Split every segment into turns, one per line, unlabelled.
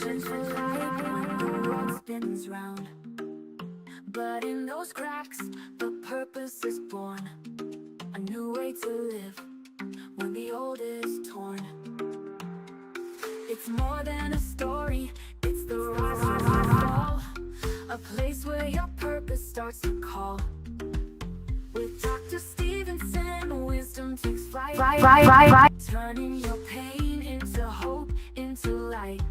search for light when the world spins round. But in those cracks, the purpose is born. A new way to live when the old is torn. It's more than a story, it's the rise and fall. A place where your purpose starts to call. With Dr. Stevenson, wisdom takes flight. Turning your pain into hope, into light.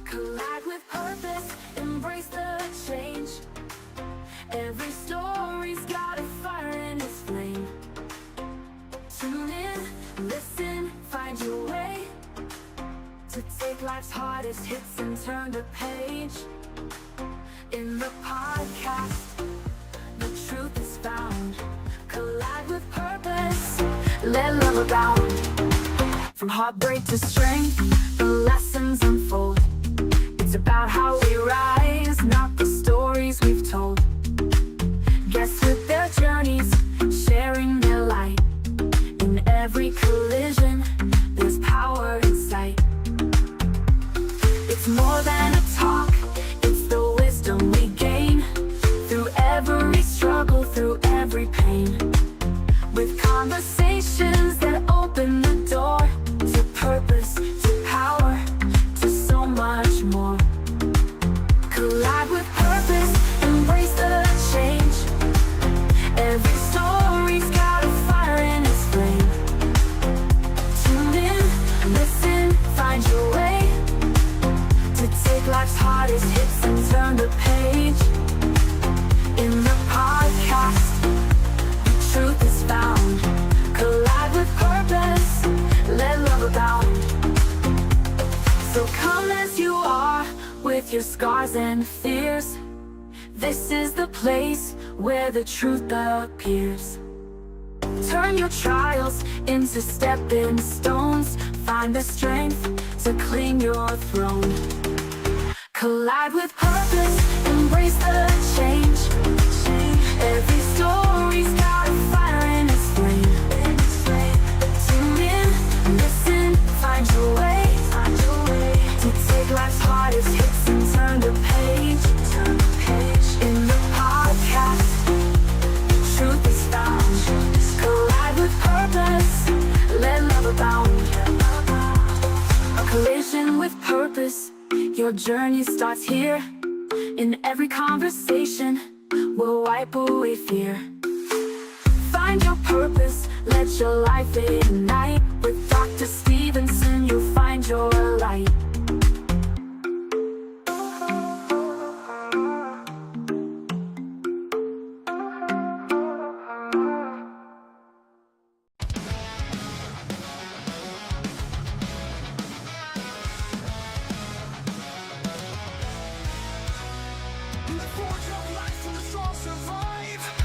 Collide with purpose, embrace the change. Every story's got a fire in its flame. Tune in, listen, find your way to take life's hardest hits and turn the page. In the podcast, the truth is found. Collide with purpose, let love abound. From heartbreak to strength, the lessons unfold. It's about how we rise, not the stories we've told. Guests with their journeys, sharing their light. In every collision, there's power in sight. It's more than a talk, it's the wisdom we gain. Through every struggle, through every pain. With conversations that open the door to purpose, to power, to so much more. Collide with purpose, embrace the change. Every story's got a fire in its flame. Tune in, listen, find your way to take life's hardest hits and turn the page. In the podcast, the truth is found. Collide with purpose, let love abound. So come as you are, with your scars and fears. This is the place where the truth appears. Turn your trials into stepping stones. Find the strength to claim your throne. Collide with purpose, embrace the change. Every story's got a fire in its flame. Tune in, listen, find your way to take life's hardest hits and turn the page. In the podcast, truth is found. Collide with purpose, let love abound. A collision with purpose, your journey starts here. In every conversation, we'll wipe away fear. Find your purpose, let your life ignite. With Dr. Stevenson, you'll find your light.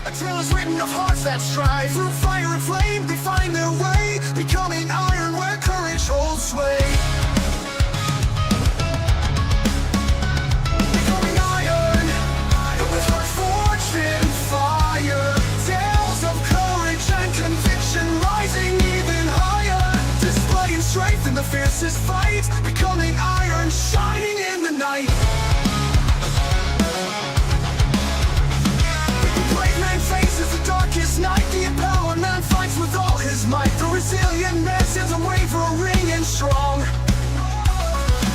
A tale is written of hearts that strive. Through fire and flame, they find their way, becoming iron where courage holds sway. Becoming iron, with hearts forged in fire. Tales of courage and conviction, rising even higher. Displaying strength in the fiercest fight, becoming iron, shining in the night. Faces the darkest night. The empowered man fights with all his might. The resilient man stands unwavering and strong.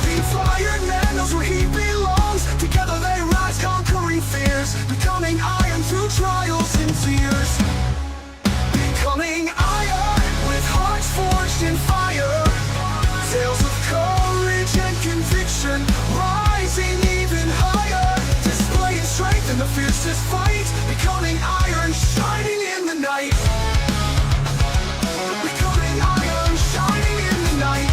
The inspired man knows where he belongs. Together they rise, conquering fears, becoming iron through trials and tears. Becoming iron, with hearts forged in fire. Tales of courage and conviction, rising even higher. Displaying strength in the fiercest fight, becoming iron, shining in the night. Becoming iron, shining in the night.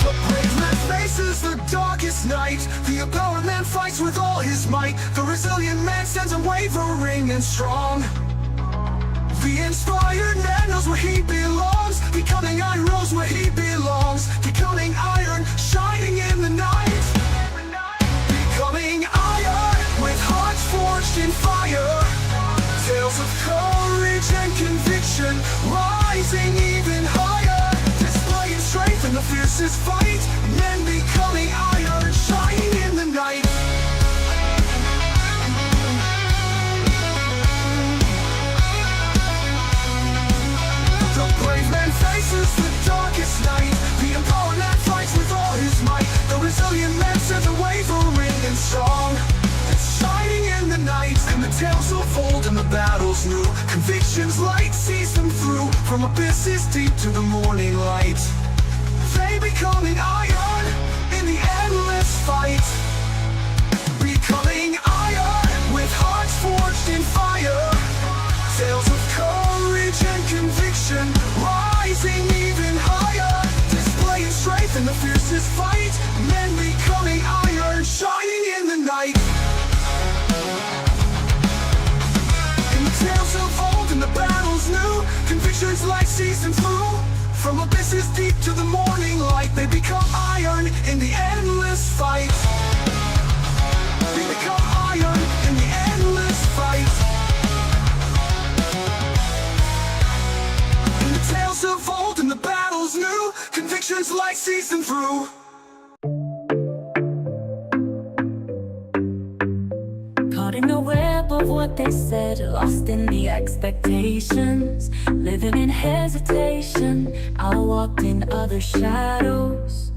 The brave man faces the darkest night. The empowered man fights with all his might. The resilient man stands unwavering and strong. The inspired man knows where he belongs. Becoming iron, rose where he belongs. Becoming iron, shining in the night. Becoming iron, with hearts forged in fire. Tales of courage and conviction, rising even higher. Displaying strength in the races fight, men becoming iron, shining in the night. The brave man faces the darkest night, the empowered man fights with all his might. The resilient man stands unwavering and strong, shining in the night. And the tales of old and the battles new, convictions light sees them through. From abysses deep to the morning light, they becoming iron in the endless fight. Becoming iron with hearts forged in fire, tales of courage and conviction, rising even higher, displaying strength in the fiercest fight. Men becoming iron, shining in the night. In the tales of old and the battles new, convictions light sees them through. From abysses deep to the morning light, they become iron in the endless fight. They become iron in the endless fight. In the tales of old and the battles new, convictions light sees them through.
Caught in the web of what they said, lost in the expectations, living in hesitation. I walked in other shadows.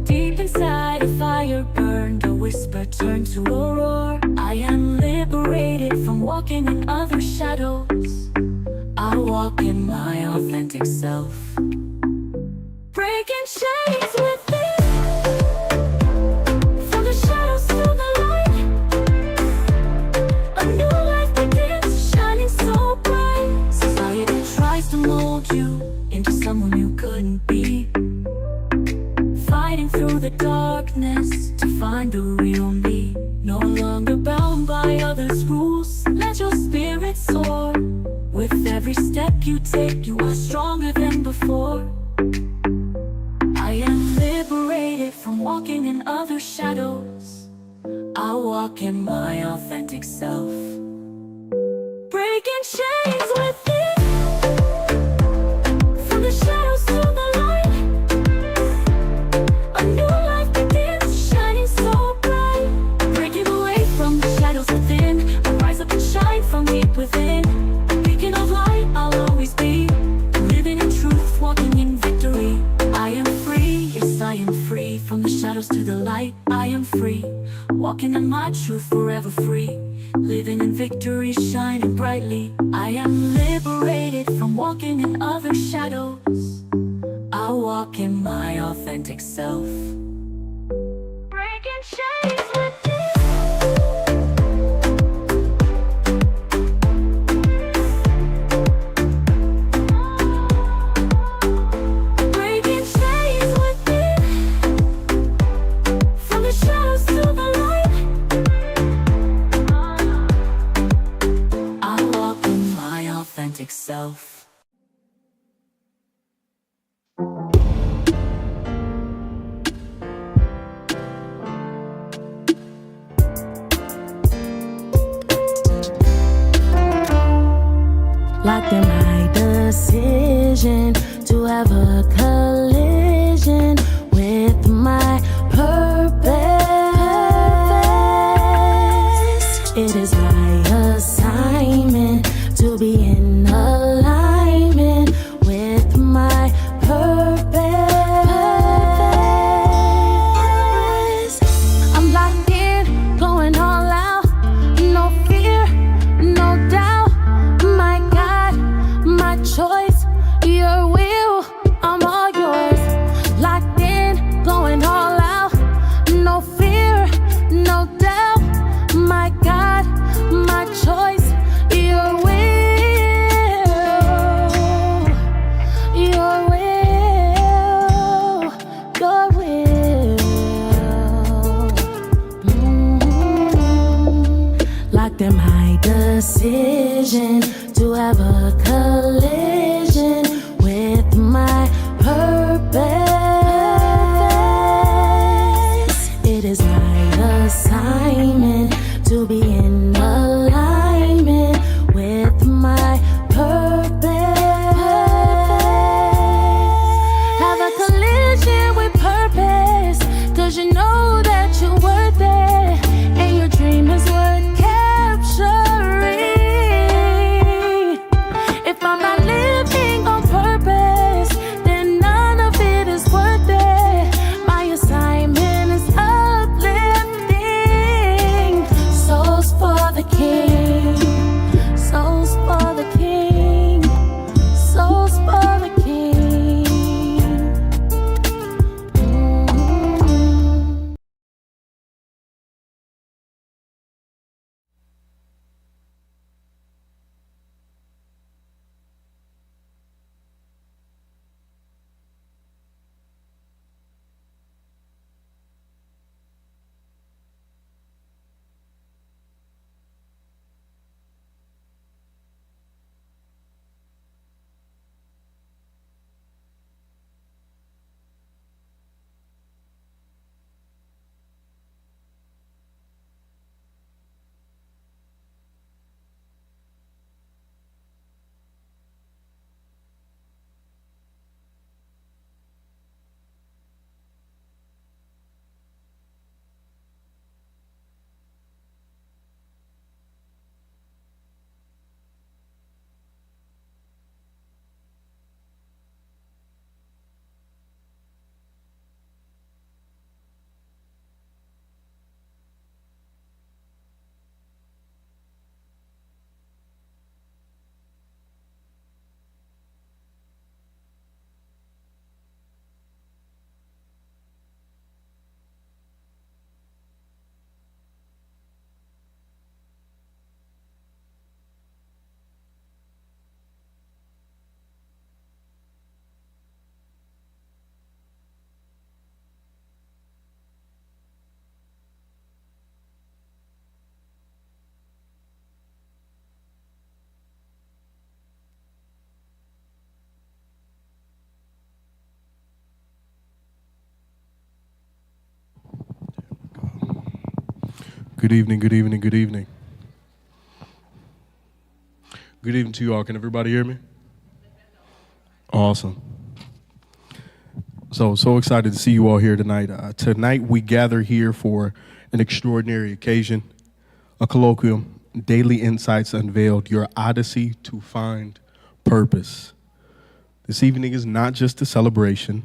Deep inside a fire burned, a whisper turned to a roar. I am liberated from walking in other shadows. I walk in my authentic self, breaking chains within. From the shadows to the light, a new life begins, shining so bright. Society tries to mold you into someone you couldn't be, fighting through the darkness to find the real me. No longer bound by others' rules, let your spirit soar. With every step you take, you are stronger than before. I am liberated from walking in other shadows. I walk in my authentic self, breaking chains within. From the shadows to the light, a new life begins, shining so bright. Breaking away from the shadows within, I rise up and shine from deep within. A beacon of light I'll always be, living in truth, walking in victory. I am free, yes I am free. From the shadows to the light, I am free, walking in my truth, forever free, living in victory, shining brightly. I am liberated from walking in other shadows. I walk in my authentic self, breaking chains within. Breaking chains within. From the shadows to the light, I walk in my authentic self.
Locked in my decision to have a collision with my purpose. It is my assignment to be in alignment with my purpose. I'm locked in, going all out, no fear, no doubt. My God, my choice, your will, I'm all yours. Locked in, going all out, no fear, no doubt. My God, my choice, your will, your will, your will. Locked in my decision to have a collision with my purpose. It is my assignment to be in alignment with my purpose. Have a collision with
Good evening, good evening, good evening. Good evening to you all. Can everybody hear me? Awesome. So excited to see you all here tonight. Tonight we gather here for an extraordinary occasion, a colloquium, Daily Insights Unveiled, Your Odyssey to Find Purpose. This evening is not just a celebration,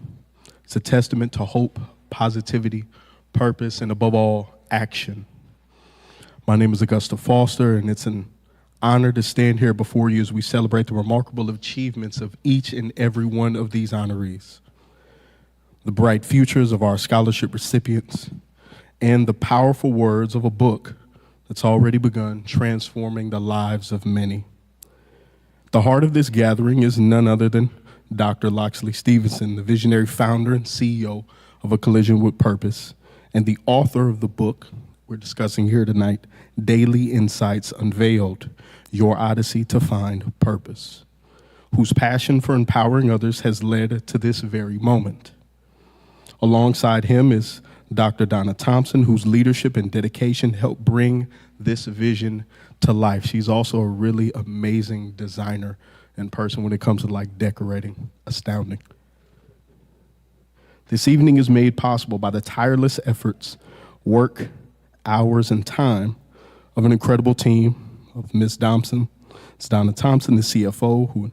it's a testament to hope, positivity, purpose, and above all, action. My name is Augusta Foster, and it's an honor to stand here before you as we celebrate the remarkable achievements of each and every one of these honorees, the bright futures of our scholarship recipients, and the powerful words of a book that's already begun transforming the lives of many. The heart of this gathering is none other than Dr. Locksley Stevenson, the visionary founder and CEO of A Collision with Purpose, and the author of the book we're discussing here tonight, Daily Insights Unveiled, Your Odyssey to Find Purpose, whose passion for empowering others has led to this very moment. Alongside him is Dr. Donna Thompson, whose leadership and dedication helped bring this vision to life. She's also a really amazing designer and person when it comes to like decorating. Astounding. This evening is made possible by the tireless efforts, work, hours, and time of an incredible team of Ms. Thompson. It's Donna Thompson, the CFO, who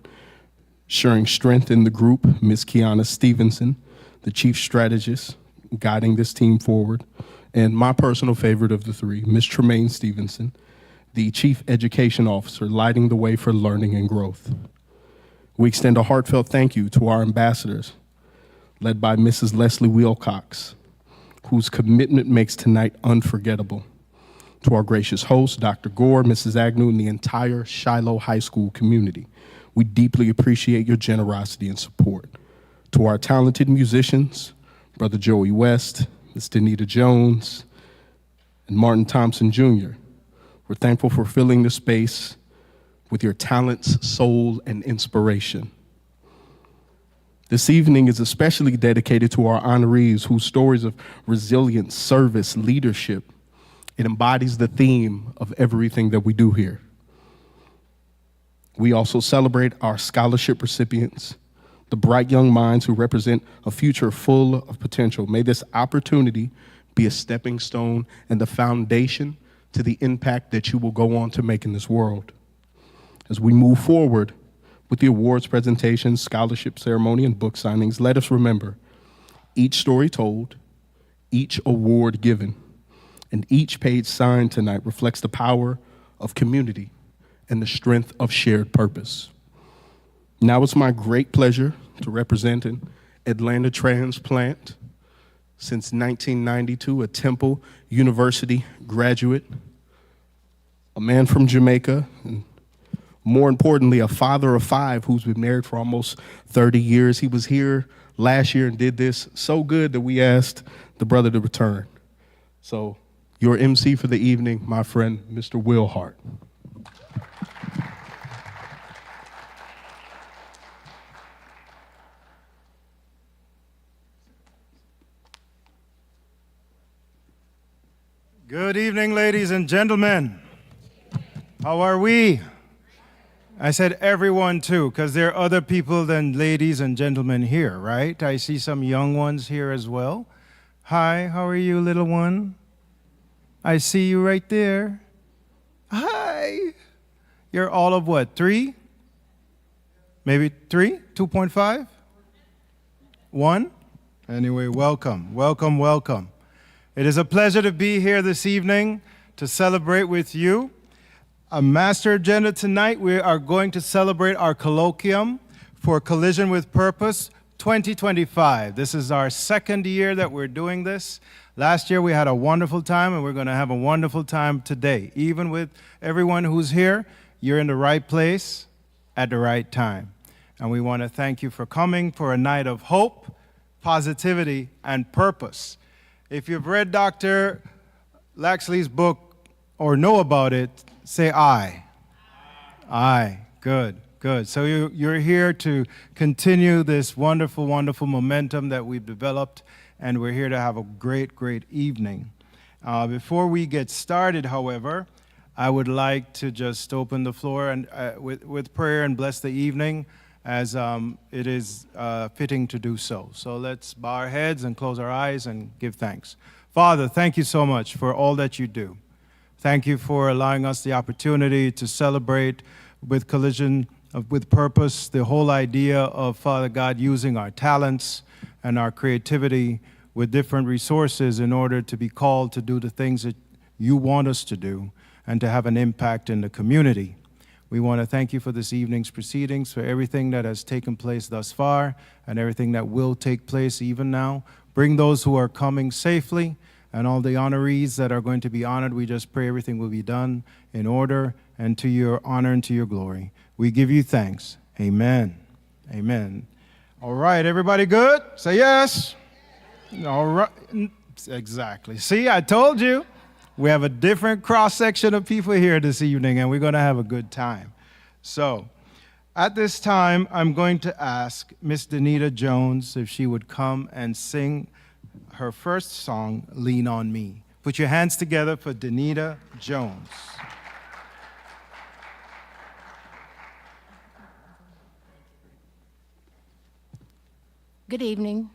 ensuring strength in the group, Ms. Kiana Stevenson, the chief strategist, guiding this team forward, and my personal favorite of the three, Ms. Tremaine Stevenson, the chief education officer, lighting the way for learning and growth. We extend a heartfelt thank you to our ambassadors, led by Mrs. Leslie Wilcox, whose commitment makes tonight unforgettable. To our gracious host, Dr. Gore, Mrs. Agnew, and the entire Shiloh High School community, we deeply appreciate your generosity and support. To our talented musicians, Brother Joey West, Ms. Danita Jones, and Martin Thompson Jr., we're thankful for filling the space with your talents, soul, and inspiration. This evening is especially dedicated to our honorees whose stories of resilience, service, leadership, it embodies the theme of everything that we do here. We also celebrate our scholarship recipients, the bright young minds who represent a future full of potential. May this opportunity be a stepping stone and the foundation to the impact that you will go on to make in this world. As we move forward with the awards presentation, scholarship ceremony, and book signings, let us remember each story told, each award given, and each page signed tonight reflects the power of community and the strength of shared purpose. Now it's my great pleasure to represent an Atlanta transplant, since 1992, a Temple University graduate, a man from Jamaica, and more importantly, a father of five who's been married for almost 30 years. He was here last year and did this so good that we asked the brother to return. So your MC for the evening, my friend, Mr. Will Hart.
Good evening, ladies and gentlemen. How are we? I said everyone too, because there are other people than ladies and gentlemen here, right? I see some young ones here as well. Hi, how are you, little one? I see you right there. Hi. You're all of what, 3? Maybe 3? 2.5? 1? Anyway, welcome, welcome, welcome. It is a pleasure to be here this evening to celebrate with you. A master agenda tonight, we are going to celebrate our colloquium for Collision with Purpose 2025. This is our second year that we're doing this. Last year we had a wonderful time, and we're going to have a wonderful time today. Even with everyone who's here, you're in the right place at the right time. And we want to thank you for coming for a night of hope, positivity, and purpose. If you've read Dr. Laxley's book or know about it, say aye. Aye. Good, good. So you're here to continue this wonderful, wonderful momentum that we've developed, and we're here to have a great, great evening. Before we get started, however, I would like to just open the floor and with prayer and bless the evening as it is fitting to do so. So let's bow our heads and close our eyes and give thanks. Father, thank you so much for all that you do. Thank you for allowing us the opportunity to celebrate with Collision with Purpose, the whole idea of, Father God, using our talents and our creativity with different resources in order to be called to do the things that you want us to do and to have an impact in the community. We want to thank you for this evening's proceedings, for everything that has taken place thus far and everything that will take place even now. Bring those who are coming safely and all the honorees that are going to be honored. We just pray everything will be done in order and to your honor and to your glory. We give you thanks. Amen. Amen. All right, everybody good? Say yes. All right. Exactly. See, I told you. We have a different cross-section of people here this evening, and we're going to have a good time. So, at this time, I'm going to ask Miss Danita Jones if she would come and sing her first song, Lean on Me. Put your hands together for Danita Jones.
Good evening.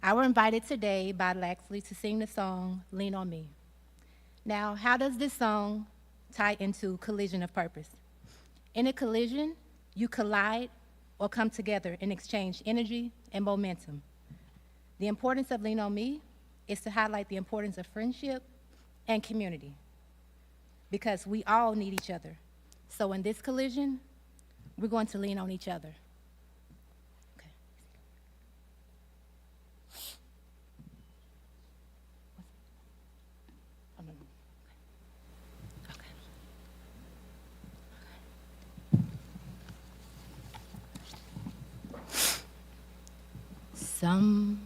I was invited today by Laxley to sing the song, Lean on Me. Now, how does this song tie into Collision of Purpose? In a collision, you collide or come together and exchange energy and momentum. The importance of Lean on Me is to highlight the importance of friendship and community, because we all need each other. So in this collision, we're going to lean on each other. Sometimes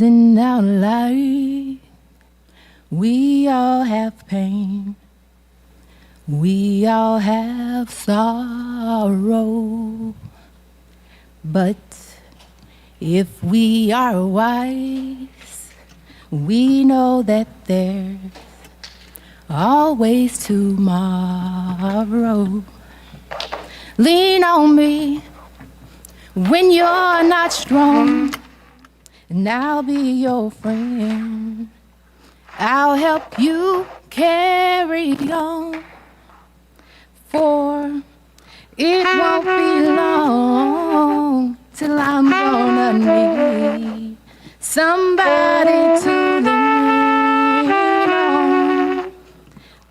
in our life, we all have pain. We all have sorrow. But if we are wise, we know that there's always tomorrow. Lean on me when you're not strong, and I'll be your friend. I'll help you carry on, for it won't be long till I'm gonna need somebody to lean on.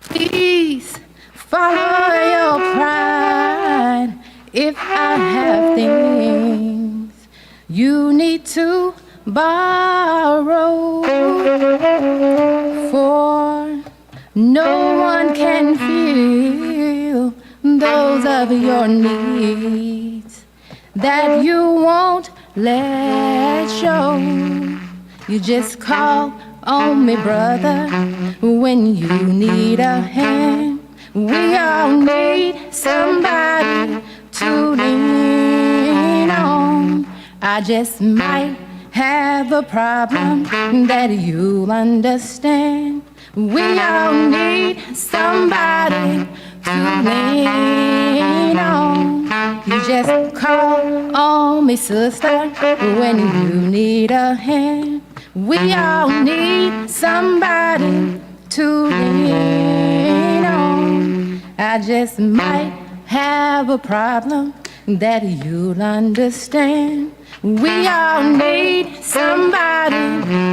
Please follow your pride. If I have things you need to borrow, for no one can feel those of your needs that you won't let show. You just call on me, brother, when you need a hand. We all need somebody to lean on. I just might have a problem that you'll understand. We all need somebody to lean on. You just call on me, sister, when you need a hand. We all need somebody to lean on. I just might have a problem that you'll understand. We all need somebody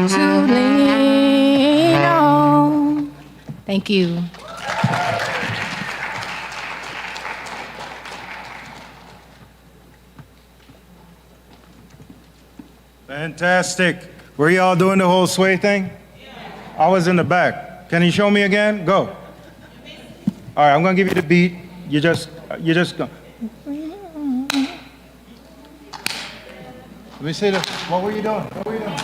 to lean on. Thank you.
Fantastic. Were you all doing the whole sway thing? I was in the back. Can you show me again? Go. All right, I'm going to give you the beat. You just go. Let me see the, what were you doing? What were you doing?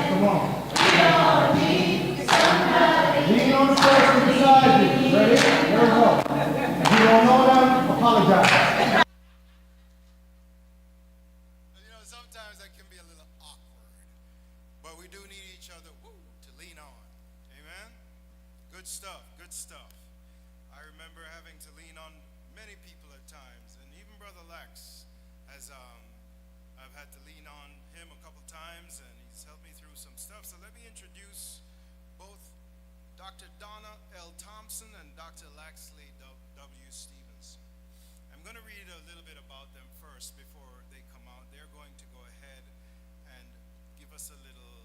Come on. Lean on the person. remember having to lean on many people at times, and even Brother Lex has, I've had to lean on him a couple times, and he's helped me through some stuff. So let me introduce both Dr. Donna L. Thompson and Dr. Laxley W. Stevenson. I'm going to read a little bit about them first before they come out. They're going to go ahead and give us a little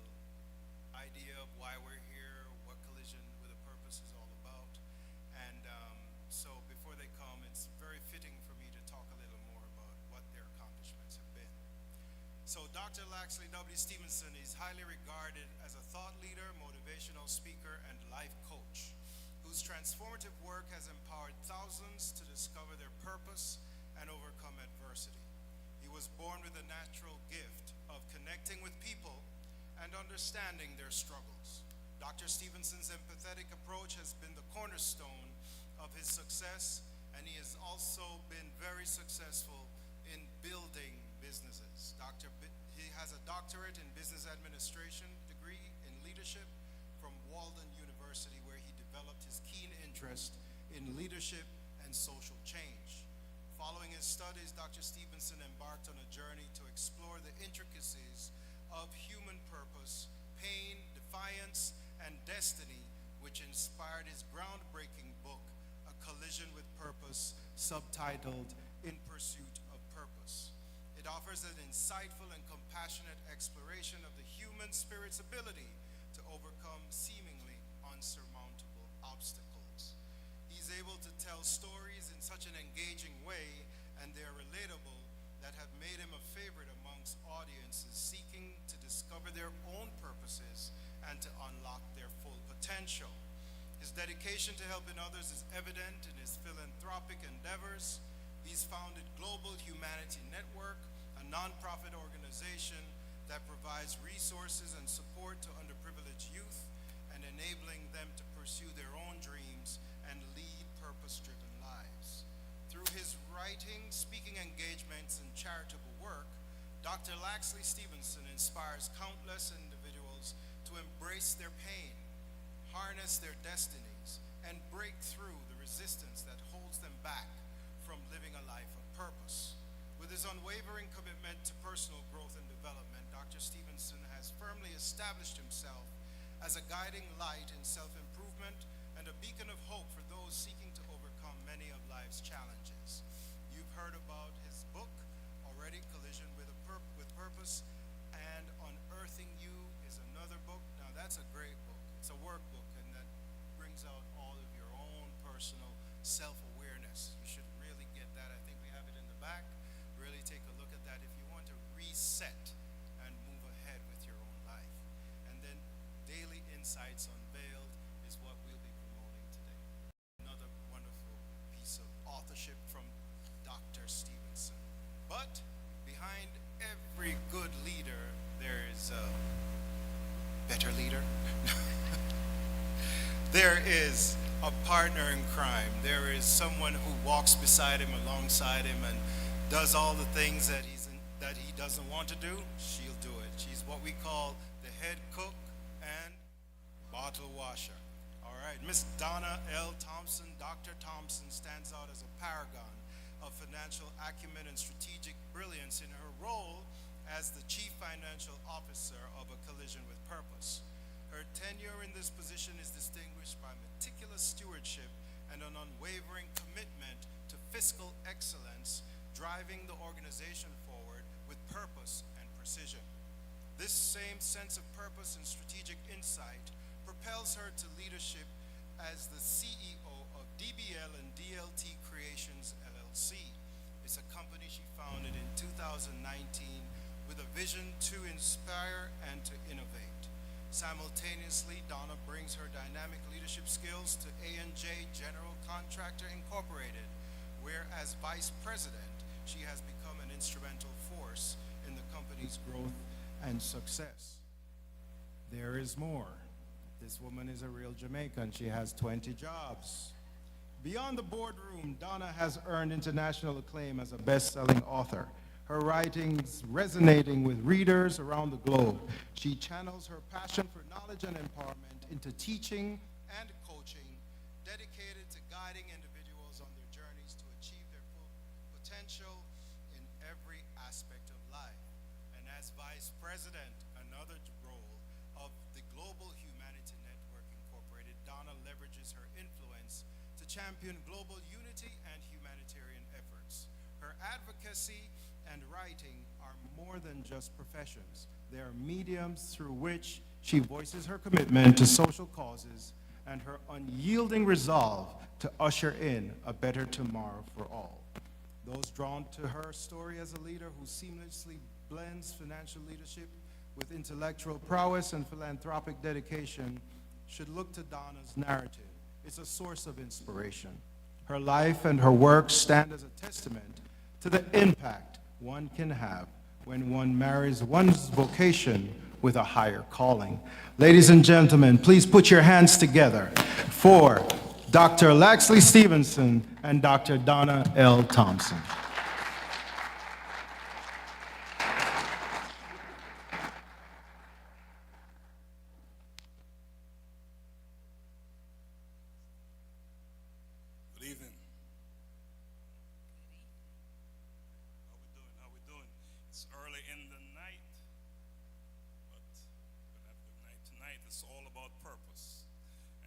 idea of why we're here, what Collision with a Purpose is all about. And so before they come, it's very fitting for me to talk a little more about what their accomplishments have been. So Dr. Laxley W. Stevenson is highly regarded as a thought leader, motivational speaker, and life coach, whose transformative work has empowered thousands to discover their purpose and overcome adversity. He was born with a natural gift of connecting with people and understanding their struggles. Dr. Stevenson's empathetic approach has been the cornerstone of his success, and he has also been very successful in building businesses. He has a doctorate in business administration degree in leadership from Walden University, where he developed his keen interest in leadership and social change. Following his studies, Dr. Stevenson embarked on a journey to explore the intricacies of human purpose, pain, defiance, and destiny, which inspired his groundbreaking book, A Collision with Purpose, subtitled In Pursuit of Purpose. It offers an insightful and compassionate exploration of the human spirit's ability to overcome seemingly unsurmountable obstacles. He's able to tell stories in such an engaging way, and they're relatable, that have made him a favorite amongst audiences seeking to discover their own purposes and to unlock their full potential. His dedication to helping others is evident in his philanthropic endeavors. He's founded Global Humanity Network, a nonprofit organization that provides resources and support to underprivileged youth and enabling them to pursue their own dreams and lead purpose-driven lives. Through his writing, speaking engagements, and charitable work, Dr. Laxley Stevenson inspires countless individuals to embrace their pain, harness their destinies, and break through the resistance that holds them back from living a life of purpose. With his unwavering commitment to personal growth and development, Dr. Stevenson has firmly established himself as a guiding light in self-improvement and a beacon of hope for those seeking to overcome many of life's challenges. You've heard about his book already, Collision with Purpose, and Unearthing You is another book. Now that's a great book. It's a workbook, and that brings out all of your own personal self-awareness. You should really get that. I think we have it in the back. Really take a look at that if you want to reset and move ahead with your own life. And then Daily Insights Unveiled is what we'll be promoting today. Another wonderful piece of authorship from Dr. Stevenson. But behind every good leader, there is a better leader. There is a partner in crime. There is someone who walks beside him, alongside him, and does all the things that he doesn't want to do. She'll do it. She's what we call the head cook and bottle washer. All right, Miss Donna L. Thompson, Dr. Thompson, stands out as a paragon of financial acumen and strategic brilliance in her role as the Chief Financial Officer of A Collision with Purpose. Her tenure in this position is distinguished by meticulous stewardship and an unwavering commitment to fiscal excellence, driving the organization forward with purpose and precision. This same sense of purpose and strategic insight propels her to leadership as the CEO of DBL and DLT Creations LLC. It's a company she founded in 2019 with a vision to inspire and to innovate. Simultaneously, Donna brings her dynamic leadership skills to A&J General Contractor Incorporated, where as Vice President, she has become an instrumental force in the company's growth and success. There is more. This woman is a real Jamaican. She has 20 jobs. Beyond the boardroom, Donna has earned international acclaim as a best-selling author. Her writings resonating with readers around the globe. She channels her passion for knowledge and empowerment into teaching and coaching, dedicated to guiding guiding individuals on their journeys to achieve their full potential in every aspect of life. And as Vice President, another role of the Global Humanity Network Incorporated, Donna leverages her influence to champion global unity and humanitarian efforts. Her advocacy and writing are more than just professions. They are mediums through which she voices her commitment to social causes and her unyielding resolve to usher in a better tomorrow for all. Those drawn to her story as a leader who seamlessly blends financial leadership with intellectual prowess and philanthropic dedication should look to Donna's narrative. It's a source of inspiration. Her life and her work stand as a testament to the impact one can have when one marries one's vocation with a higher calling. Ladies and gentlemen, please put your hands together for Dr. Laxley Stevenson and Dr. Donna L. Thompson.
Good evening. How we doing? It's early in the night, but we're gonna have a good night tonight. It's all about purpose.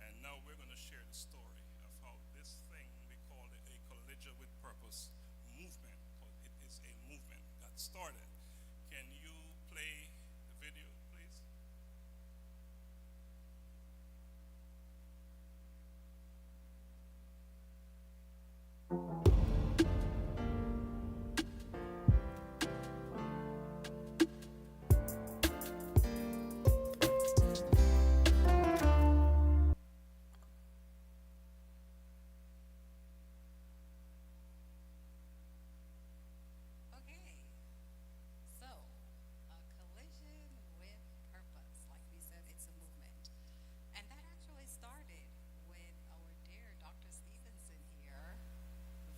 And now we're gonna share the story of how this thing we call it a Collegia with Purpose movement, because it is a movement, got started. Can you play the video, please?
Okay, so a collision with purpose. Like we said, it's a movement. And that actually started with our dear Dr. Stevenson here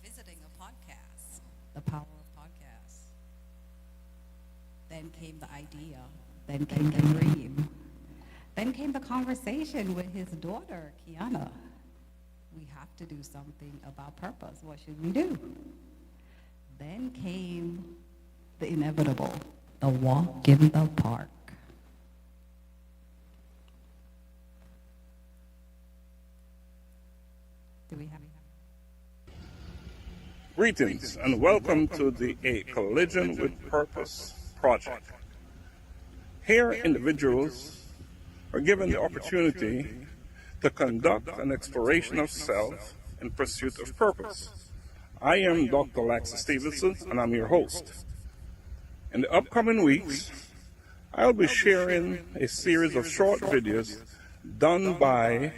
visiting a podcast, The Power of Podcasts. Then came the idea, then came the dream, then came the conversation with his daughter, Kiana. We have to do something about purpose. What should we do? Then came the inevitable, the walk in the park. Do we have?
Greetings and welcome to the A Collision with Purpose project. Here, individuals are given the opportunity to conduct an exploration of self in pursuit of purpose. I am Dr. Laxley Stevenson, and I'm your host. In the upcoming weeks, I'll be sharing a series of short videos done by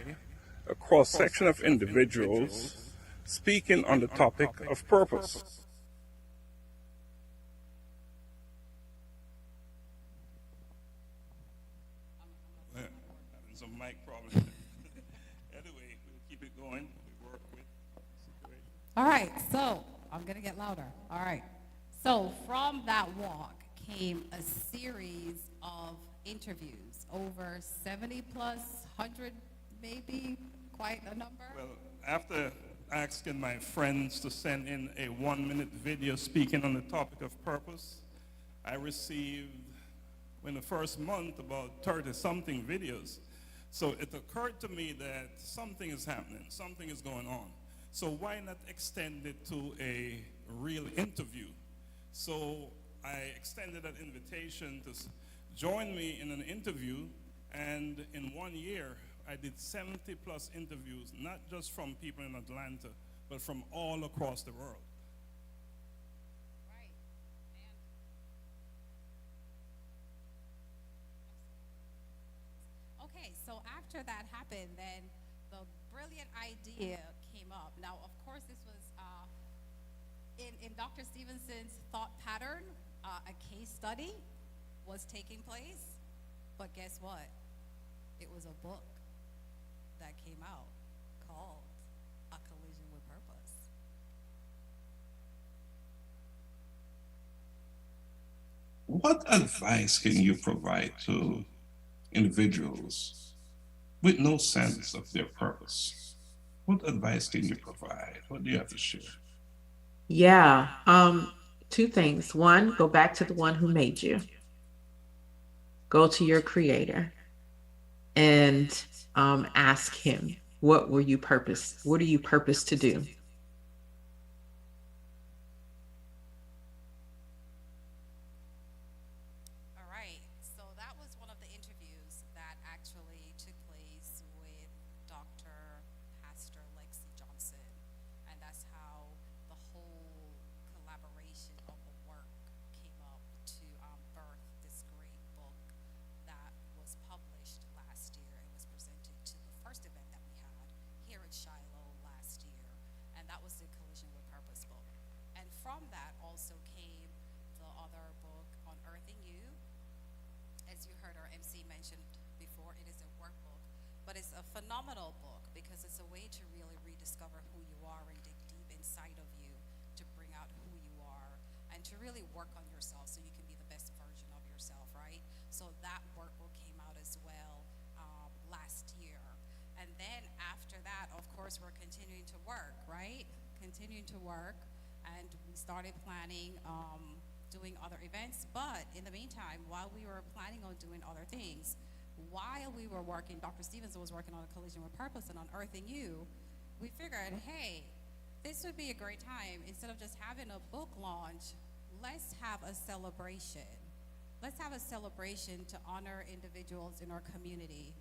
a cross-section of individuals speaking on the topic of purpose. Having some mic problems. Anyway, we'll keep it going. We work with the situation.
All right, so I'm going to get louder. All right. So from that walk came a series of interviews, over 70 plus, 100 maybe, quite a number.
Well, after asking my friends to send in a 1-minute video speaking on the topic of purpose, I received, in the first month, about 30-something videos. So it occurred to me that something is happening, something is going on. So why not extend it to a real interview? So I extended that invitation to join me in an interview, and in 1 year, I did 70 plus interviews, not just from people in Atlanta, but from all across the world.
Right. And okay, so after that happened, then the brilliant idea came up. Now, of course, this was in Dr. Stevenson's thought pattern, a case study was taking place, but guess what? It was a book that came out called A Collision with Purpose.
What advice can you provide to individuals with no sense of their purpose? What advice can you provide? What do you have to share?
Yeah. Two things. One, go back to the one who made you. Go to your creator and ask him, what are you purposed to do?
All right, so that was one of the interviews that actually took place with Dr. Pastor Lexi Johnson, and that's how the whole collaboration of the work came up to birth this great book that was published last year and was presented to the first event that we had here at Shiloh last year, and that was the Collision with Purpose book. And from that also came the other book, Unearthing You. As you heard our MC mention before, it is a workbook, but it's a phenomenal book because it's a way to really rediscover who you are and dig deep inside of you to bring out who you are and to really work on yourself so you can be the best version of yourself, right? So that workbook came out as well last year. And then after that, of course, we're continuing to work, right? Continuing to work, and we started planning doing other events. But in the meantime, while we were planning on doing other things, while we were working, Dr. Stevenson was working on A Collision with Purpose and Unearthing You, we figured, hey, this would be a great time. Instead of just having a book launch, let's have a celebration. Let's have a celebration to honor individuals in our community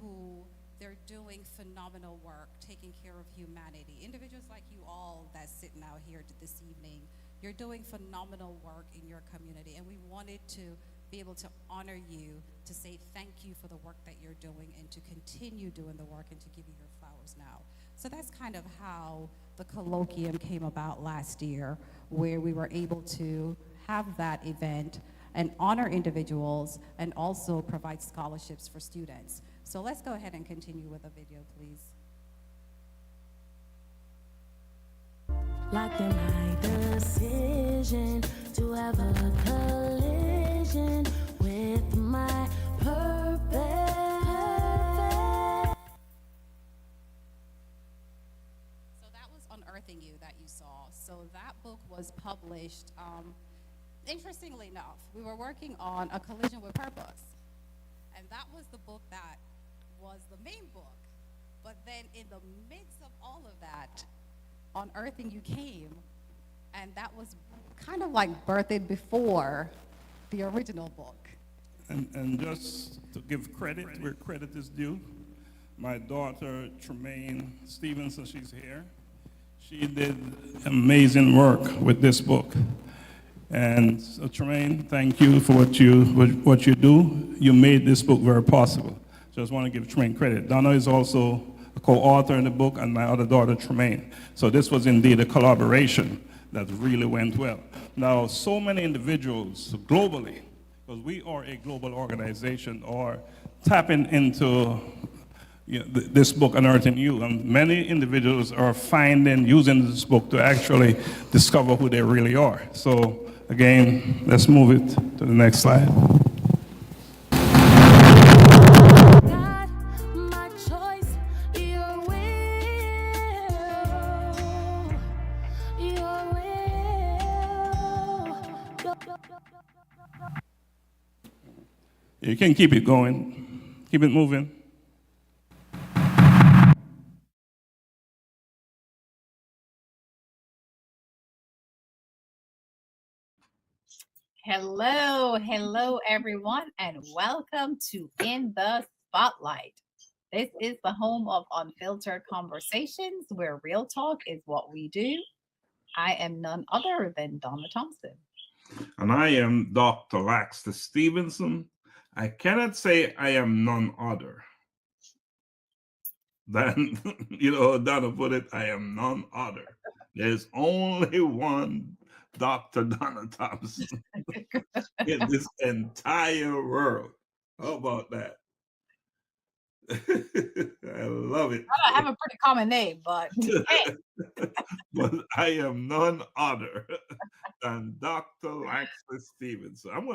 who they're doing phenomenal work, taking care of humanity. Individuals like you all that's sitting out here this evening, you're doing phenomenal work in your community, and we wanted to be able to honor you, to say thank you for the work that you're doing, and to continue doing the work and to give you your flowers now. So that's kind of how the colloquium came about last year, where we were able to have that event and honor individuals and also provide scholarships for students. So let's go ahead and continue with the video, please.
Like in my decision to have a collision with my purpose.
So that was Unearthing You that you saw. So that book was published. Interestingly enough, we were working on A Collision with Purpose, and that was the book that was the main book. But then in the midst of all of that, Unearthing You came, and that was kind of like birthed before the original book.
And just to give credit where credit is due, my daughter Tremaine Stevenson, she's here. She did amazing work with this book. And so Tremaine, thank you for what you do. You made this book very possible. Just want to give Tremaine credit. Donna is also a co-author in the book, and my other daughter, Tremaine. So this was indeed a collaboration that really went well. Now, so many individuals globally, because we are a global organization, are tapping into this book, Unearthing You, and many individuals are using this book to actually discover who they really are. So again, let's move it to the next slide.
God, my choice, your will, your will.
You can keep it going, keep it moving.
Hello, everyone, and welcome to In the Spotlight. This is the home of unfiltered conversations where real talk is what we do. I am none other than Donna Thompson.
And I am Dr. Laxter Stevenson. I cannot say I am none other than, Donna put it, I am none other. There's only one Dr. Donna Thompson in this entire world. How about that? I love it.
I don't have a pretty common name, but hey.
But I am none other than Dr. Laxter Stevenson. I'm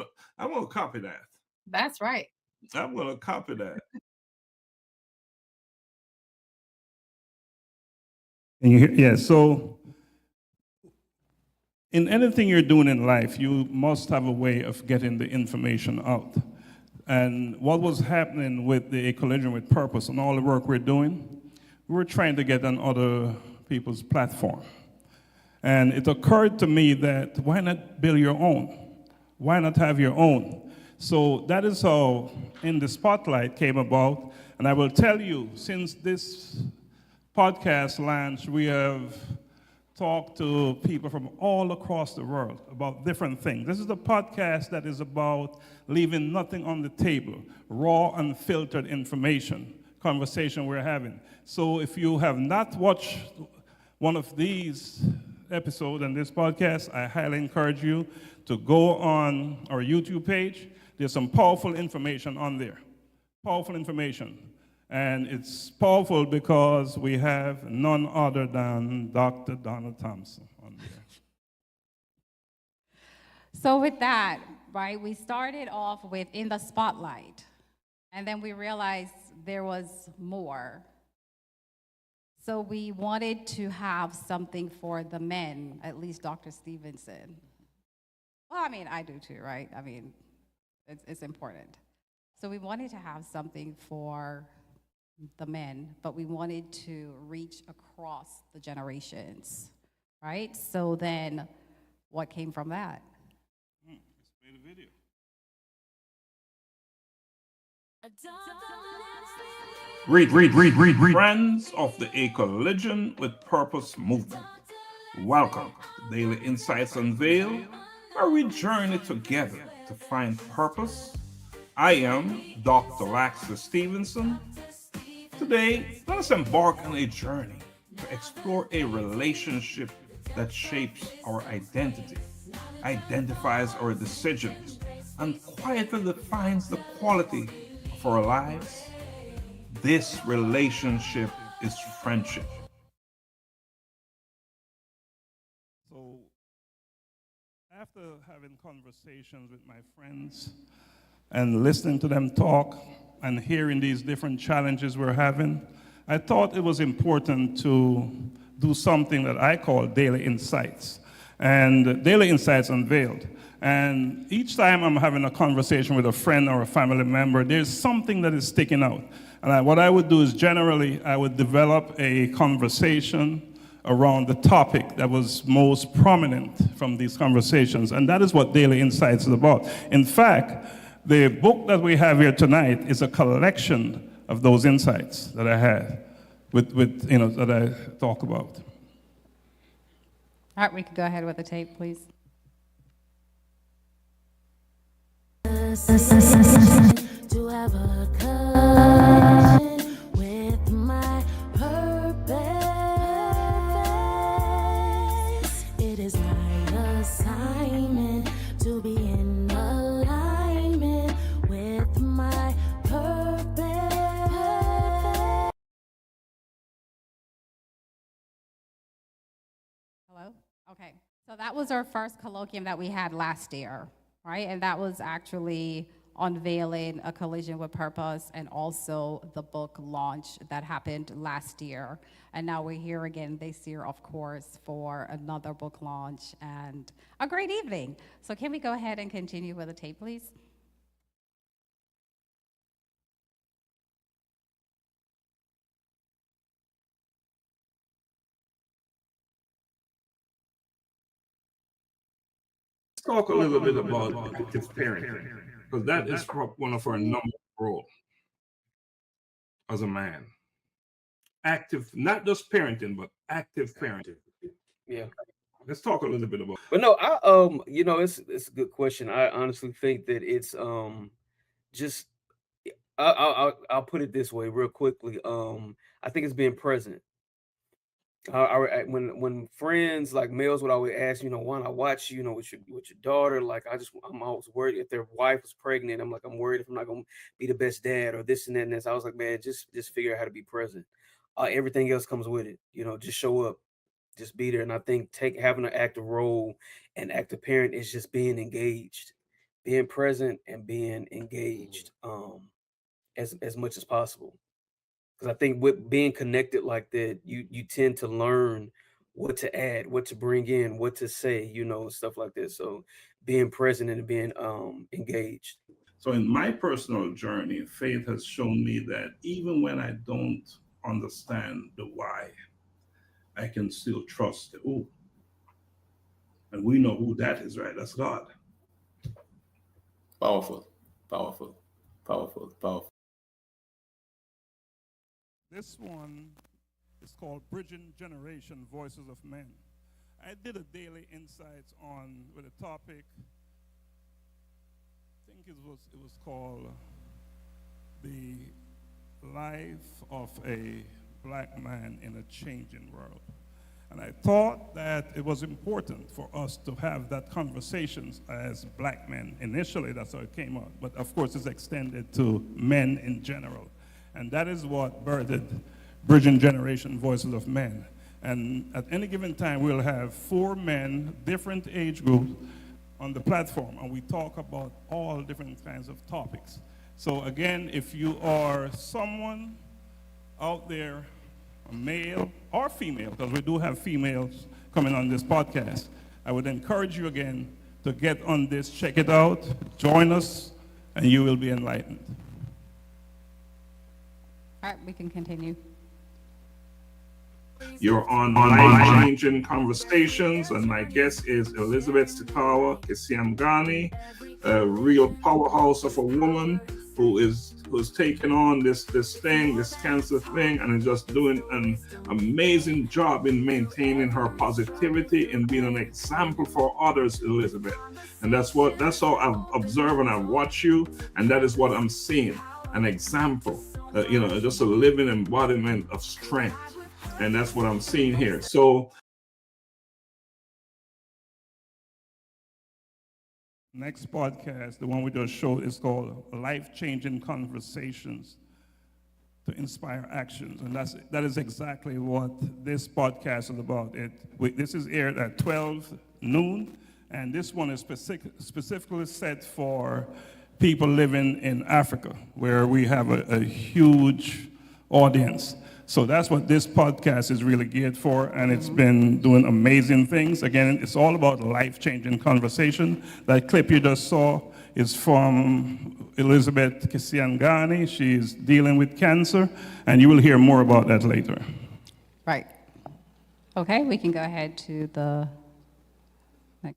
gonna copy that.
That's right.
I'm gonna copy that.
Can you hear? Yeah. So, in anything you're doing in life, you must have a way of getting the information out. And what was happening with the Collision with Purpose and all the work we're doing, we were trying to get on other people's platform. And it occurred to me that why not build your own? Why not have your own? So that is how In the Spotlight came about. And I will tell you, since this podcast launched, we have talked to people from all across the world about different things. This is the podcast that is about leaving nothing on the table, raw, unfiltered information, conversation we're having. So if you have not watched one of these episodes and this podcast, I highly encourage you to go on our YouTube page. There's some powerful information on there, powerful information. And it's powerful because we have none other than Dr. Donald Thompson on there.
So with that, right, we started off with In the Spotlight, and then we realized there was more. So we wanted to have something for the men, at least Dr. Stevenson. Well, I mean, I do too, right? I mean, it's important. So we wanted to have something for the men, but we wanted to reach across the generations, right? So then what came from that?
Let's play the video. Read. Friends of the A Collision with Purpose movement. Welcome to Daily Insights Unveiled, where we journey together to find purpose. I am Dr. Laxter Stevenson. Today, let us embark on a journey to explore a relationship that shapes our identity, identifies our decisions, and quietly defines the quality of our lives. This relationship is friendship. So, after having conversations with my friends and listening to them talk and hearing these different challenges we're having, I thought it was important to do something that I call Daily Insights. And Daily Insights Unveiled. And each time I'm having a conversation with a friend or a family member, there's something that is sticking out. And what I would do is generally, I would develop a conversation around the topic that was most prominent from these conversations. And that is what Daily Insights is about. In fact, the book that we have here tonight is a collection of those insights that I had that I talk about.
All right, we can go ahead with the tape, please.
To have a collision with my purpose. It is my assignment to be in alignment with my purpose.
Hello? Okay. So that was our first colloquium that we had last year, right? And that was actually unveiling A Collision with Purpose and also the book launch that happened last year. And now we're here again this year, of course, for another book launch and a great evening. So can we go ahead and continue with the tape, please?
Let's talk a little bit about active parenting, because that is one of our number role as a man. Active, not just parenting, but active parenting.
Yeah.
Let's talk a little bit about.
But no, it's a good question. I honestly think that it's just I'll put it this way real quickly. I think it's being present. When friends like males would always ask, why not watch, with your daughter, like I'm always worried if their wife was pregnant. I'm like, I'm worried if I'm not gonna be the best dad or this and that and this. I was like, man, just figure out how to be present. Everything else comes with it, just show up, just be there. And I think having an active role and active parent is just being engaged, being present and being engaged as much as possible. Because I think with being connected like that, you tend to learn what to add, what to bring in, what to say, you know, stuff like that. So being present and being engaged.
So in my personal journey, faith has shown me that even when I don't understand the why, I can still trust the who. And we know who that is, right? That's God.
Powerful, powerful, powerful, powerful.
This one is called Bridging Generation Voices of Men. I did a daily insights on with a topic. I think it was called The Life of a Black Man in a Changing World. And I thought that it was important for us to have that conversations as black men. Initially, that's how it came out. But of course, it's extended to men in general. And that is what birthed Bridging Generation Voices of Men. And at any given time, we'll have 4 men, different age groups, on the platform. And we talk about all different kinds of topics. So again, if you are someone out there, a male or female, because we do have females coming on this podcast, I would encourage you again to get on this, check it out, join us, and you will be enlightened.
All right, we can continue.
You're on Life-Changing Conversations, and my guest is Elizabeth Sikawa Kisiangani, a real powerhouse of a woman who's taken on this cancer thing, and is just doing an amazing job in maintaining her positivity and being an example for others, Elizabeth. And that's how I've observed and I've watched you, and that is what I'm seeing, an example, just a living embodiment of strength. And that's what I'm seeing here. So
next podcast, the one we just showed, is called Life-Changing Conversations to Inspire Actions. And that is exactly what this podcast is about. This is aired at 12 noon, and this one is specifically set for people living in Africa, where we have a huge audience. So that's what this podcast is really geared for, and it's been doing amazing things. Again, it's all about life-changing conversation. That clip you just saw is from Elizabeth Kisiangani. She's dealing with cancer, and you will hear more about that later.
Right. Okay, we can go ahead to the next.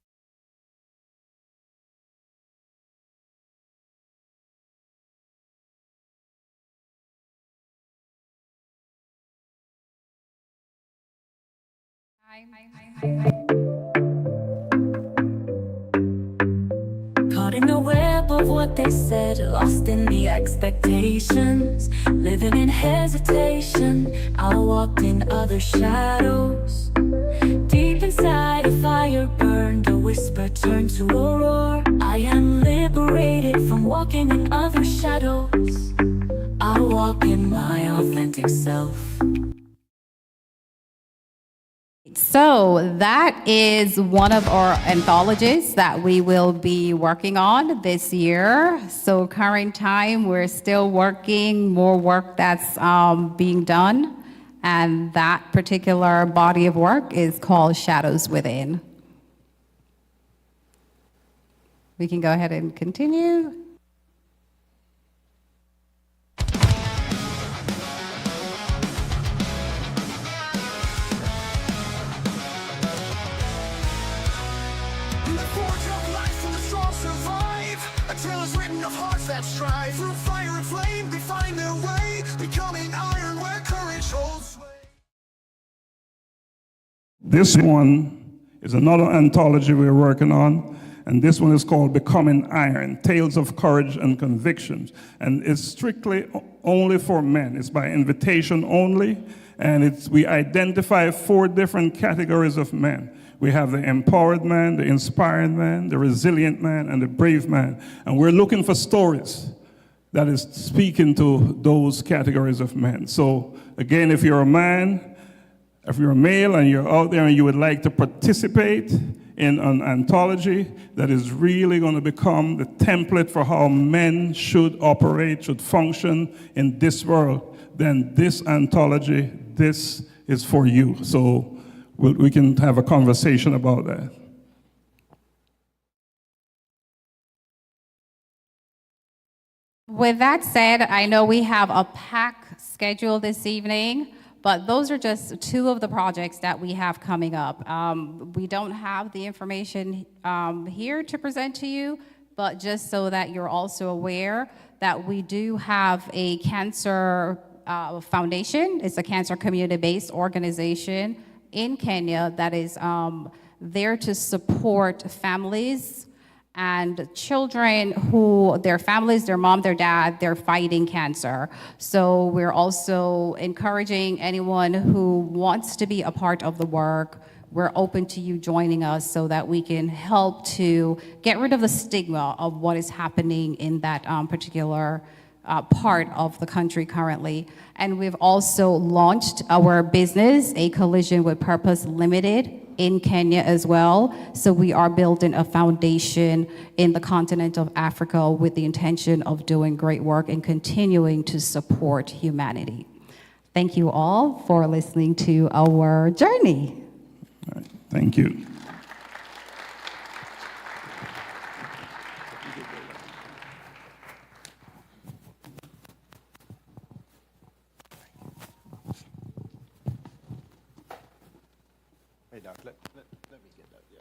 Caught in the web of what they said, lost in the expectations, living in hesitation. I walked in other shadows. Deep inside, a fire burned, a whisper turned to a roar. I am liberated from walking in other shadows. I walk in my authentic self.
So that is one of our anthologies that we will be working on this year. So current time, we're still working, more work that's being done. And that particular body of work is called Shadows Within. We can go ahead and continue.
Of hearts that strive through fire and flame, they find their way, becoming iron where courage holds sway.
This one is another anthology we're working on, and this one is called Becoming Iron, Tales of Courage and Convictions. And it's strictly only for men. It's by invitation only, and we identify 4 different categories of men. We have the empowered man, the inspired man, the resilient man, and the brave man. And we're looking for stories that is speaking to those categories of men. So again, if you're a man, if you're a male and you're out there and you would like to participate in an anthology that is really going to become the template for how men should operate, should function in this world, then this anthology, this is for you. So we can have a conversation about that.
With that said, I know we have a packed schedule this evening, but those are just two of the projects that we have coming up. We don't have the information here to present to you, but just so that you're also aware that we do have a cancer foundation. It's a cancer community-based organization in Kenya that is there to support families and children who, their families, their mom, their dad, they're fighting cancer. So we're also encouraging anyone who wants to be a part of the work. We're open to you joining us so that we can help to get rid of the stigma of what is happening in that particular part of the country currently. And we've also launched our business, A Collision with Purpose Limited, in Kenya as well. So we are building a foundation in the continent of Africa with the intention of doing great work and continuing to support humanity. Thank you all for listening to our journey.
All right. Thank you.
Hey, Doc, let me get that. Yeah.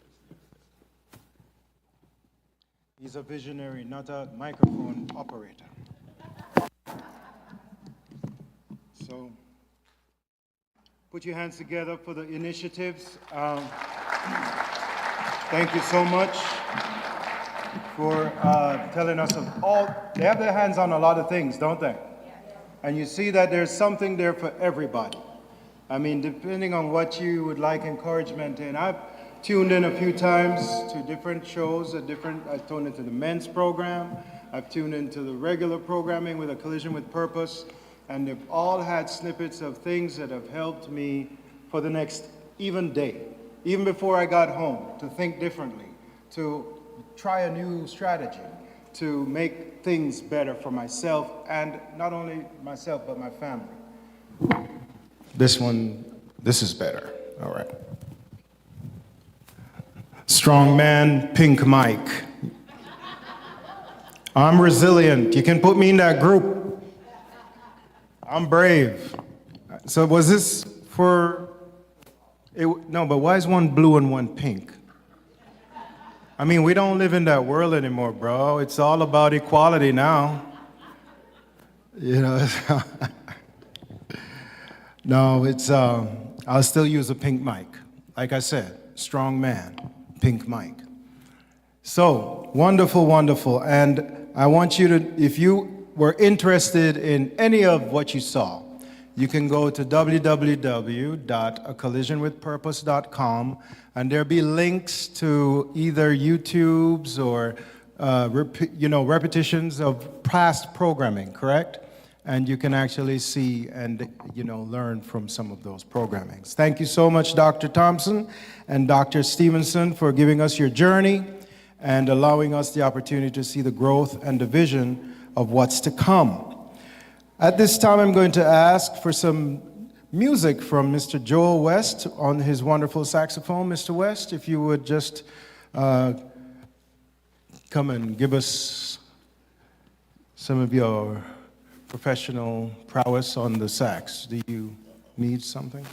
He's a visionary, not a microphone operator. So, put your hands together for the initiatives. Thank you so much for telling us of all. They have their hands on a lot of things, don't they? And you see that there's something there for everybody. I mean, depending on what you would like encouragement in. I've tuned in a few times to different shows, I've tuned into the men's program, I've tuned into the regular programming with A Collision with Purpose, and they've all had snippets of things that have helped me for the next even day, even before I got home, to think differently, to try a new strategy, to make things better for myself, and not only myself, but my family. This is better. All right. Strong man, pink Mike. I'm resilient. You can put me in that group. I'm brave. So was this for, no, but why is one blue and one pink? I mean, we don't live in that world anymore, bro. It's all about equality now. You know, no, it's, I'll still use a pink mic. Like I said, strong man, pink mic. So, wonderful, wonderful. And I want you to, if you were interested in any of what you saw, you can go to www.acollisionwithpurpose.com, and there'll be links to either YouTube's or repetitions of past programming, correct? And you can actually see and learn from some of those programmings. Thank you so much, Dr. Thompson and Dr. Stevenson, for giving us your journey and allowing us the opportunity to see the growth and the vision of what's to come. At this time, I'm going to ask for some music from Mr. Joel West on his wonderful saxophone. Mr. West, if you would just come and give us some of your professional prowess on the sax. Do you need something?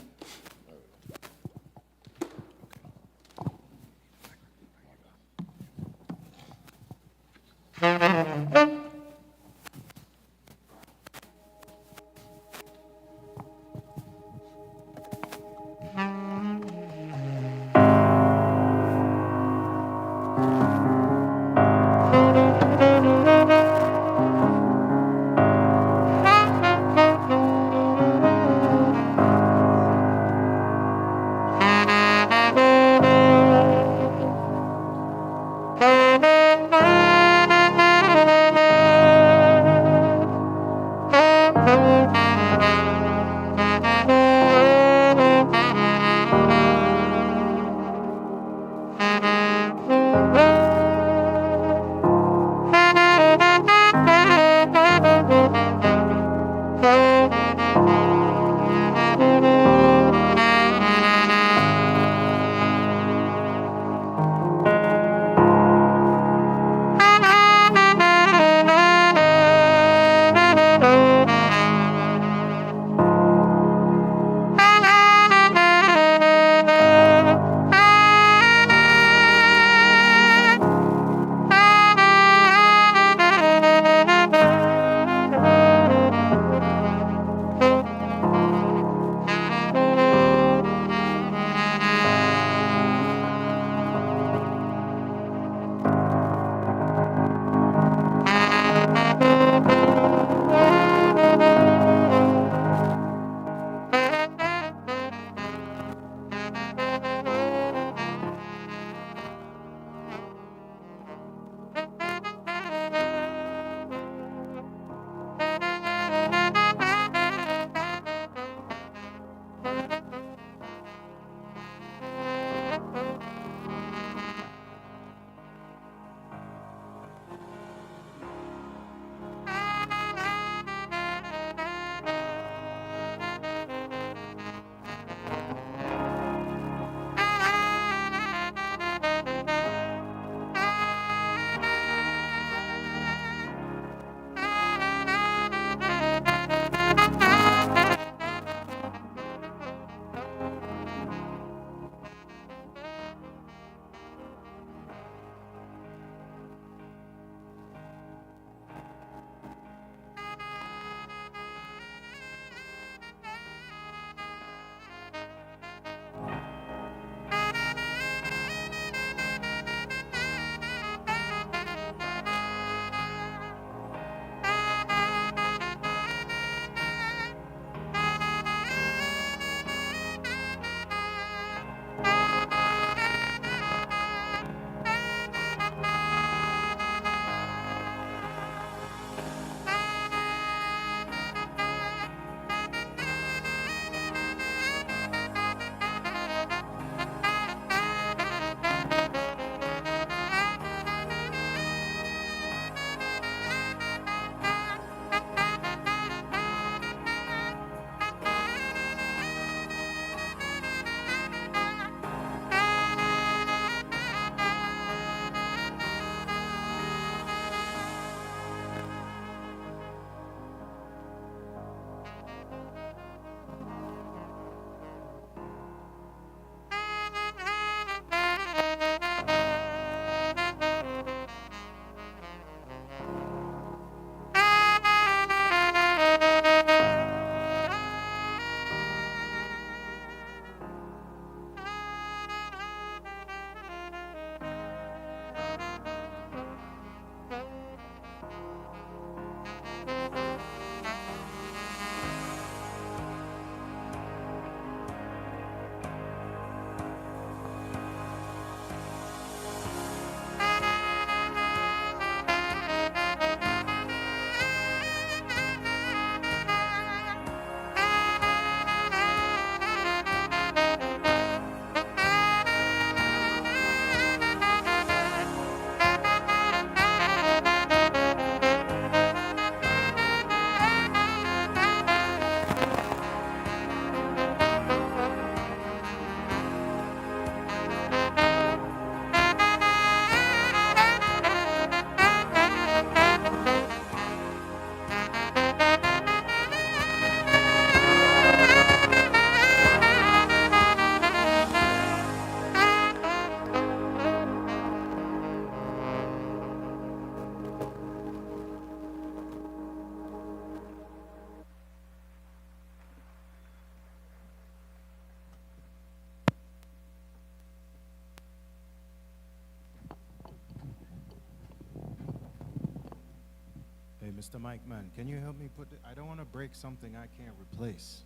Mr. Mike Man, can you help me put I don't want to break something I can't replace.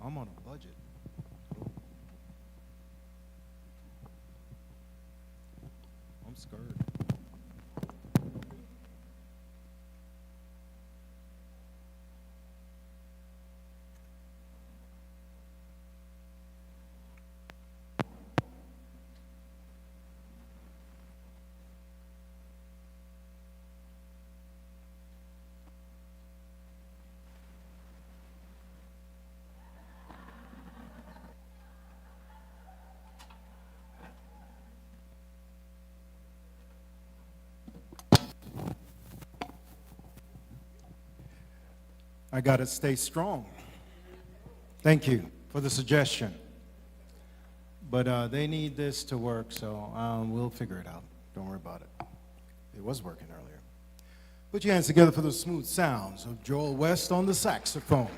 I'm on a budget. I'm scared. I got to stay strong. Thank you for the suggestion. But they need this to work, so we'll figure it out. Don't worry about it. It was working earlier. Put your hands together for the smooth sounds of Joel West on the saxophone.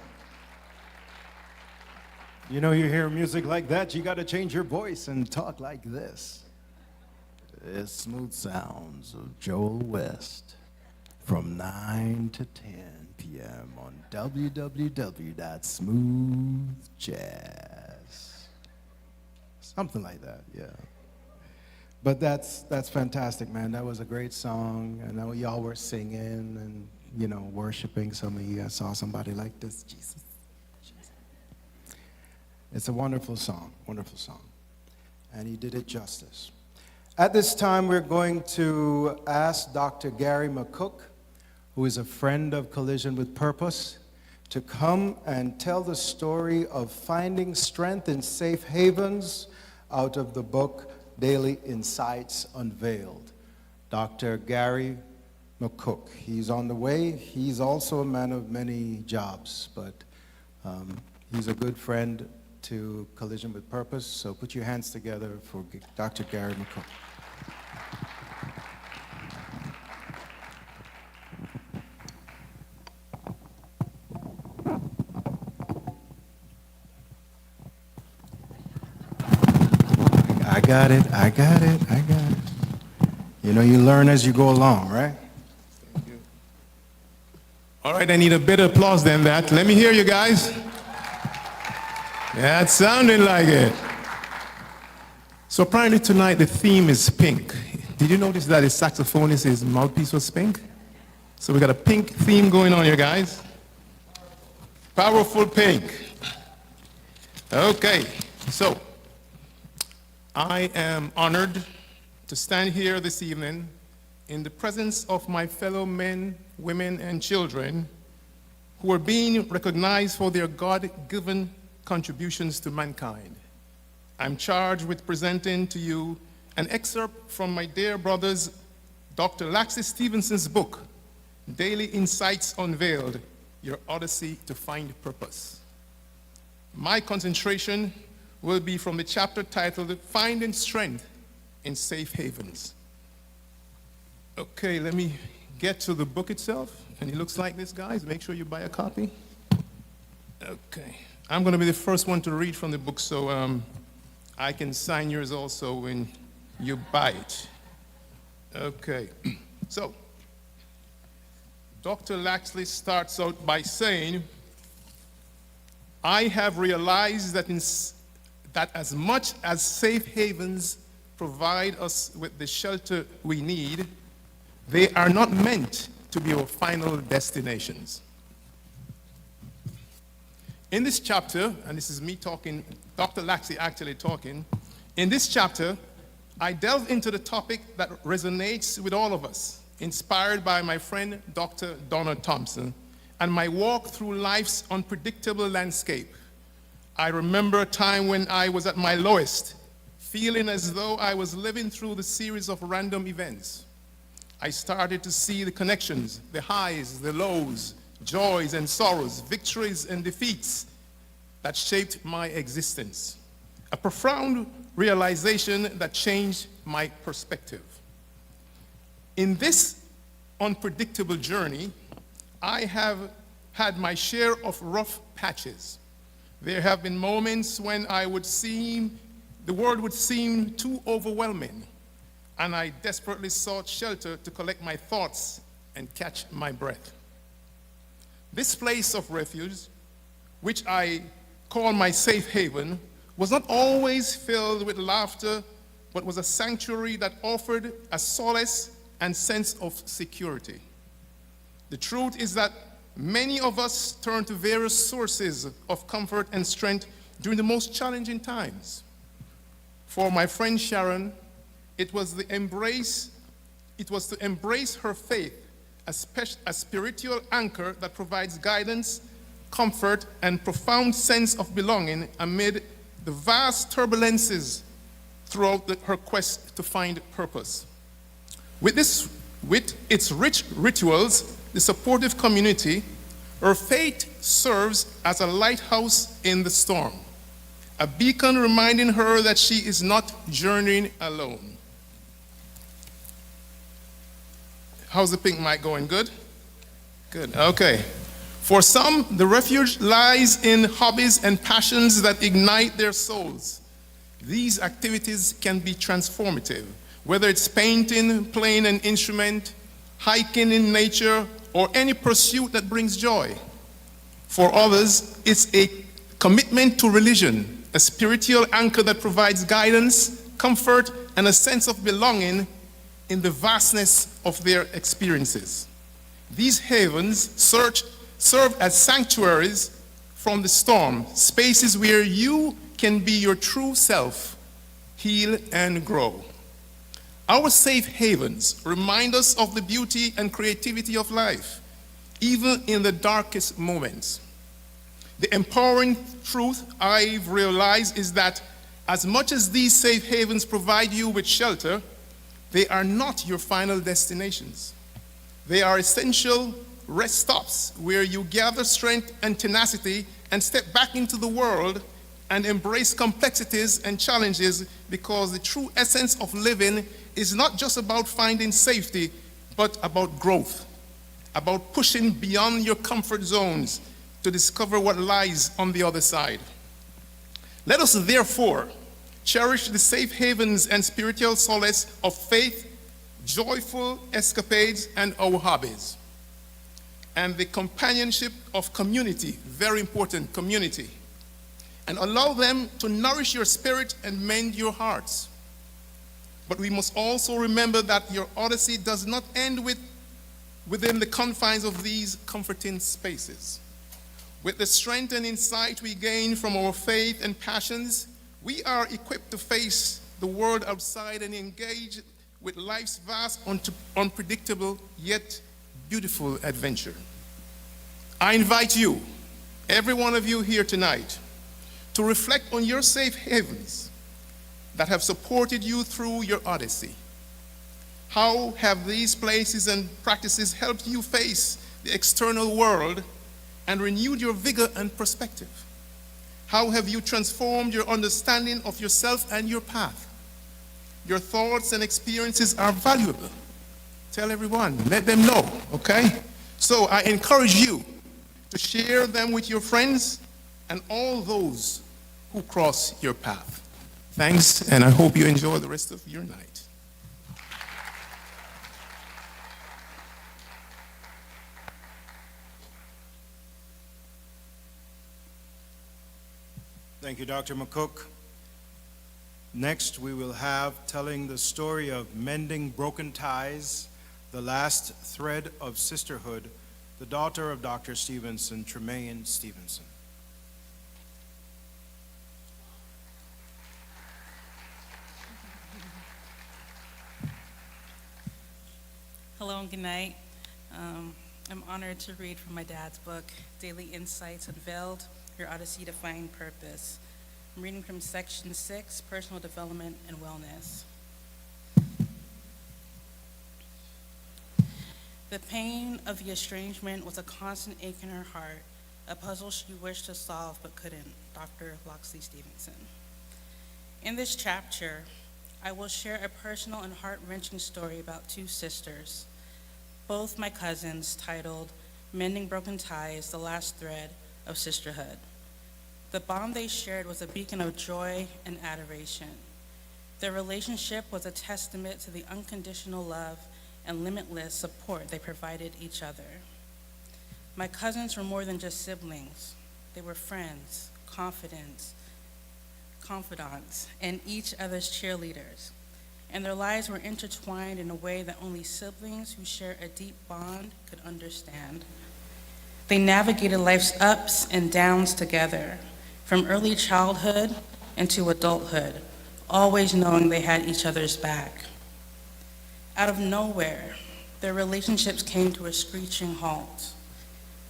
You know, you hear music like that, you got to change your voice and talk like this. It's smooth sounds of Joel West from 9 to 10 p.m. on www.smoothjazz. Something like that, yeah. But that's fantastic, man. That was a great song. I know y'all were singing and, you know, worshiping. Some of you, I saw somebody like this, Jesus. It's a wonderful song, and he did it justice. At this time, we're going to ask Dr. Gary McCook, who is a friend of Collision with Purpose, to come and tell the story of finding strength in safe havens out of the book Daily Insights Unveiled. Dr. Gary McCook. He's on the way. He's also a man of many jobs, but he's a good friend to Collision with Purpose. So put your hands together for Dr. Gary McCook. I got it. You know, you learn as you go along, right?
Thank you. All right, I need a better applause than that. Let me hear you guys. Yeah, it's sounding like it. So apparently tonight the theme is pink. Did you notice that the saxophonist, his mouthpiece was pink? So we got a pink theme going on here, guys. Powerful pink. Okay, so I am honored to stand here this evening in the presence of my fellow men, women, and children who are being recognized for their God-given contributions to mankind. I'm charged with presenting to you an excerpt from my dear brother's, Dr. Laxi Stevenson's book, Daily Insights Unveiled, Your Odyssey to Find Purpose. My concentration will be from the chapter titled Finding Strength in Safe Havens. Okay, let me get to the book itself. And it looks like this, guys. Make sure you buy a copy. Okay. I'm going to be the first one to read from the book, so I can sign yours also when you buy it. Okay. So, Dr. Laxley starts out by saying, I have realized that that as much as safe havens provide us with the shelter we need, they are not meant to be our final destinations. In this chapter, and this is me talking, Dr. Laxi actually talking, in this chapter, I delve into the topic that resonates with all of us, inspired by my friend Dr. Donna Thompson, and my walk through life's unpredictable landscape. I remember a time when I was at my lowest, feeling as though I was living through the series of random events. I started to see the connections, the highs, the lows, joys and sorrows, victories and defeats that shaped my existence. A profound realization that changed my perspective. In this unpredictable journey, I have had my share of rough patches. There have been moments when the world would seem too overwhelming, and I desperately sought shelter to collect my thoughts and catch my breath. This place of refuge, which I call my safe haven, was not always filled with laughter, but was a sanctuary that offered a solace and sense of security. The truth is that many of us turn to various sources of comfort and strength during the most challenging times. For my friend Sharon, it was to embrace her faith, a spiritual anchor that provides guidance, comfort, and profound sense of belonging amid the vast turbulences throughout her quest to find purpose. With its rich rituals, the supportive community, her faith serves as a lighthouse in the storm, a beacon reminding her that she is not journeying alone. How's the pink mic going? Good? Good, okay. For some, the refuge lies in hobbies and passions that ignite their souls. These activities can be transformative, whether it's painting, playing an instrument, hiking in nature, or any pursuit that brings joy. For others, it's a commitment to religion, a spiritual anchor that provides guidance, comfort, and a sense of belonging in the vastness of their experiences. These havens serve as sanctuaries from the storm, spaces where you can be your true self, heal and grow. Our safe havens remind us of the beauty and creativity of life, even in the darkest moments. The empowering truth I've realized is that as much as these safe havens provide you with shelter, they are not your final destinations. They are essential rest stops where you gather strength and tenacity and step back into the world and embrace complexities and challenges, because the true essence of living is not just about finding safety, but about growth, about pushing beyond your comfort zones to discover what lies on the other side. Let us therefore cherish the safe havens and spiritual solace of faith, joyful escapades, and our hobbies, and the companionship of community, very important, community, and allow them to nourish your spirit and mend your hearts. But we must also remember that your odyssey does not end within the confines of these comforting spaces. With the strength and insight we gain from our faith and passions, we are equipped to face the world outside and engage with life's vast, unpredictable, yet beautiful adventure. I invite you, every one of you here tonight, to reflect on your safe havens that have supported you through your odyssey. How have these places and practices helped you face the external world and renewed your vigor and perspective? How have you transformed your understanding of yourself and your path? Your thoughts and experiences are valuable. Tell everyone, let them know, okay? So I encourage you to share them with your friends and all those who cross your path. Thanks, and I hope you enjoy the rest of your night.
Thank you, Dr. McCook. Next, we will have telling the story of mending broken ties, the last thread of sisterhood, the daughter of Dr. Stevenson, Tremaine Stevenson.
Hello and good night. I'm honored to read from my dad's book, Daily Insights Unveiled, Your Odyssey to Find Purpose. I'm reading from section 6, Personal Development and Wellness. The pain of the estrangement was a constant ache in her heart, a puzzle she wished to solve but couldn't. Dr. Loxley Stevenson. In this chapter, I will share a personal and heart-wrenching story about two sisters, both my cousins, titled Mending Broken Ties, the Last Thread of Sisterhood. The bond they shared was a beacon of joy and adoration. Their relationship was a testament to the unconditional love and limitless support they provided each other. My cousins were more than just siblings. They were friends, confidants, and each other's cheerleaders. And their lives were intertwined in a way that only siblings who share a deep bond could understand. They navigated life's ups and downs together, from early childhood into adulthood, always knowing they had each other's back. Out of nowhere, their relationships came to a screeching halt.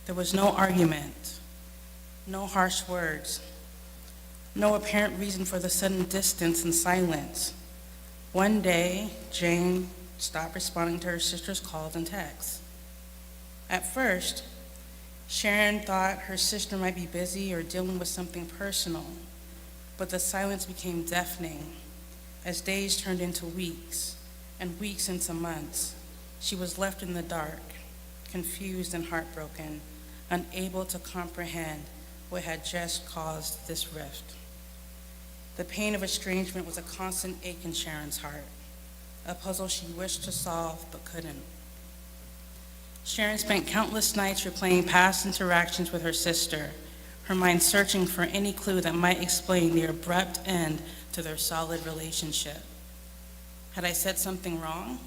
There was no argument, no harsh words, no apparent reason for the sudden distance and silence. One day, Jane stopped responding to her sister's calls and texts. At first, Sharon thought her sister might be busy or dealing with something personal, but the silence became deafening as days turned into weeks and weeks into months. She was left in the dark, confused and heartbroken, unable to comprehend what had just caused this rift. The pain of estrangement was a constant ache in Sharon's heart, a puzzle she wished to solve but couldn't. Sharon spent countless nights replaying past interactions with her sister, her mind searching for any clue that might explain the abrupt end to their solid relationship. Had I said something wrong?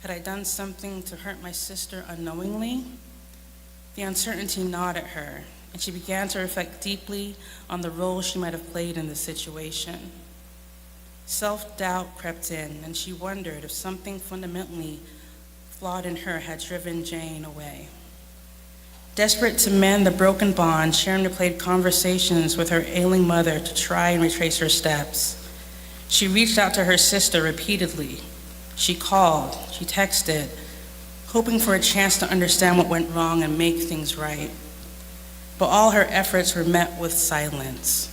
Had I done something to hurt my sister unknowingly? The uncertainty gnawed at her, and she began to reflect deeply on the role she might have played in the situation. Self-doubt crept in, and she wondered if something fundamentally flawed in her had driven Jane away. Desperate to mend the broken bond, Sharon replayed conversations with her ailing mother to try and retrace her steps. She reached out to her sister repeatedly. She called, she texted, hoping for a chance to understand what went wrong and make things right. But all her efforts were met with silence.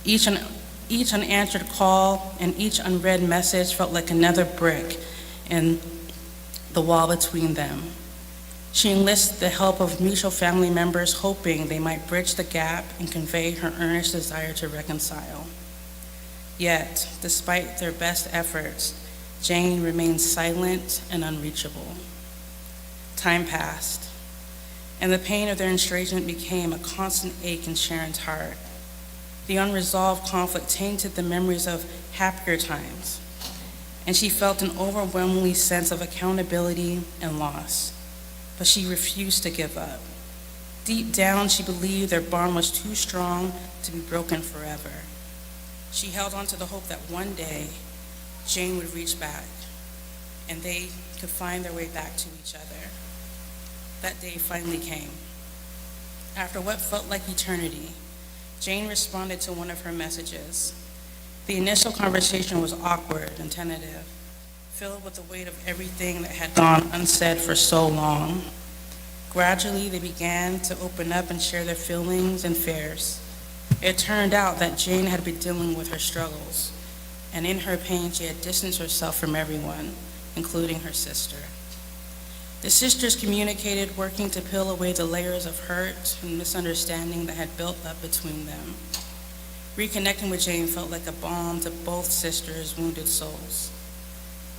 Each unanswered call and each unread message felt like another brick in the wall between them. She enlisted the help of mutual family members, hoping they might bridge the gap and convey her earnest desire to reconcile. Yet, despite their best efforts, Jane remained silent and unreachable. Time passed, and the pain of their estrangement became a constant ache in Sharon's heart. The unresolved conflict tainted the memories of happier times, and she felt an overwhelming sense of accountability and loss. But she refused to give up. Deep down, she believed their bond was too strong to be broken forever. She held on to the hope that one day, Jane would reach back, and they could find their way back to each other. That day finally came. After what felt like eternity, Jane responded to one of her messages. The initial conversation was awkward and tentative, filled with the weight of everything that had gone unsaid for so long. Gradually, they began to open up and share their feelings and fears. It turned out that Jane had been dealing with her struggles, and in her pain, she had distanced herself from everyone, including her sister. The sisters communicated, working to peel away the layers of hurt and misunderstanding that had built up between them. Reconnecting with Jane felt like a balm to both sisters' wounded souls.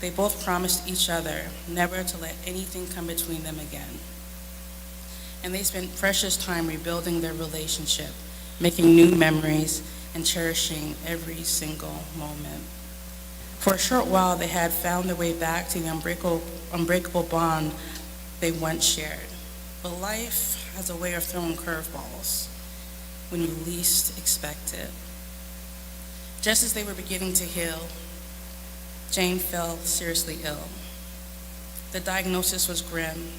They both promised each other never to let anything come between them again. And they spent precious time rebuilding their relationship, making new memories, and cherishing every single moment. For a short while, they had found their way back to the unbreakable bond they once shared. But life has a way of throwing curveballs when you least expect it. Just as they were beginning to heal, Jane fell seriously ill. The diagnosis was grim,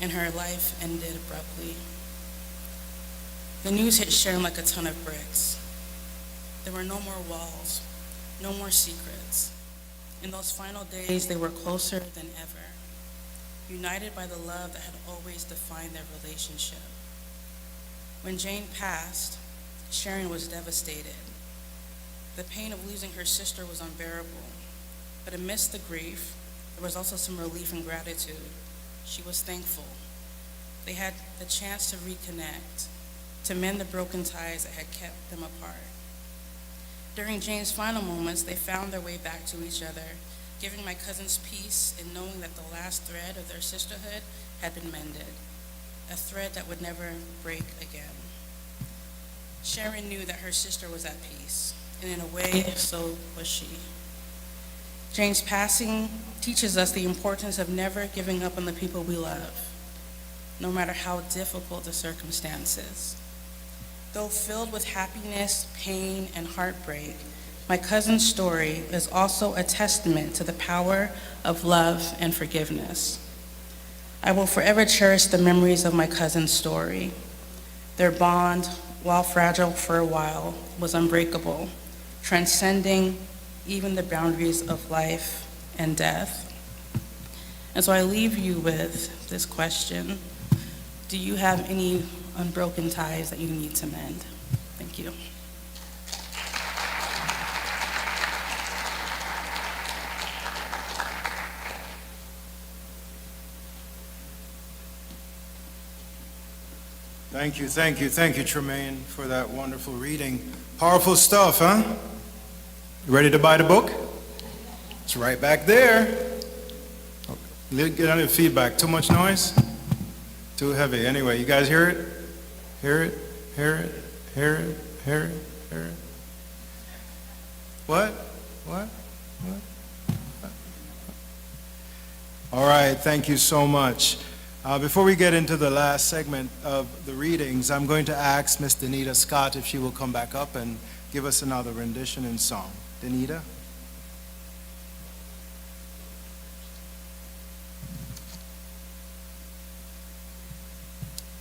and her life ended abruptly. The news hit Sharon like a ton of bricks. There were no more walls, no more secrets. In those final days, they were closer than ever, united by the love that had always defined their relationship. When Jane passed, Sharon was devastated. The pain of losing her sister was unbearable, but amidst the grief, there was also some relief and gratitude. She was thankful. They had the chance to reconnect, to mend the broken ties that had kept them apart. During Jane's final moments, they found their way back to each other, giving my cousins peace in knowing that the last thread of their sisterhood had been mended, a thread that would never break again. Sharon knew that her sister was at peace, and in a way, so was she. Jane's passing teaches us the importance of never giving up on the people we love, no matter how difficult the circumstances. Though filled with happiness, pain, and heartbreak, my cousin's story is also a testament to the power of love and forgiveness. I will forever cherish the memories of my cousin's story. Their bond, while fragile for a while, was unbreakable, transcending even the boundaries of life and death. And so I leave you with this question: do you have any unbroken ties that you need to mend? Thank you.
Thank you, Tremaine, for that wonderful reading. Powerful stuff, huh? You ready to buy the book? It's right back there. Get on the feedback. Too much noise? Too heavy. Anyway, you guys hear it? Hear it? Hear it? Hear it? Hear it? Hear it? What? What? What? All right, thank you so much. Before we get into the last segment of the readings, I'm going to ask Miss Danita Scott if she will come back up and give us another rendition in song. Danita?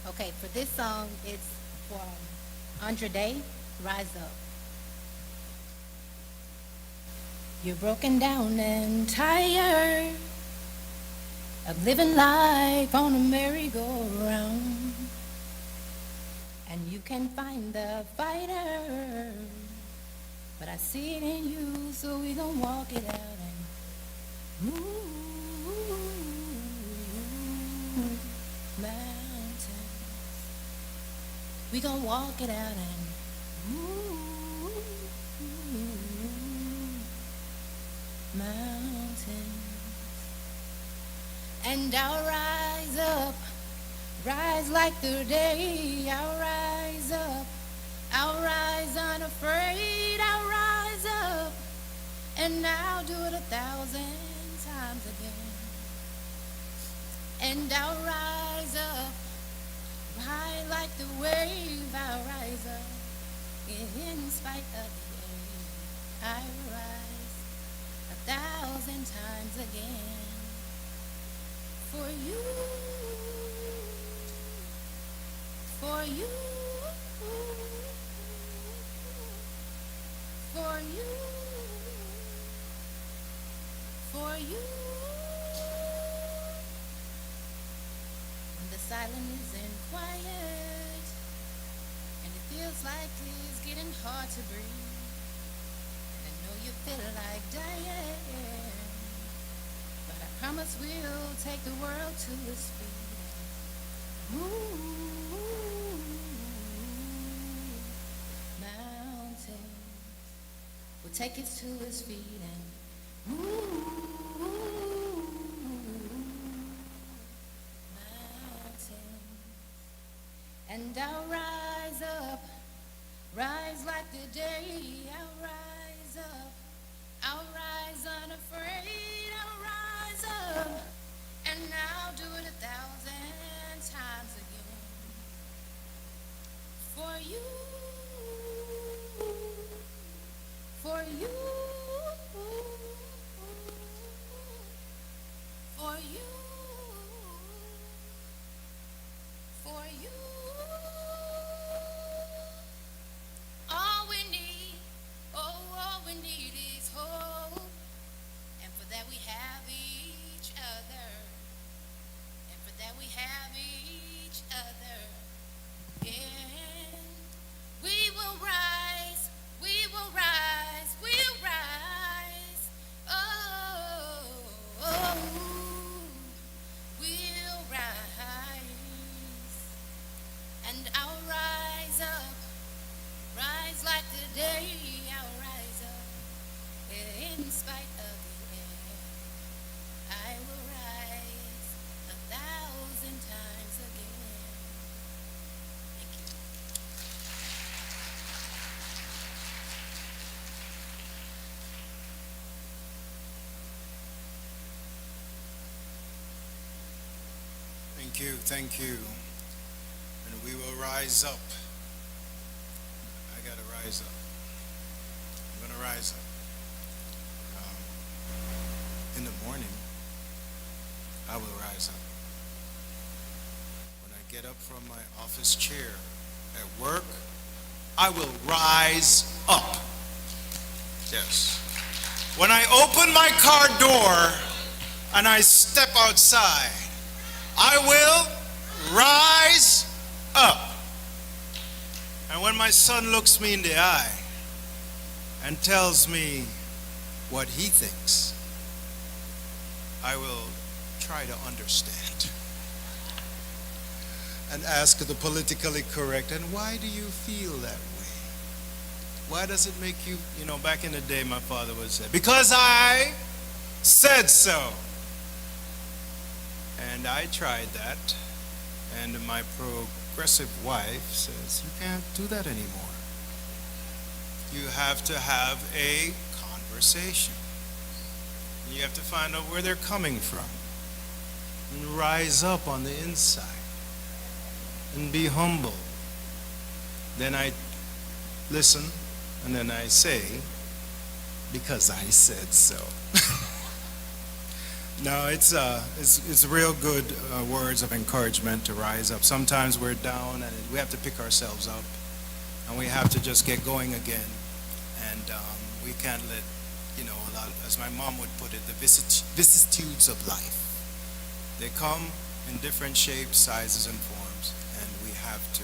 Okay, for this song, it's for Andra Day, Rise Up. You're broken down and tired of living life on a merry-go-round, and you can find the fighter, but I see it in you, so we gon' walk it out and move mountains. We gon' walk it out and move mountains. And I'll rise up, rise like the day. I'll rise up, I'll rise unafraid. I'll rise up, and I'll do it 1,000 times again. And I'll rise up, high like the wave. I'll rise up, in spite of the air. I'll rise 1,000 times again. For you, for you, for you, for you. When the silence isn't quiet and it feels like it's getting hard to breathe, and I know you feel like dying, but I promise we'll take the world to its feet. Move mountains. We'll take it to its feet and move mountains. And I'll rise up, rise like the day. I'll rise up, I'll rise unafraid. I'll rise up, and I'll do it 1,000 times again. For you, for you, for you, for you. All we need, oh, all we need is hope. And for that we have each other. And for that we have each other. And we will rise, we will rise, we'll rise. Oh, oh, we'll rise. And I'll rise up, rise like the day. I'll rise up in spite of the air.
Thank you. And we will rise up. I gotta rise up. I'm gonna rise up. In the morning, I will rise up. When I get up from my office chair at work, I will rise up. Yes. When I open my car door and I step outside, I will rise up. And when my son looks me in the eye and tells me what he thinks, I will try to understand and ask the politically correct, and why do you feel that way? Why does it make you, back in the day my father would say, because I said so. And I tried that, and my progressive wife says, you can't do that anymore. You have to have a conversation. You have to find out where they're coming from and rise up on the inside and be humble. Then I listen, and then I say, because I said so. No, it's real good words of encouragement to rise up. Sometimes we're down and we have to pick ourselves up, and we have to just get going again. And we can't let, a lot, as my mom would put it, the vicissitudes of life. They come in different shapes, sizes, and forms, and we have to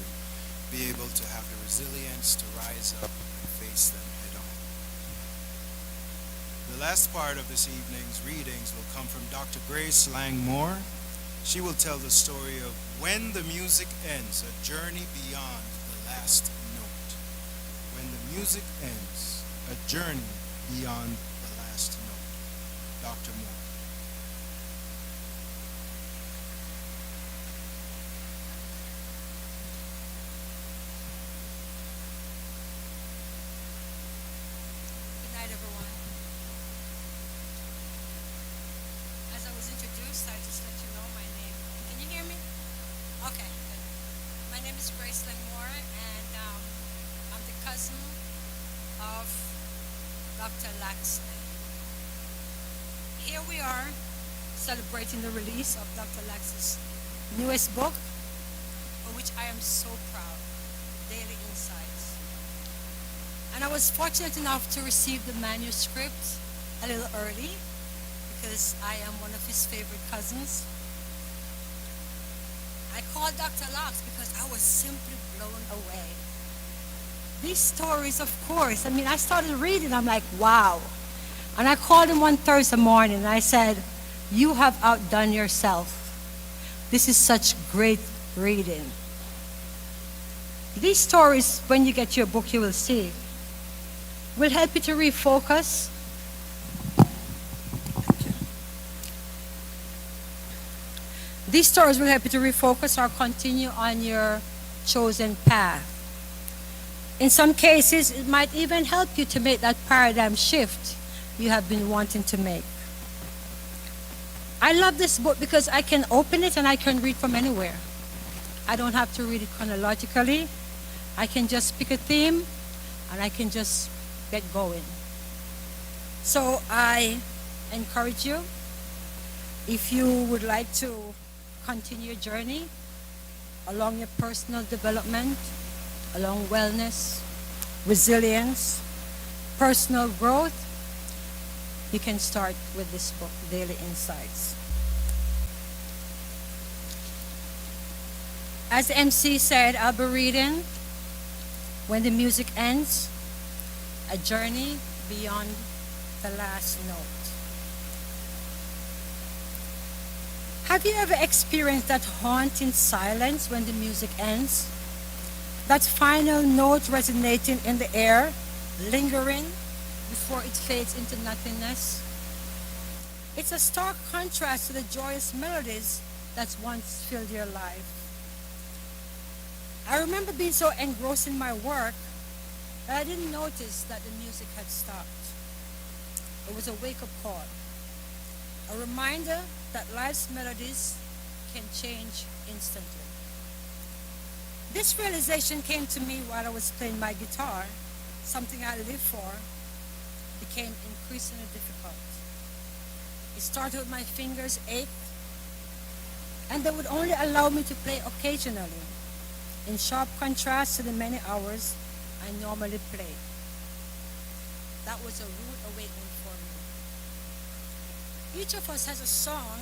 be able to have the resilience to rise up and face them head on. The last part of this evening's readings will come from Dr. Grace Langmore. She will tell the story of When the Music Ends, a journey beyond the last note. When the music ends, a journey beyond the last note. Dr. Moore.
Good night, everyone. As I was introduced, I just let you know my name. Can you hear me? Okay, good. My name is Grace Langmore, and I'm the cousin of Dr. Laxley. Here we are celebrating the release of Dr. Lax's newest book, for which I am so proud, Daily Insights. And I was fortunate enough to receive the manuscript a little early because I am one of his favorite cousins. I called Dr. Lax because I was simply blown away. These stories, of course, I started reading, I'm like, wow. And I called him one Thursday morning and I said, you have outdone yourself. This is such great reading. These stories, when you get your book, you will see, will help you to refocus. These stories will help you to refocus or continue on your chosen path. In some cases, it might even help you to make that paradigm shift you have been wanting to make. I love this book because I can open it and I can read from anywhere. I don't have to read it chronologically. I can just pick a theme and I can just get going. So I encourage you, if you would like to continue your journey along your personal development, along wellness, resilience, personal growth, you can start with this book, Daily Insights. As MC said, I'll be reading When the Music Ends, a journey beyond the last note. Have you ever experienced that haunting silence when the music ends? That final note resonating in the air, lingering before it fades into nothingness? It's a stark contrast to the joyous melodies that once filled your life. I remember being so engrossed in my work that I didn't notice that the music had stopped. It was a wake-up call, a reminder that life's melodies can change instantly. This realization came to me while I was playing my guitar. Something I lived for became increasingly difficult. It started with my fingers ached, and they would only allow me to play occasionally, in sharp contrast to the many hours I normally played. That was a rude awakening for me. Each of us has a song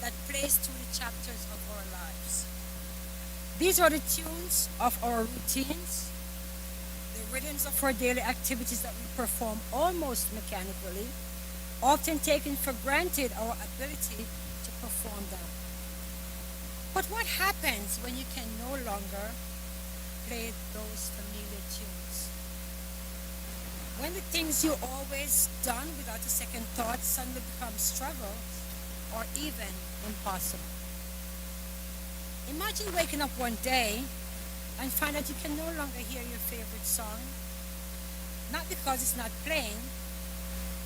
that plays through the chapters of our lives. These are the tunes of our routines, the rhythms of our daily activities that we perform almost mechanically, often taking for granted our ability to perform them. But what happens when you can no longer play those familiar tunes? When the things you always done without a second thought suddenly become struggles or even impossible. Imagine waking up one day and find that you can no longer hear your favorite song, not because it's not playing,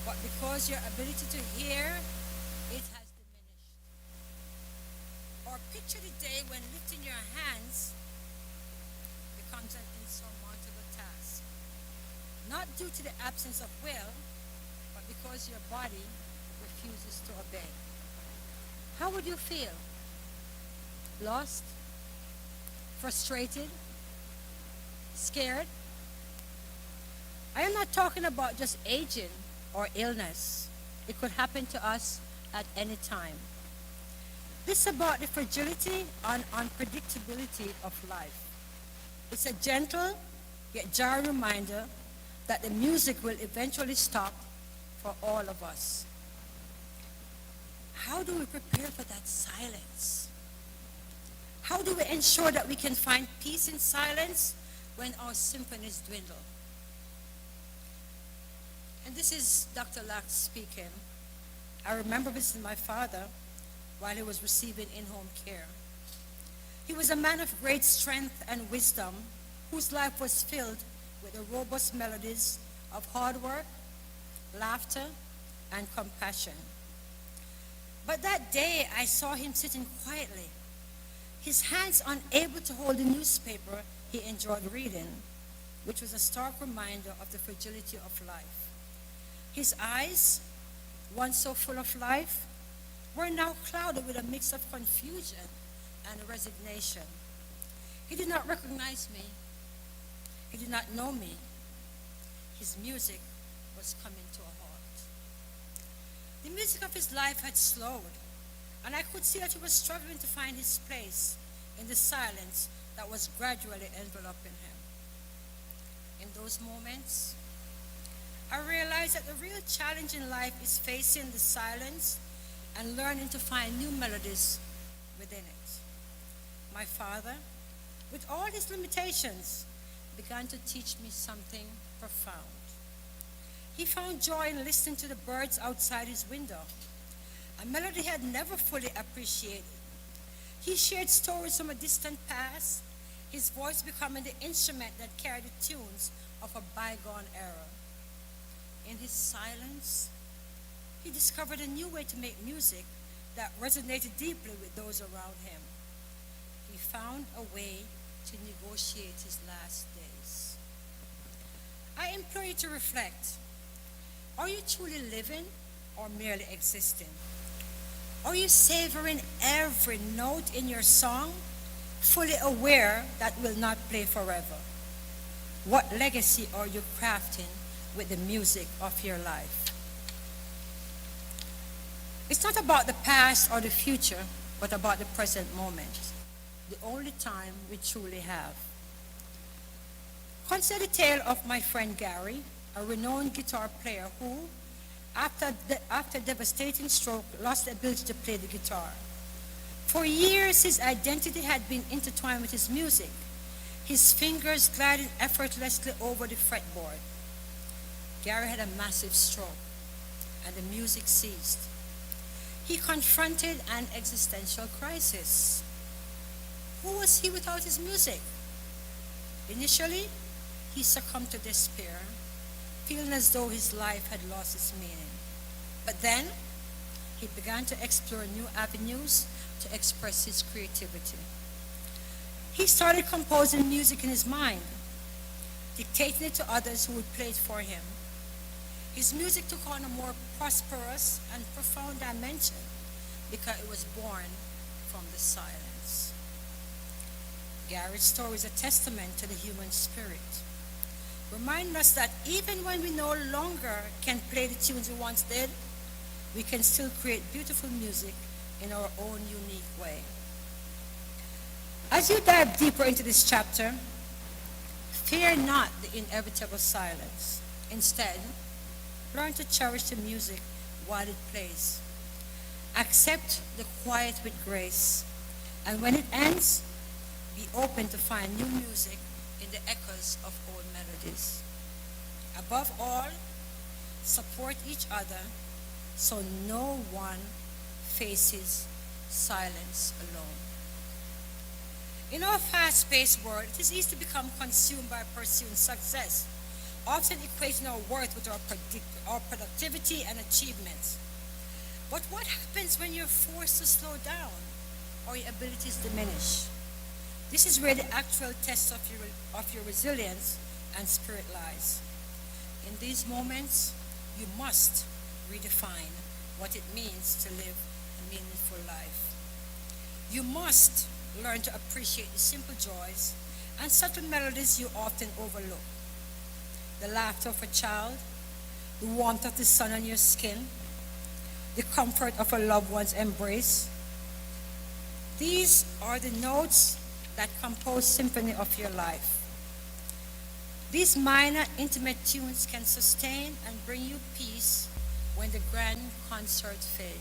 but because your ability to hear it has diminished. Or picture the day when lifting your hands becomes an insurmountable task, not due to the absence of will, but because your body refuses to obey. How would you feel? Lost? Frustrated? Scared? I am not talking about just aging or illness. It could happen to us at any time. This is about the fragility and unpredictability of life. It's a gentle yet jarring reminder that the music will eventually stop for all of us. How do we prepare for that silence? How do we ensure that we can find peace in silence when our symphonies dwindle? And this is Dr. Lax speaking. I remember visiting my father while he was receiving in-home care. He was a man of great strength and wisdom whose life was filled with the robust melodies of hard work, laughter, and compassion. But that day I saw him sitting quietly, his hands unable to hold the newspaper he enjoyed reading, which was a stark reminder of the fragility of life. His eyes, once so full of life, were now clouded with a mix of confusion and resignation. He did not recognize me. He did not know me. His music was coming to a halt. The music of his life had slowed, and I could see that he was struggling to find his place in the silence that was gradually enveloping him. In those moments, I realized that the real challenge in life is facing the silence and learning to find new melodies within it. My father, with all his limitations, began to teach me something profound. He found joy in listening to the birds outside his window, a melody he had never fully appreciated. He shared stories from a distant past, his voice becoming the instrument that carried the tunes of a bygone era. In his silence, he discovered a new way to make music that resonated deeply with those around him. He found a way to negotiate his last days. I implore you to reflect. Are you truly living or merely existing? Are you savoring every note in your song, fully aware that will not play forever? What legacy are you crafting with the music of your life? It's not about the past or the future, but about the present moment, the only time we truly have. Consider the tale of my friend Gary, a renowned guitar player who, after devastating stroke, lost the ability to play the guitar. For years, his identity had been intertwined with his music, his fingers gliding effortlessly over the fretboard. Gary had a massive stroke, and the music ceased. He confronted an existential crisis. Who was he without his music? Initially, he succumbed to despair, feeling as though his life had lost its meaning. But then, he began to explore new avenues to express his creativity. He started composing music in his mind, dictating it to others who would play it for him. His music took on a more prosperous and profound dimension because it was born from the silence. Garrett's story is a testament to the human spirit, reminding us that even when we no longer can play the tunes we once did, we can still create beautiful music in our own unique way. As you dive deeper into this chapter, fear not the inevitable silence. Instead, learn to cherish the music while it plays. Accept the quiet with grace, and when it ends, be open to find new music in the echoes of old melodies. Above all, support each other so no one faces silence alone. In our fast-paced world, it is easy to become consumed by pursuing success, often equating our worth with our productivity and achievements. But what happens when you're forced to slow down or your abilities diminish? This is where the actual test of your resilience and spirit lies. In these moments, you must redefine what it means to live a meaningful life. You must learn to appreciate the simple joys and subtle melodies you often overlook. The laughter of a child, the warmth of the sun on your skin, the comfort of a loved one's embrace. These are the notes that compose symphony of your life. These minor, intimate tunes can sustain and bring you peace when the grand concert fades.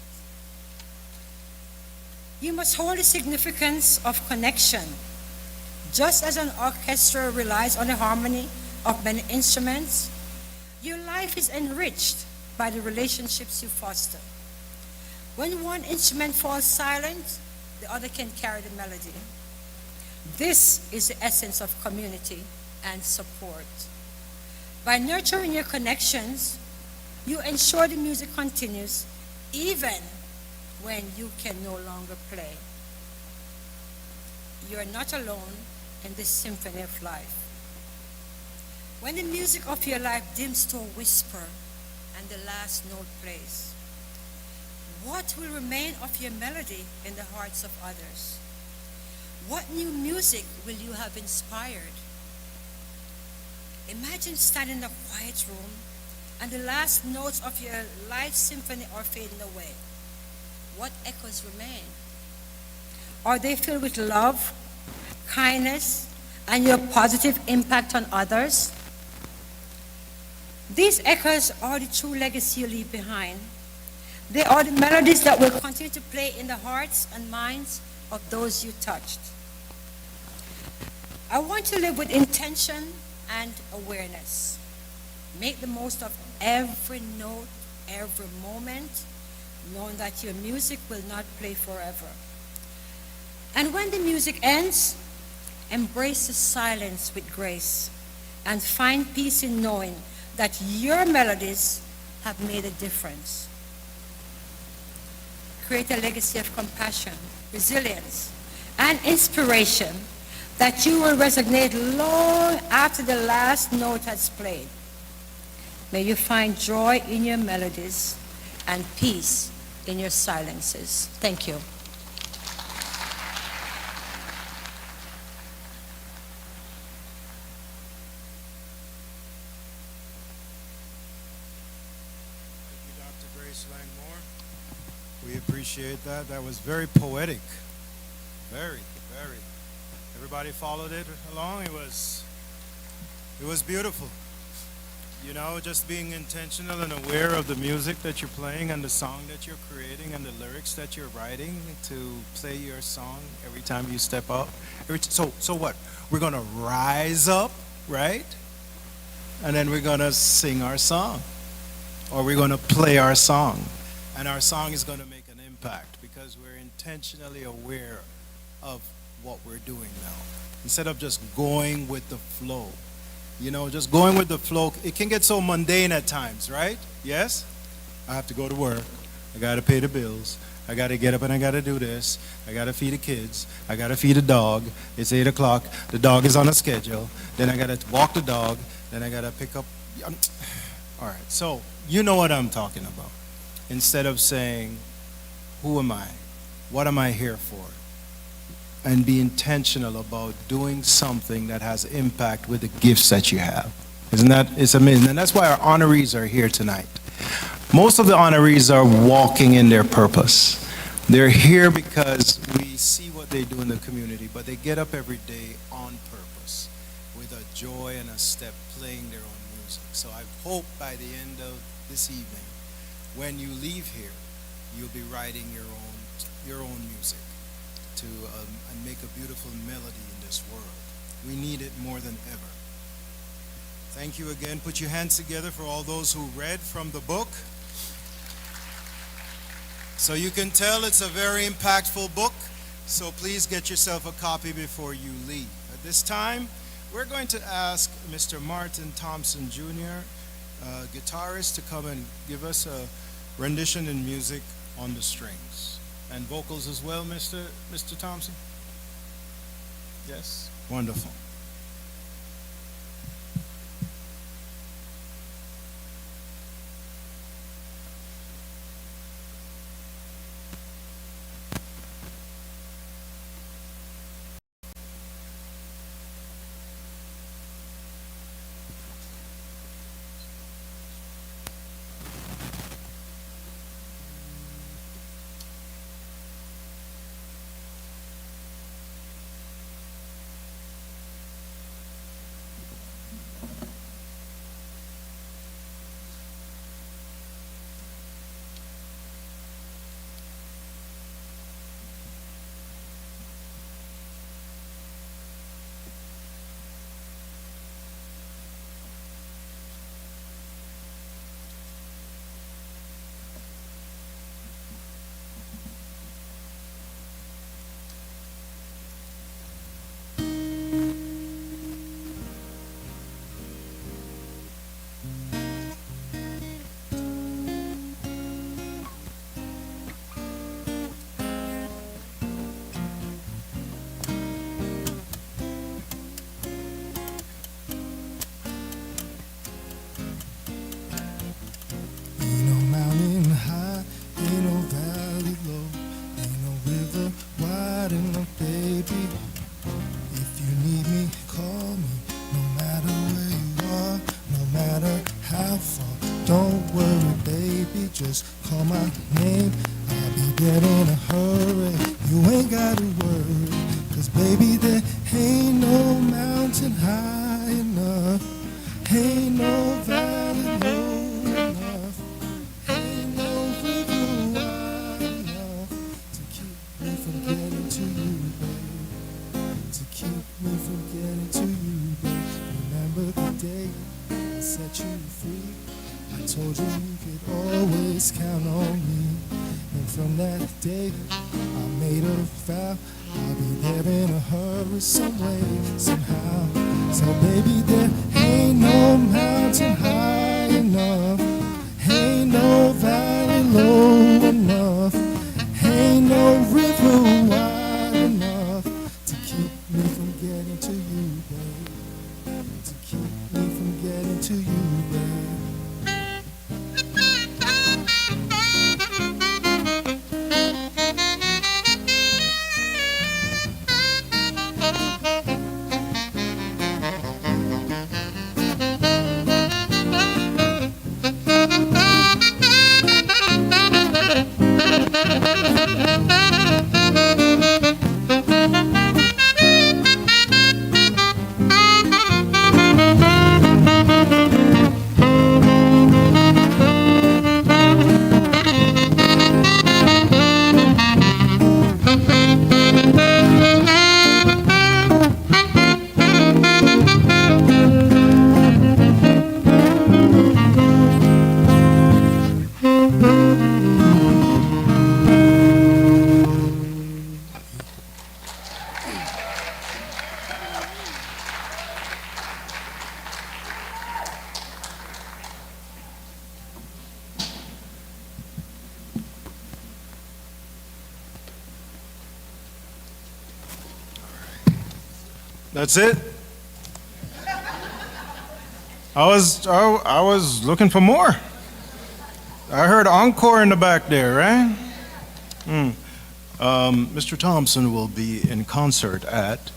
You must hold the significance of connection. Just as an orchestra relies on the harmony of many instruments, your life is enriched by the relationships you foster. When one instrument falls silent, the other can carry the melody. This is the essence of community and support. By nurturing your connections, you ensure the music continues even when you can no longer play. You are not alone in this symphony of life. When the music of your life dims to a whisper and the last note plays, what will remain of your melody in the hearts of others? What new music will you have inspired? Imagine standing in a quiet room and the last notes of your life symphony are fading away. What echoes remain? Are they filled with love, kindness, and your positive impact on others? These echoes are the true legacy you leave behind. They are the melodies that will continue to play in the hearts and minds of those you touched. I want to live with intention and awareness. Make the most of every note, every moment, knowing that your music will not play forever. And when the music ends, embrace the silence with grace and find peace in knowing that your melodies have made a difference. Create a legacy of compassion, resilience, and inspiration that you will resonate long after the last note has played. May you find joy in your melodies and peace in your silences. Thank you.
Dr. Grace Langmore. We appreciate that. That was very poetic. Very. Everybody followed it along. It was beautiful. You know, just being intentional and aware of the music that you're playing and the song that you're creating and the lyrics that you're writing to play your song every time you step up. So what? We're going to rise up, right? And then we're going to sing our song. Or we're going to play our song. And our song is going to make an impact because we're intentionally aware of what we're doing now. Instead of just going with the flow. You know, just going with the flow, it can get so mundane at times, right? Yes? I have to go to work. I got to pay the bills. I got to get up and I got to do this. I got to feed the kids. I got to feed a dog. It's 8 o'clock. The dog is on a schedule. Then I got to walk the dog. Then I got to pick up. All right, so you know what I'm talking about. Instead of saying, who am I? What am I here for? And be intentional about doing something that has impact with the gifts that you have. Isn't that, it's amazing. And that's why our honorees are here tonight. Most of the honorees are walking in their purpose. They're here because we see what they do in the community, but they get up every day on purpose with a joy and a step playing their own music. So I hope by the end of this evening, when you leave here, you'll be writing your own music to and make a beautiful melody in this world. We need it more than ever. Thank you again. Put your hands together for all those who read from the book. So you can tell it's a very impactful book. So please get yourself a copy before you leave. At this time, we're going to ask Mr. Martin Thompson Jr., guitarist, to come and give us a rendition in music on the strings. And vocals as well, Mr. Thompson? Yes? Wonderful.
Just call my name, I'll be there in a hurry. You ain't gotta worry, cause baby there ain't no mountain high enough, ain't no valley low enough, ain't no river wide enough to keep me from getting to you, babe, to keep me from getting to you, babe. Remember the day I set you free, I told you you could always count on me. And from that day, I made a vow I'll be there in a hurry some way, somehow. So baby, there ain't no mountain high enough, ain't no valley low enough, ain't no river wide enough to keep me from getting to you, babe, to keep me from getting to you, babe.
That's it? I was looking for more. I heard encore in the back there, right? Mr. Thompson will be in concert at.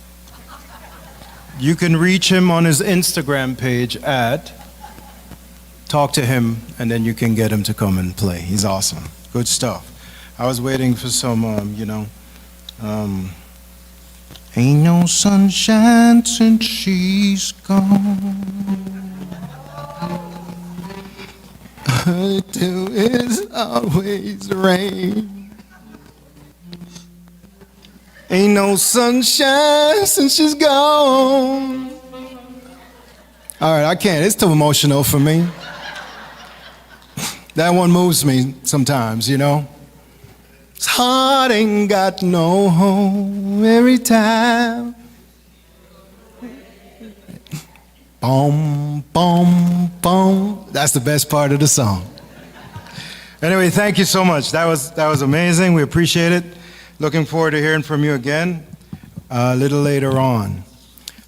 You can reach him on his Instagram page at. Talk to him, and then you can get him to come and play. He's awesome. Good stuff. I was waiting for some, ain't no sunshine since she's gone. It's always rain. Ain't no sunshine since she's gone. All right, I can't. It's too emotional for me. That one moves me sometimes, you know. This heart ain't got no home every time. Boom, boom, boom. That's the best part of the song. Anyway, thank you so much. That was amazing. We appreciate it. Looking forward to hearing from you again a little later on.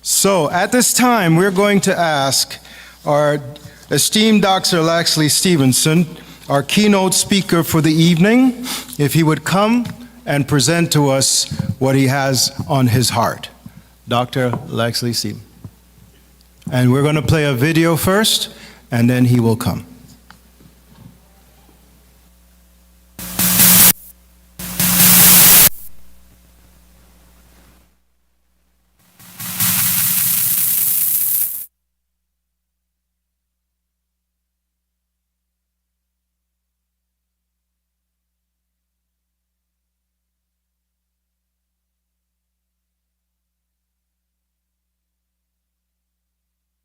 So at this time, we're going to ask our esteemed Dr. Laxley Stevenson, our keynote speaker for the evening, if he would come and present to us what he has on his heart. Dr. Laxley Stevenson. And we're going to play a video first, and then he will come.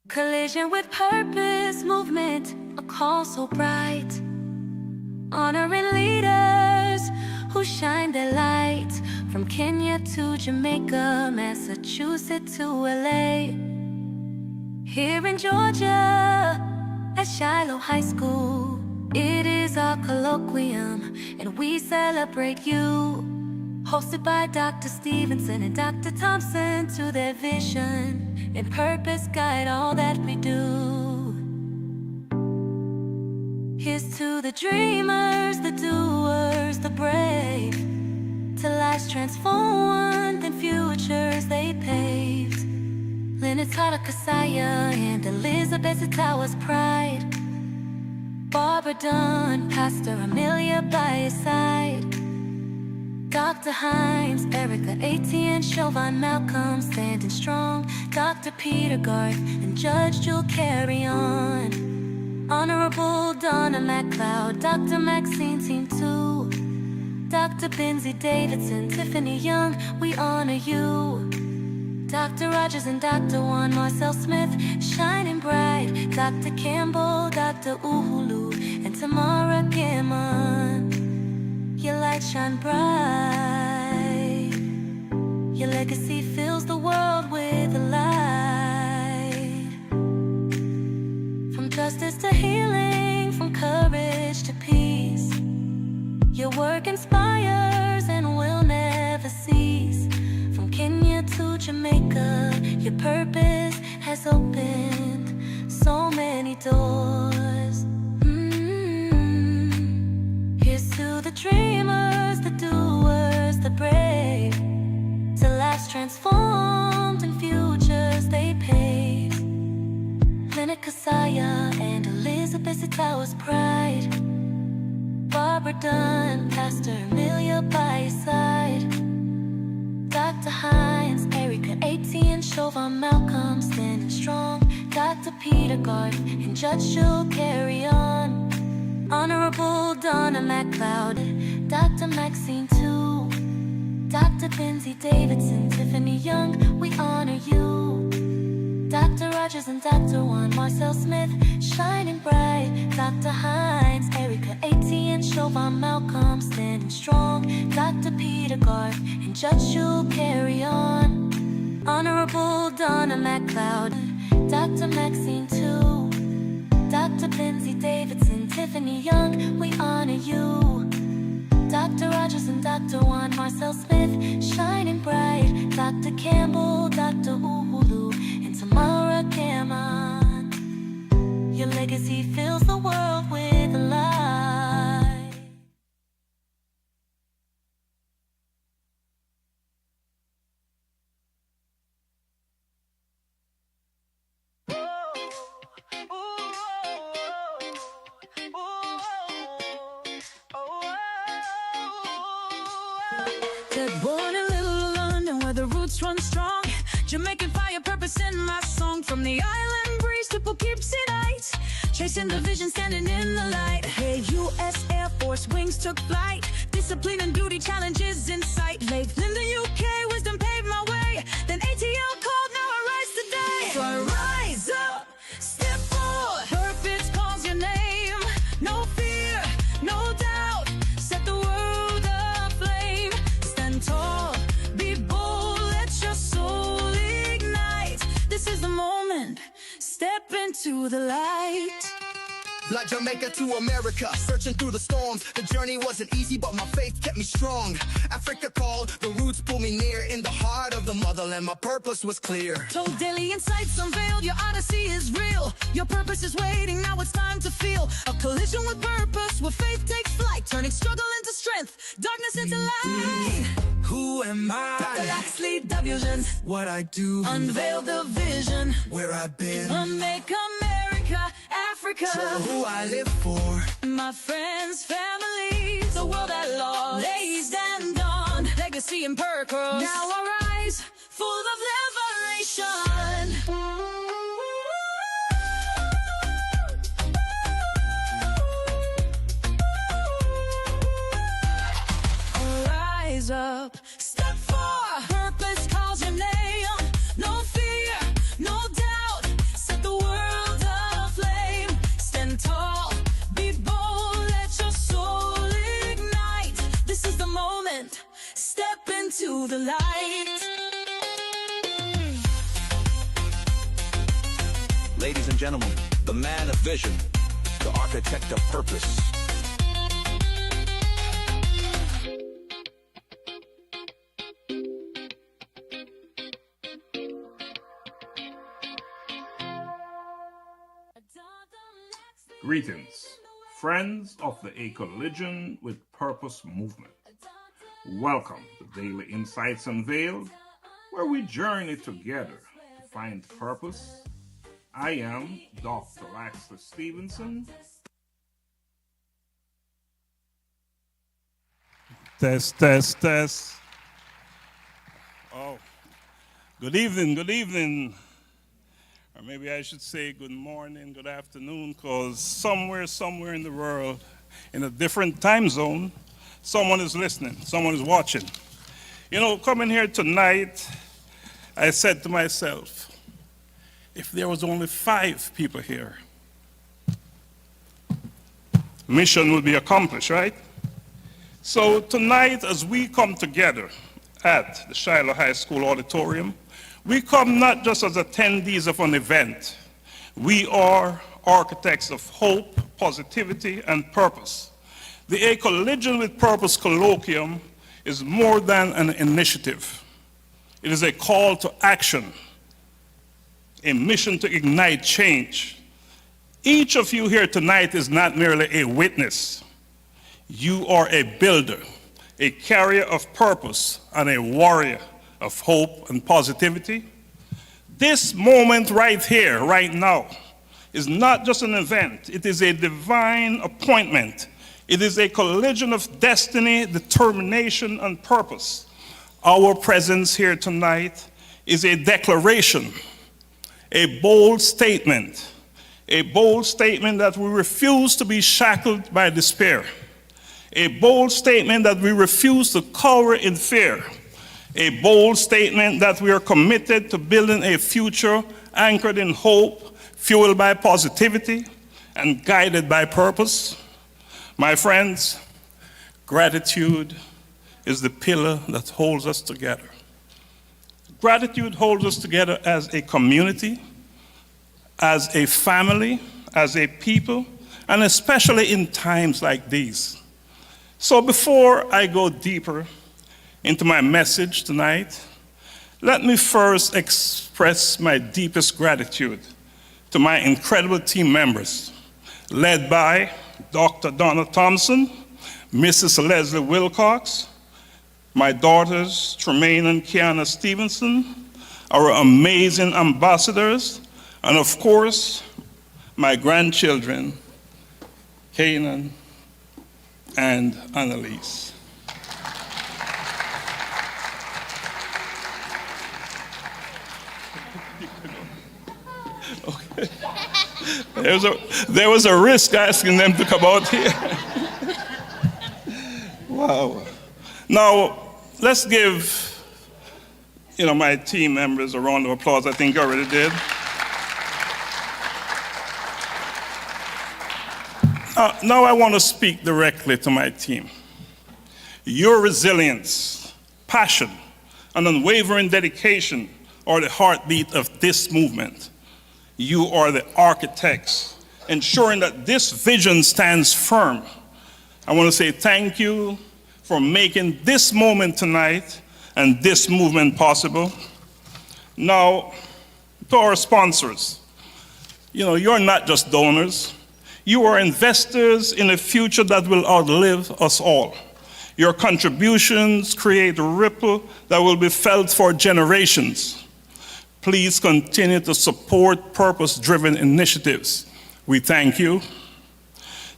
Collision with purpose, movement, a call so bright. Honoring leaders who shine their light. From Kenya to Jamaica, Massachusetts to LA. Here in Georgia, at Shiloh High School, it is our colloquium, and we celebrate you. Hosted by Dr. Stevenson and Dr. Thompson, to their vision and purpose guide all that we do. Here's to the dreamers, the doers, the brave, to lives transformed and futures they paved. Leonard Tata Kasaya and Elizabeth Zetawa's pride. Barbara Dunn, Pastor Amelia by his side. Dr. Hines, Erica Etienne, Chauvin, Malcolm standing strong. Dr. Peter Garth and Judge Jewel carry on. Honorable Donna MacLeod, Dr. Maxine Team 2. Dr. Benzie Davidson, Tiffany Young, we honor you. Dr. Rogers and Dr. Juan Marcel Smith, shining bright. Dr. Campbell, Dr. Uhulu, and Tamara Gammon. Your light shine bright. Your legacy fills the world with light. From justice to healing, from courage to peace. Your work inspires and will never cease. From Kenya to Jamaica, your purpose has opened so many doors. Here's to the dreamers, the doers, the brave, to lives transformed and futures they pave. Leonard Kasaya and Elizabeth Zetawa's pride. Barbara Dunn, Pastor Amelia by his side. Dr. Hines, Erica Etienne, Chauvin, Malcolm standing strong. Dr. Peter Garth and Judge Jewel carry on. Honorable Donna MacLeod, Dr. Maxine too. Dr. Benzie Davidson, Tiffany Young, we honor you. Dr. Rogers and Dr. Juan Marcel Smith, shining bright. Dr. Hines, Erica Etienne, Chauvin, Malcolm standing strong. Dr. Peter Garth and Judge Jewel carry on. Honorable Donna MacLeod, Dr. Maxine too. Dr. Benzie Davidson, Tiffany Young, we honor you. Dr. Rogers
Rogers and Dr. Juan Marcel Smith, shining bright. Dr. Campbell, Dr. Uhuru, and Tamara Gammon. Your legacy fills the world with light.
They're born in Little London where the roots run strong. Jamaican fire purpose in my song. From the island breeze to Poughkeepsie nights, chasing the vision, standing in the light. Hey, U.S. Air Force wings took flight. Discipline and duty challenges in sight. Late in the UK, wisdom paved my way. Then ATL called, now I rise today. So I rise up, step forward. Purpose calls your name. No fear, no doubt. Set the world aflame. Stand tall, be bold, let your soul ignite. This is the moment, step into the light.
Like Jamaica to America, searching through the storms. The journey wasn't easy, but my faith kept me strong. Africa called, the roots pulled me near. In the heart of the motherland, my purpose was clear.
Told daily insights unveiled, your odyssey is real. Your purpose is waiting, now it's time to feel. A collision with purpose, where faith takes flight. Turning struggle into strength, darkness into light.
Who am I?
Dr. Lax, lead the vision.
What I do,
Unveil the vision.
where I've been,
Make America, Africa.
who I live for.
My friends, families, the world at large. They stand on legacy and purpose. Now arise, full of liberation. Rise up, step forward. Purpose calls your name. No fear, no doubt. Set the world aflame. Stand tall, be bold, let your soul ignite. This is the moment, step into the light.
Ladies and gentlemen, the man of vision, the architect of purpose.
Greetings, friends of the A Collision with Purpose movement. Welcome to Daily Insights Unveiled, where we journey together to find purpose. I am Dr. Laxter Stevenson. Test, test, test. Oh, good evening. Or maybe I should say good morning, good afternoon, because somewhere in the world, in a different time zone, someone is listening, someone is watching. You know, coming here tonight, I said to myself, if there was only 5 people here, mission would be accomplished, right? So tonight, as we come together at the Shiloh High School auditorium, we come not just as attendees of an event. We are architects of hope, positivity, and purpose. The A Collision with Purpose Colloquium is more than an initiative. It is a call to action, a mission to ignite change. Each of you here tonight is not merely a witness. You are a builder, a carrier of purpose, and a warrior of hope and positivity. This moment right here, right now, is not just an event. It is a divine appointment. It is a collision of destiny, determination, and purpose. Our presence here tonight is a declaration, a bold statement that we refuse to be shackled by despair, a bold statement that we refuse to cower in fear, a bold statement that we are committed to building a future anchored in hope, fueled by positivity, and guided by purpose. My friends, gratitude is the pillar that holds us together. Gratitude holds us together as a community, as a family, as a people, and especially in times like these.
So before I go deeper into my message tonight, let me first express my deepest gratitude to my incredible team members, led by Dr. Donna Thompson, Mrs. Leslie Wilcox, my daughters, Tremaine and Kiana Stevenson, our amazing ambassadors, and of course, my grandchildren, Kanan and Annalise. Okay. There was a risk asking them to come out here. Wow. Now, let's give my team members a round of applause. I think you already did. Now I want to speak directly to my team. Your resilience, passion, and unwavering dedication are the heartbeat of this movement. You are the architects, ensuring that this vision stands firm. I want to say thank you for making this moment tonight and this movement possible. Now, to our sponsors, you're not just donors. You are investors in a future that will outlive us all. Your contributions create a ripple that will be felt for generations. Please continue to support purpose-driven initiatives. We thank you.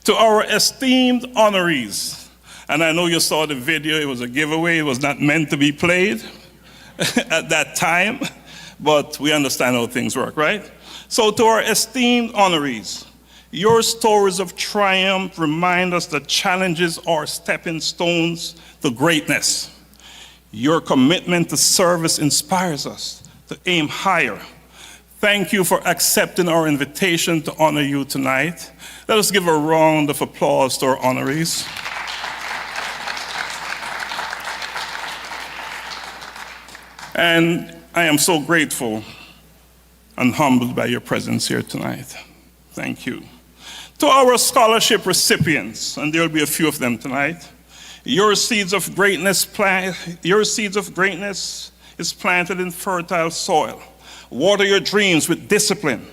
To our esteemed honorees, and I know you saw the video, it was a giveaway, it was not meant to be played at that time, but we understand how things work, right? So to our esteemed honorees, your stories of triumph remind us that challenges are stepping stones to greatness. Your commitment to service inspires us to aim higher. Thank you for accepting our invitation to honor you tonight. Let us give a round of applause to our honorees. And I am so grateful and humbled by your presence here tonight. Thank you. To our scholarship recipients, and there will be a few of them tonight, your seeds of greatness is planted in fertile soil. Water your dreams with discipline,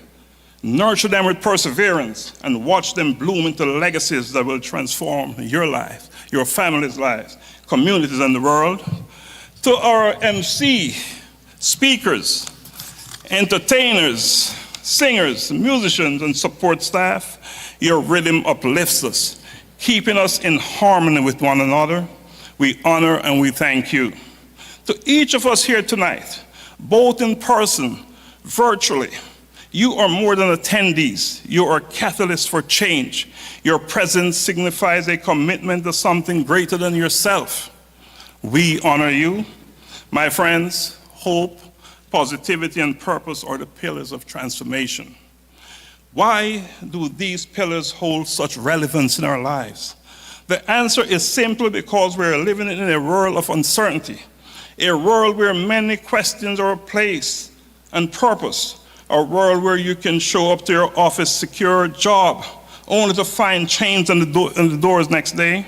nurture them with perseverance, and watch them bloom into legacies that will transform your life, your family's lives, communities, and the world. To our MC, speakers, entertainers, singers, musicians, and support staff, your rhythm uplifts us, keeping us in harmony with one another. We honor and we thank you. To each of us here tonight, both in person, virtually, you are more than attendees. You are catalysts for change. Your presence signifies a commitment to something greater than yourself. We honor you. My friends, hope, positivity, and purpose are the pillars of transformation. Why do these pillars hold such relevance in our lives? The answer is simply because we're living in a world of uncertainty, a world where many questions our place and purpose, a world where you can show up to your office, secure job, only to find chains on the doors next day.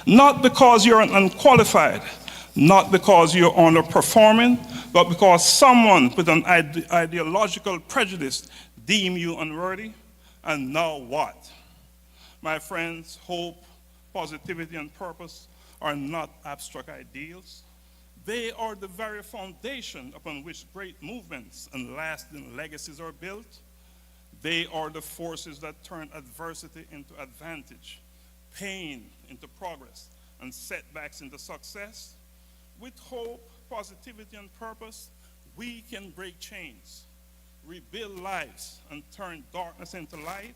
Not because you're unqualified, not because you're underperforming, but because someone with an ideological prejudice deem you unworthy. And now what? My friends, hope, positivity, and purpose are not abstract ideals. They are the very foundation upon which great movements and lasting legacies are built. They are the forces that turn adversity into advantage, pain into progress, and setbacks into success. With hope, positivity, and purpose, we can break chains, rebuild lives, and turn darkness into light.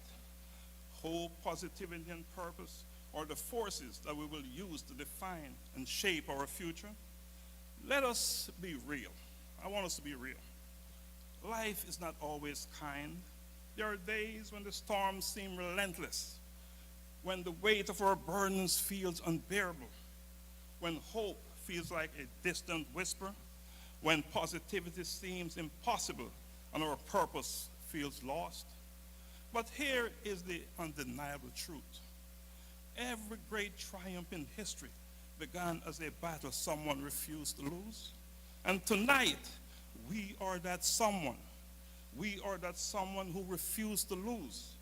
Hope, positivity, and purpose are the forces that we will use to define and shape our future. Let us be real. I want us to be real. Life is not always kind. There are days when the storms seem relentless, when the weight of our burdens feels unbearable, when hope feels like a distant whisper, when positivity seems impossible and our purpose feels lost. But here is the undeniable truth. every great triumph in history began as a battle someone refused to lose. And tonight, we are that someone. We are that someone who refused to lose.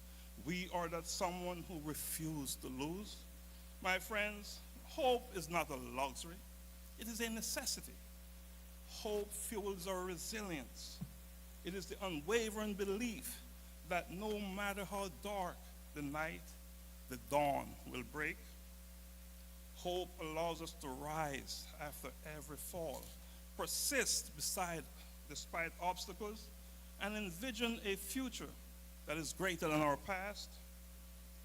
We are that someone who refused to lose. My friends, hope is not a luxury. It is a necessity. Hope fuels our resilience. It is the unwavering belief that no matter how dark the night, the dawn will break. Hope allows us to rise after every fall, persist despite obstacles, and envision a future that is greater than our past.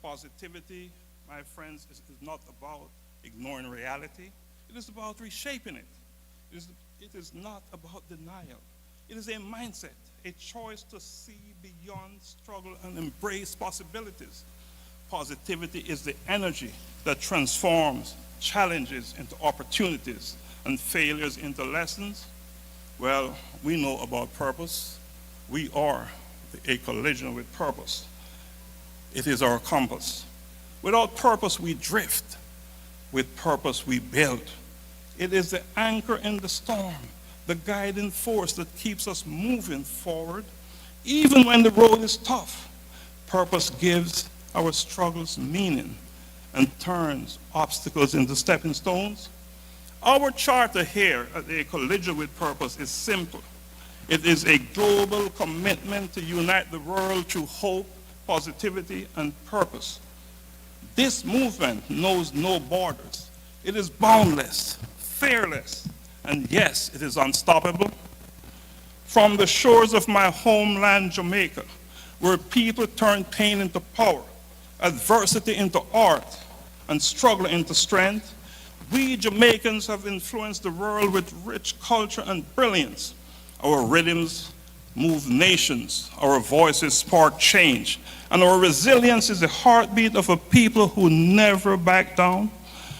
Positivity, my friends, is not about ignoring reality. It is about reshaping it. It is not about denial. It is a mindset, a choice to see beyond struggle and embrace possibilities. Positivity is the energy that transforms challenges into opportunities and failures into lessons. Well, we know about purpose. We are a collision with purpose. It is our compass. Without purpose, we drift. With purpose, we build. It is the anchor in the storm, the guiding force that keeps us moving forward, even when the road is tough. Purpose gives our struggles meaning and turns obstacles into stepping stones. Our charter here at A Collision with Purpose is simple. It is a global commitment to unite the world through hope, positivity, and purpose. This movement knows no borders. It is boundless, fearless, and yes, it is unstoppable. From the shores of my homeland, Jamaica, where people turn pain into power, adversity into art, and struggle into strength, we Jamaicans have influenced the world with rich culture and brilliance. Our rhythms move nations, our voices spark change, and our resilience is the heartbeat of a people who never back down.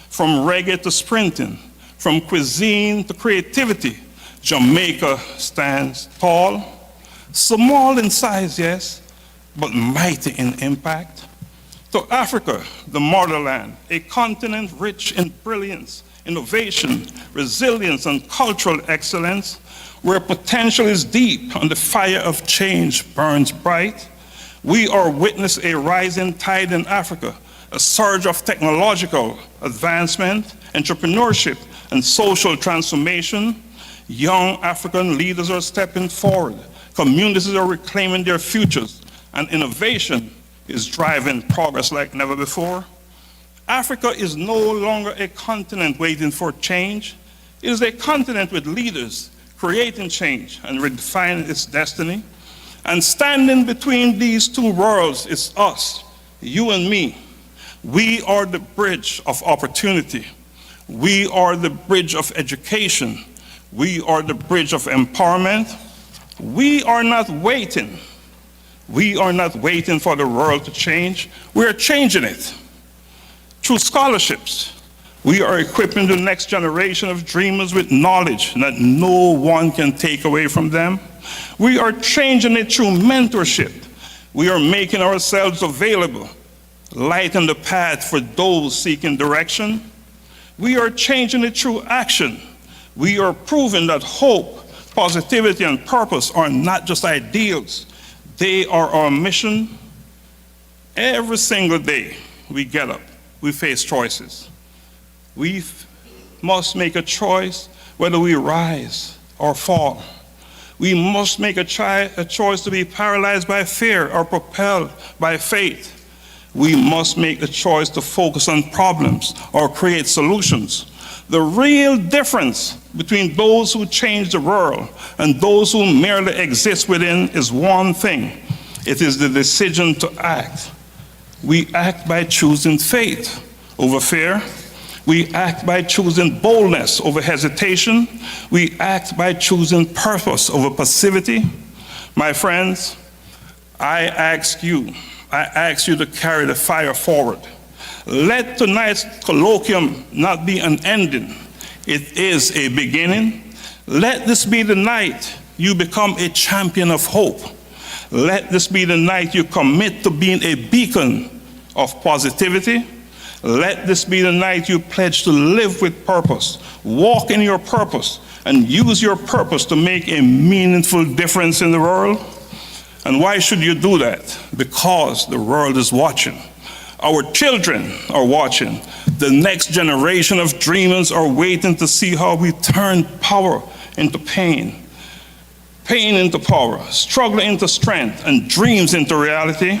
From reggae to sprinting, from cuisine to creativity, Jamaica stands tall. Small in size, yes, but mighty in impact. To Africa, the motherland, a continent rich in brilliance, innovation, resilience, and cultural excellence, where potential is deep and the fire of change burns bright. We are witness a rising tide in Africa, a surge of technological advancement, entrepreneurship, and social transformation. Young African leaders are stepping forward. Communities are reclaiming their futures, and innovation is driving progress like never before. Africa is no longer a continent waiting for change. It is a continent with leaders creating change and redefining its destiny. And standing between these two worlds is us, you and me. We are the bridge of opportunity. We are the bridge of education. We are the bridge of empowerment. We are not waiting. We are not waiting for the world to change. We are changing it. Through scholarships, we are equipping the next generation of dreamers with knowledge that no one can take away from them. We are changing it through mentorship. We are making ourselves available, lighting the path for those seeking direction. We are changing it through action. We are proving that hope, positivity, and purpose are not just ideals. They are our mission. Every single day we get up, we face choices. We must make a choice whether we rise or fall. We must make a choice to be paralyzed by fear or propelled by faith. We must make a choice to focus on problems or create solutions. The real difference between those who change the world and those who merely exist within is one thing. It is the decision to act. We act by choosing faith over fear. We act by choosing boldness over hesitation. We act by choosing purpose over passivity. My friends, I ask you to carry the fire forward. Let tonight's colloquium not be an ending. It is a beginning. Let this be the night you become a champion of hope. Let this be the night you commit to being a beacon of positivity. Let this be the night you pledge to live with purpose, walk in your purpose, and use your purpose to make a meaningful difference in the world. And why should you do that? Because the world is watching. Our children are watching. The next generation of dreamers are waiting to see how we turn power into pain, pain into power, struggle into strength, and dreams into reality.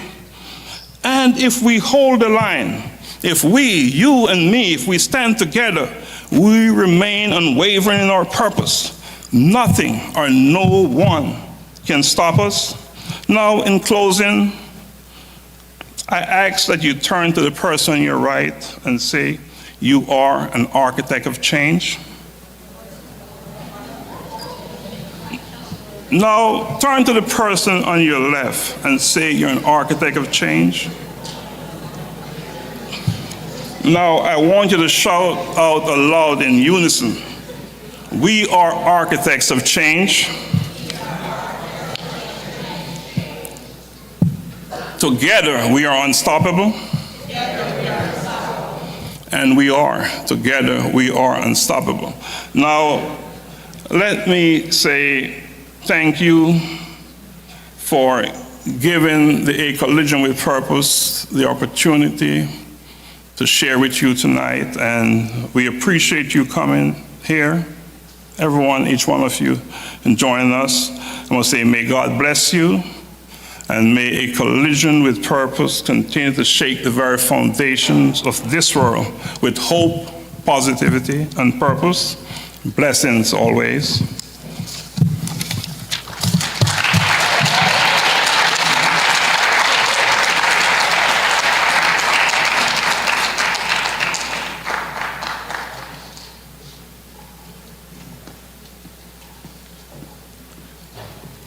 And if we hold the line, if we, you and me, if we stand together, we remain unwavering in our purpose, nothing or no one can stop us. Now, in closing, I ask that you turn to the person on your right and say, you are an architect of change. Now, turn to the person on your left and say, you're an architect of change. Now, I want you to shout out aloud in unison. We are architects of change. Together, we are unstoppable. And we are. Together, we are unstoppable. Now, let me say thank you for giving the A Collision with Purpose the opportunity to share with you tonight, and we appreciate you coming here, everyone, each one of you, and joining us. I want to say, may God bless you, and may A Collision with Purpose continue to shake the very foundations of this world with hope, positivity, and purpose. Blessings always.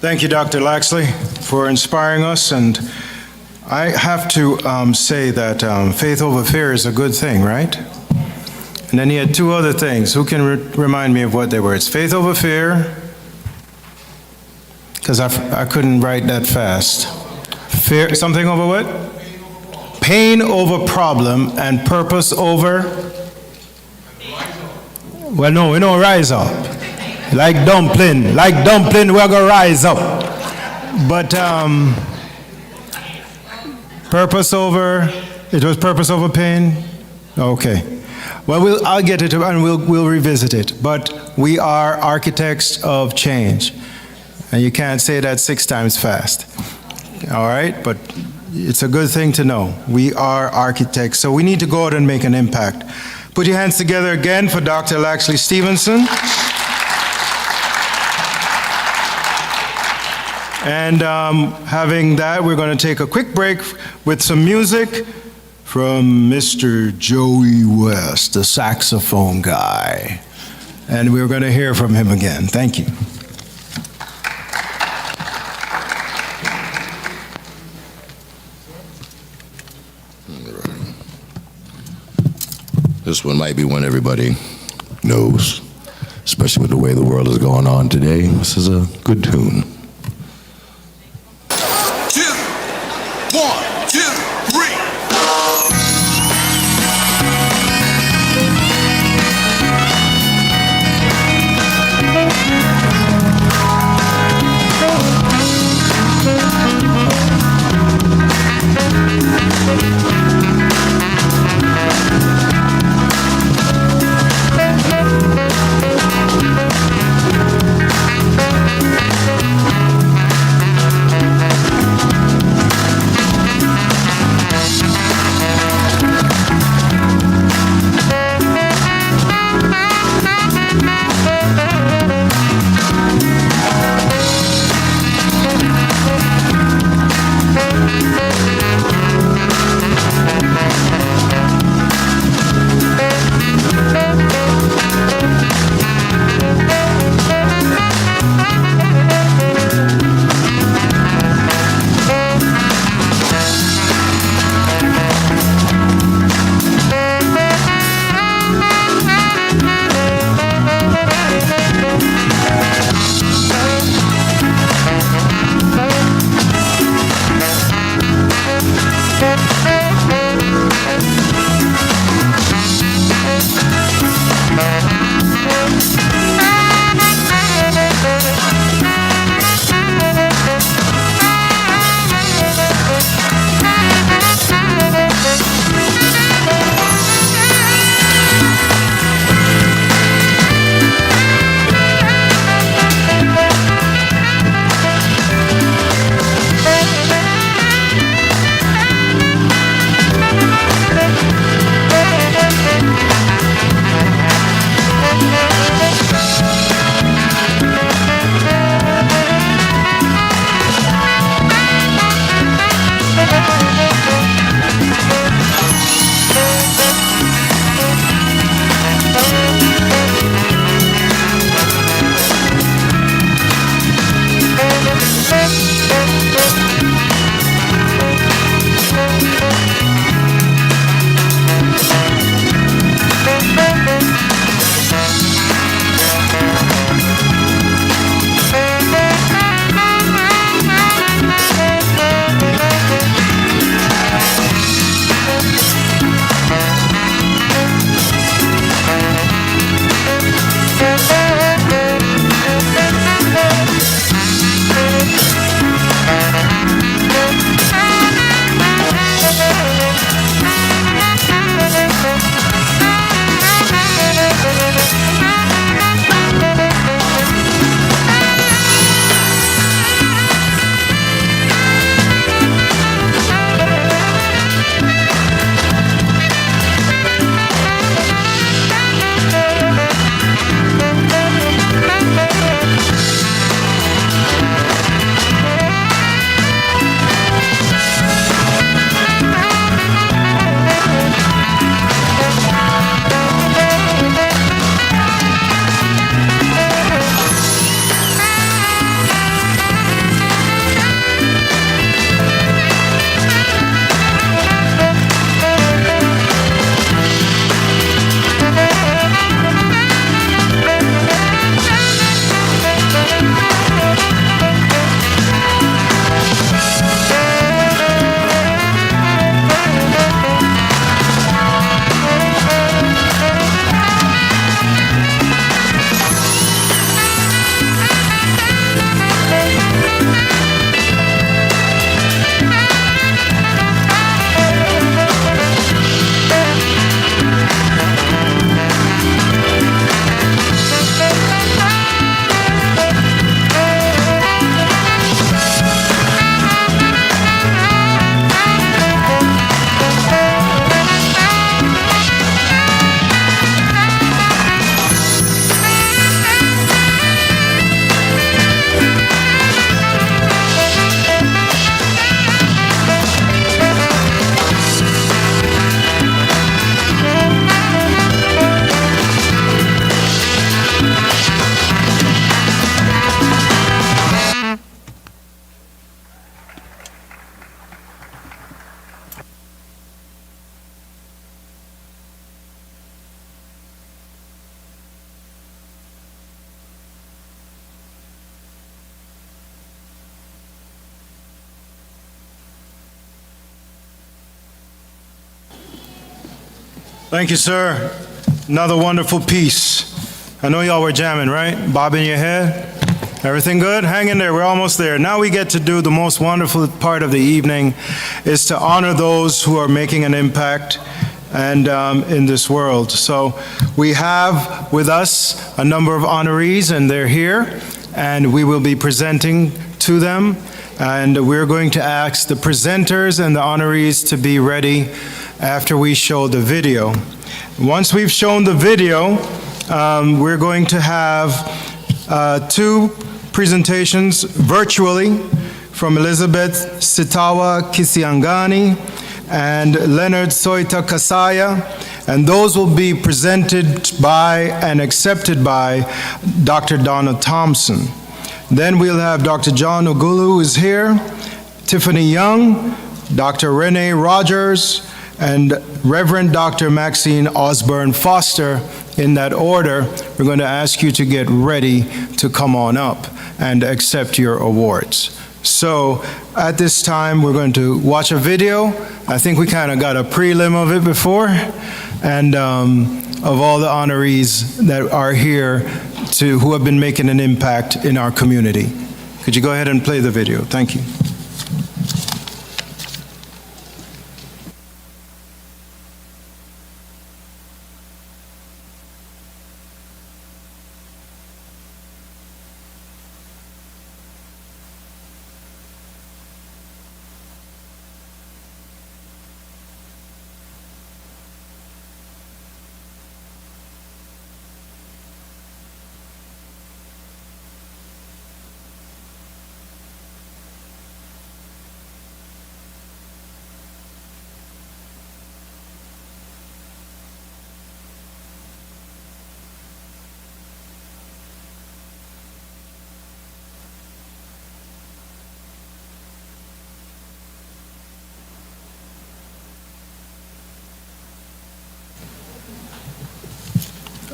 Thank you, Dr. Laxley, for inspiring us. And I have to say that faith over fear is a good thing, right? And then he had two other things. Who can remind me of what they were? It's faith over fear, because I couldn't write that fast. Fear, something over what? Pain over problem, and purpose over? Well, no, we don't rise up. Like dumpling, we're gonna rise up. But purpose over, it was purpose over pain? Okay. Well, I'll get it and we'll revisit it. But we are architects of change. And you can't say that 6 times fast. All right? But it's a good thing to know. We are architects, so we need to go out and make an impact. Put your hands together again for Dr. Laxley Stevenson. And having that, we're going to take a quick break with some music from Mr. Joey West, the saxophone guy. And we're going to hear from him again. Thank you.
This one might be one everybody knows, especially with the way the world is going on today. This is a good tune.
1, 2, 3.
Thank you, sir. Another wonderful piece. I know y'all were jamming, right? Bobbing your head. Everything good? Hang in there. We're almost there. Now we get to do the most wonderful part of the evening, is to honor those who are making an impact and in this world. So we have with us a number of honorees, and they're here, and we will be presenting to them. And we're going to ask the presenters and the honorees to be ready after we show the video. Once we've shown the video, we're going to have two presentations virtually from Elizabeth Sitawa Kisiangani and Leonard Soita Kasaya, and those will be presented by and accepted by Dr. Donna Thompson. Then we'll have Dr. John Ogulu, who is here, Tiffany Young, Dr. Renee Rogers, and Reverend Dr. Maxine Osborne Foster. In that order, we're going to ask you to get ready to come on up and accept your awards. So at this time, we're going to watch a video. I think we kind of got a prelim of it before, and of all the honorees that are here who have been making an impact in our community. Could you go ahead and play the video? Thank you.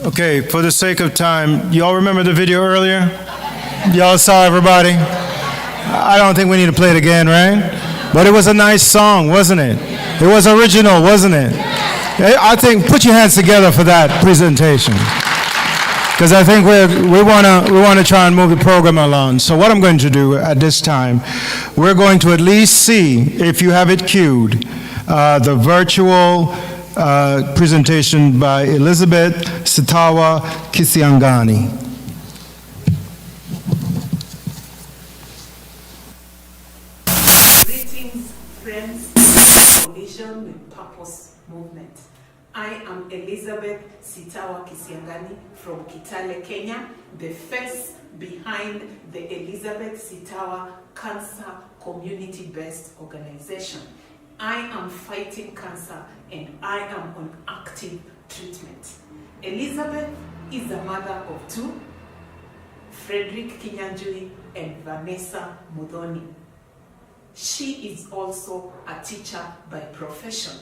Okay, for the sake of time, y'all remember the video earlier? Y'all saw everybody? I don't think we need to play it again, right? But it was a nice song, wasn't it? It was original, wasn't it? I think, put your hands together for that presentation, because I think we want to try and move the program along. So what I'm going to do at this time, we're going to at least see, if you have it queued, the virtual presentation by Elizabeth Sitawa Kisiangani.
Greetings, friends of Collision with Purpose Movement. I am Elizabeth Sitawa Kisiangani from Kitale, Kenya, the face behind the Elizabeth Sitawa Cancer Community-Based Organization. I am fighting cancer and I am on active treatment. Elizabeth is a mother of two, Frederick Kinyanjui and Vanessa Mudhoni. She is also a teacher by profession.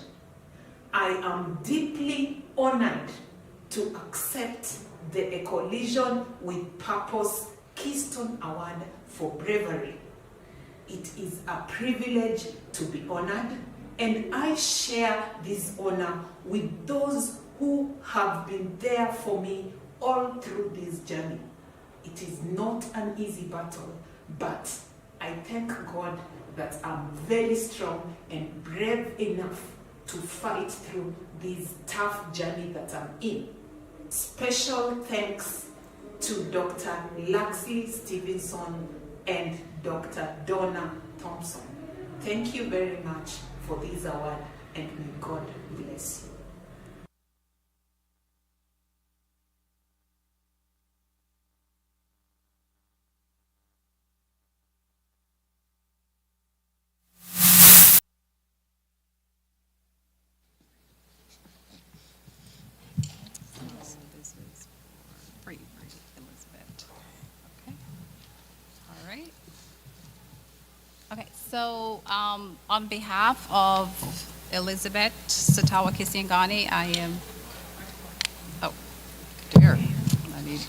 I am deeply honored to accept the A Collision with Purpose Keystone Award for Bravery. It is a privilege to be honored, and I share this honor with those who have been there for me all through this journey. It is not an easy battle, but I thank God that I'm very strong and brave enough to fight through this tough journey that I'm in. Special thanks to Dr. Laxley Stevenson and Dr. Donna Thompson. Thank you very much for this award, and may God bless you.
This is for you, Elizabeth. Okay. All right. Okay, so on behalf of Elizabeth Sitawa Kisiangani, I am, oh, dear, I need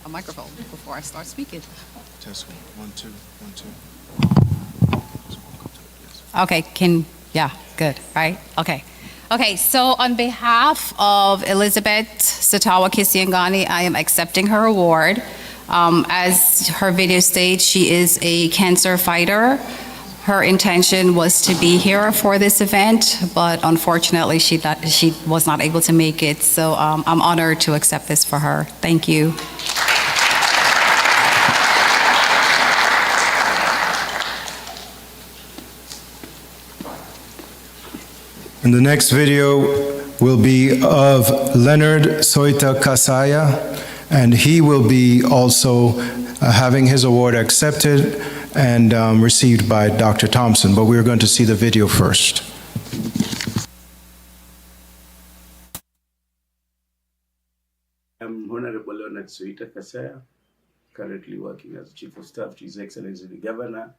a microphone before I start speaking.
Test 1, 2, 1, 2.
Okay, yeah, good, right? Okay. Okay, so on behalf of Elizabeth Satawa Kisiangani, I am accepting her award. As her video states, she is a cancer fighter. Her intention was to be here for this event, but unfortunately she was not able to make it. So I'm honored to accept this for her. Thank you.
And the next video will be of Leonard Soita Kasaya, and he will be also having his award accepted and received by Dr. Thompson, but we're going to see the video first.
I'm Honorable Leonard Soita Kasaya, currently working as Chief of Staff to His Excellency the Governor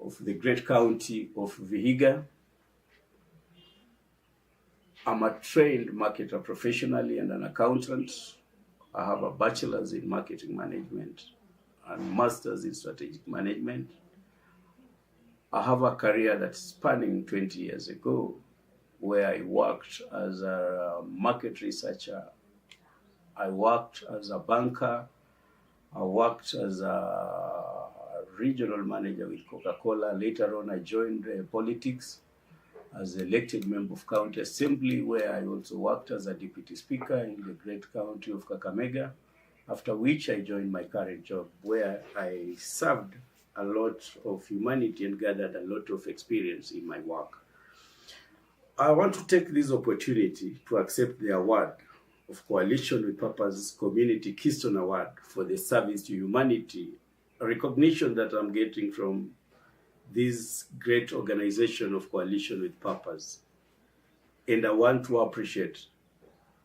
of the great county of Vihiga. I'm a trained marketer professionally and an accountant. I have a bachelor's in marketing management and master's in strategic management. I have a career that's spanning 20 years ago, where I worked as a market researcher, I worked as a banker, I worked as a regional manager with Coca-Cola. Later on, I joined politics as elected member of County Assembly, where I also worked as a deputy speaker in the great county of Kakamega, after which I joined my current job, where I served a lot of humanity and gathered a lot of experience in my work. I want to take this opportunity to accept the award of Coalition with Purpose Community Keystone Award for the service to humanity, a recognition that I'm getting from this great organization of Coalition with Purpose. And I want to appreciate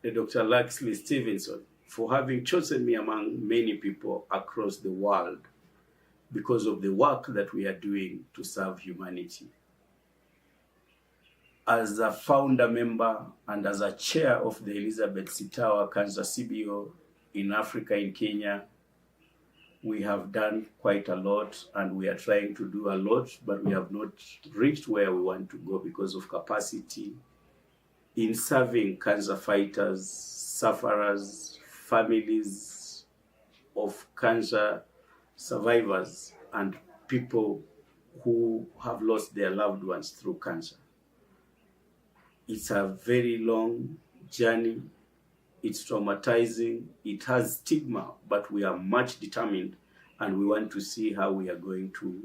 Dr. Laxley Stevenson for having chosen me among many people across the world because of the work that we are doing to serve humanity. As a founder member and as a chair of the Elizabeth Sitawa Cancer CBO in Africa, in Kenya, we have done quite a lot and we are trying to do a lot, but we have not reached where we want to go because of capacity in serving cancer fighters, sufferers, families of cancer survivors, and people who have lost their loved ones through cancer. It's a very long journey. It's traumatizing. It has stigma, but we are much determined and we want to see how we are going to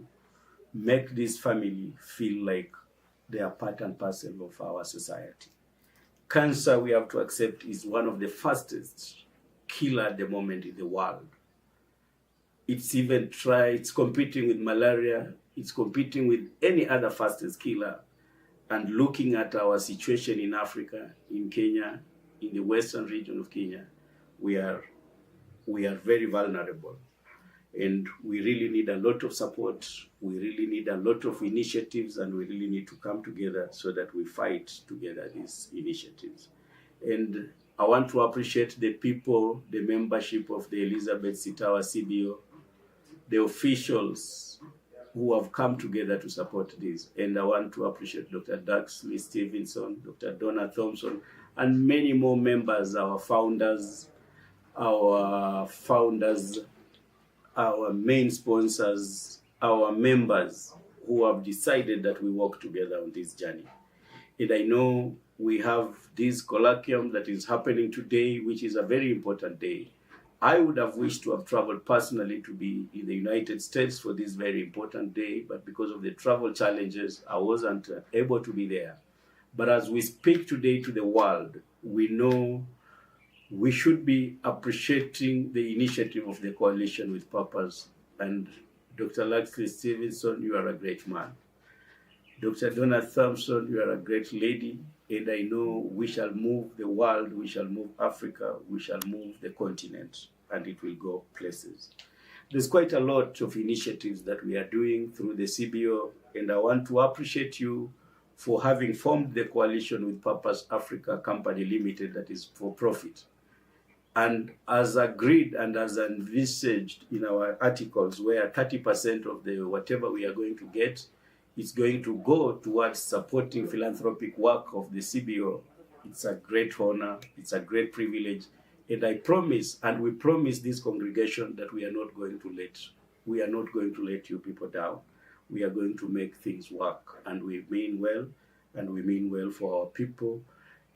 make this family feel like they are part and parcel of our society. Cancer, we have to accept, is one of the fastest killer at the moment in the world. It's competing with malaria, it's competing with any other fastest killer. And looking at our situation in Africa, in Kenya, in the western region of Kenya, we are very vulnerable. And we really need a lot of support. We really need a lot of initiatives, and we really need to come together so that we fight together these initiatives. And I want to appreciate the people, the membership of the Elizabeth Sitawa CBO, the officials who have come together to support this. And I want to appreciate Dr. Laxley Stevenson, Dr. Donna Thompson, and many more members, our founders, our main sponsors, our members who have decided that we work together on this journey. And I know we have this colloquium that is happening today, which is a very important day. I would have wished to have traveled personally to be in the United States for this very important day, but because of the travel challenges, I wasn't able to be there. But as we speak today to the world, we know we should be appreciating the initiative of the Coalition with Purpose. And Dr. Laxley Stevenson, you are a great man. Dr. Donna Thompson, you are a great lady. And I know we shall move the world, we shall move Africa, we shall move the continent, and it will go places. There's quite a lot of initiatives that we are doing through the CBO, and I want to appreciate you for having formed the Coalition with Purpose Africa Company Limited that is for profit. And as agreed and as envisaged in our articles, where 30% of the whatever we are going to get is going to go towards supporting philanthropic work of the CBO, it's a great honor, it's a great privilege. And I promise, and we promise this congregation that we are not going to let you people down. We are going to make things work, and we mean well for our people.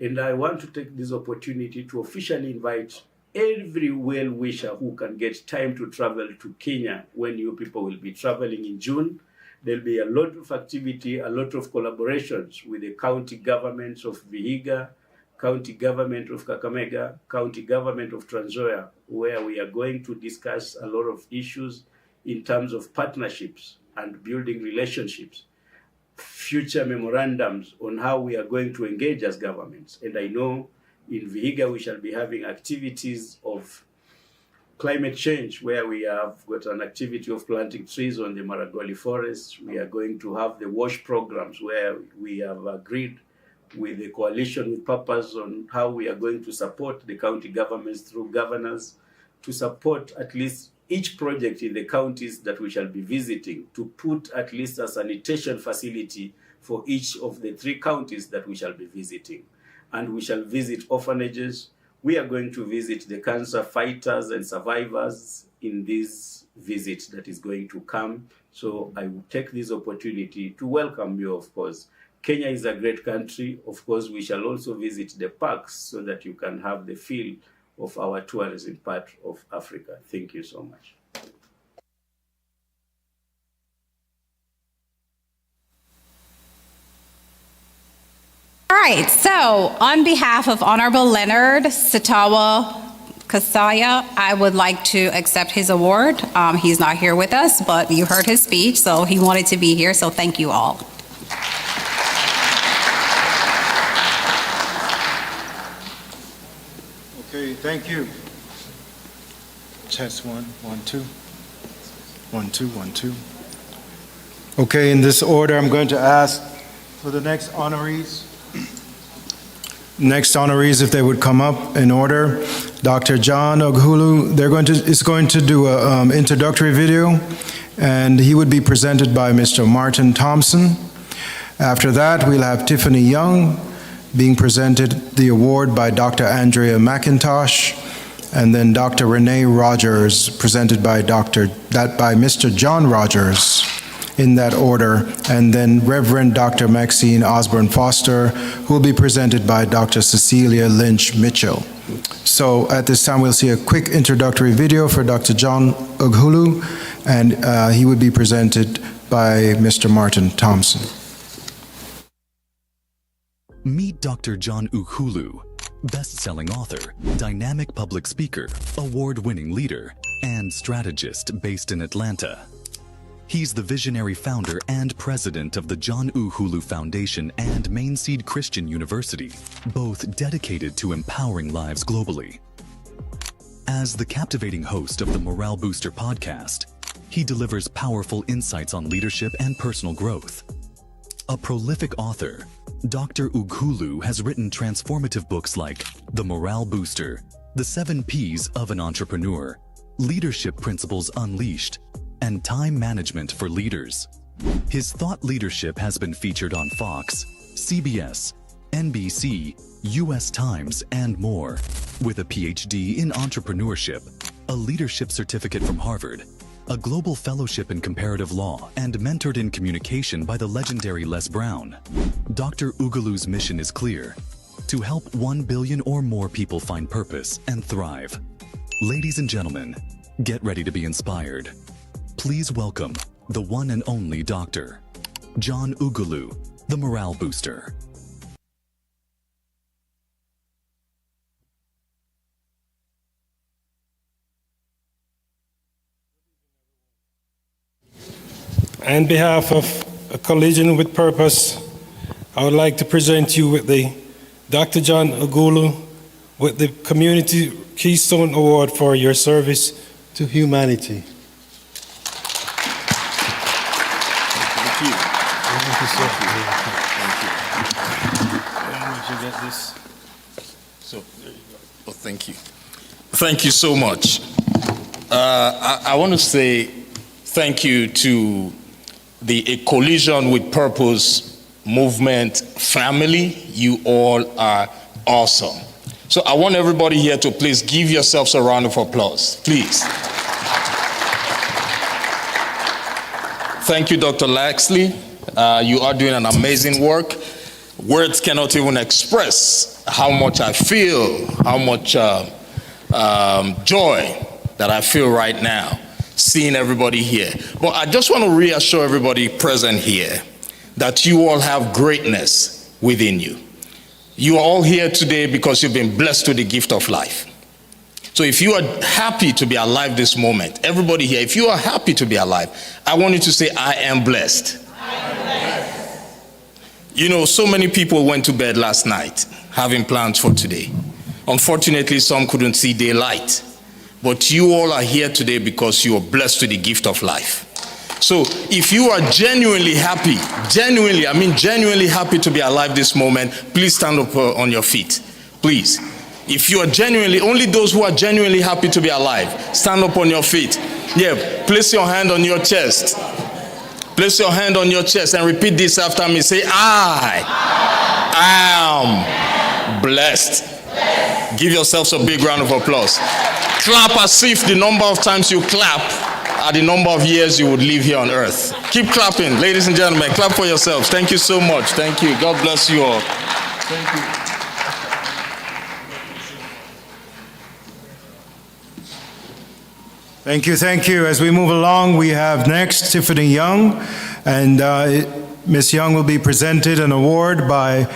And I want to take this opportunity to officially invite every well-wisher who can get time to travel to Kenya when you people will be traveling in June. There'll be a lot of activity, a lot of collaborations with the county governments of Vihiga, county government of Kakamega, county government of Trans Nzoia, where we are going to discuss a lot of issues in terms of partnerships and building relationships, future memorandums on how we are going to engage as governments. And I know in Vihiga we shall be having activities of climate change, where we have got an activity of planting trees on the Maragoli forest. We are going to have the WASH programs, where we have agreed with the Coalition with Purpose on how we are going to support the county governments through governors to support at least each project in the counties that we shall be visiting, to put at least a sanitation facility for each of the 3 counties that we shall be visiting. And we shall visit orphanages. We are going to visit the cancer fighters and survivors in this visit that is going to come. So I will take this opportunity to welcome you, of course. Kenya is a great country. Of course, we shall also visit the parks so that you can have the feel of our tourism part of Africa. Thank you so much.
All right, so on behalf of Honorable Leonard Sitawa Kasaya, I would like to accept his award. He's not here with us, but you heard his speech, so he wanted to be here, so thank you all.
Okay, thank you. Test 1, 1, 2. 1, 2, 1, 2. Okay, in this order, I'm going to ask for the next honorees. Next honorees, if they would come up in order. Dr. John Ughulu, is going to do an introductory video, and he would be presented by Mr. Martin Thompson. After that, we'll have Tiffany Young being presented the award by Dr. Andrea McIntosh, and then Dr. Renee Rogers presented by Mr. John Rogers, in that order, and then Reverend Dr. Maxine Osborne Foster, who will be presented by Dr. Cecilia Lynch Mitchell. So at this time, we'll see a quick introductory video for Dr. John Ughulu, and he would be presented by Mr. Martin Thompson.
Meet Dr. John Ughulu, best-selling author, dynamic public speaker, award-winning leader, and strategist based in Atlanta. He's the visionary founder and president of the John Ughulu Foundation and Mainseed Christian University, both dedicated to empowering lives globally. As the captivating host of the Morale Booster podcast, he delivers powerful insights on leadership and personal growth. A prolific author, Dr. Ughulu has written transformative books like The Morale Booster, The 7 Ps of an Entrepreneur, Leadership Principles Unleashed, and Time Management for Leaders. His thought leadership has been featured on Fox, CBS, NBC, US Times, and more. With a PhD in entrepreneurship, a leadership certificate from Harvard, a global fellowship in comparative law, and mentored in communication by the legendary Les Brown, Dr. Ughulu's mission is clear: to help 1 billion or more people find purpose and thrive. Ladies and gentlemen, get ready to be inspired. Please welcome the one and only Dr. John Ughulu, the Morale Booster.
On behalf of a Collision with Purpose, I would like to present you with the Dr. John Ughulu with the Community Keystone Award for your service to humanity.
Thank you. Thank you so much. I want to say thank you to the A Collision with Purpose movement family. You all are awesome. So I want everybody here to please give yourselves a round of applause, please. Thank you, Dr. Laxley. You are doing an amazing work. Words cannot even express how much I feel, how much joy that I feel right now seeing everybody here. But I just want to reassure everybody present here that you all have greatness within you. You are all here today because you've been blessed with the gift of life. So if you are happy to be alive this moment, everybody here, if you are happy to be alive, I want you to say, I am blessed. I am blessed. You know, so many people went to bed last night having plans for today. Unfortunately, some couldn't see daylight. But you all are here today because you are blessed with the gift of life. So if you are genuinely happy, genuinely happy to be alive this moment, please stand up on your feet, please. If you are genuinely, only those who are genuinely happy to be alive, stand up on your feet. Yeah, place your hand on your chest. Place your hand on your chest and repeat this after me. Say, I am blessed. Give yourselves a big round of applause. Clap as if the number of times you clap are the number of years you would live here on earth. Keep clapping, ladies and gentlemen. Clap for yourselves. Thank you so much. Thank you. God bless you all. Thank you.
Thank you, thank you. As we move along, we have next Tiffany Young, and Ms. Young will be presented an award by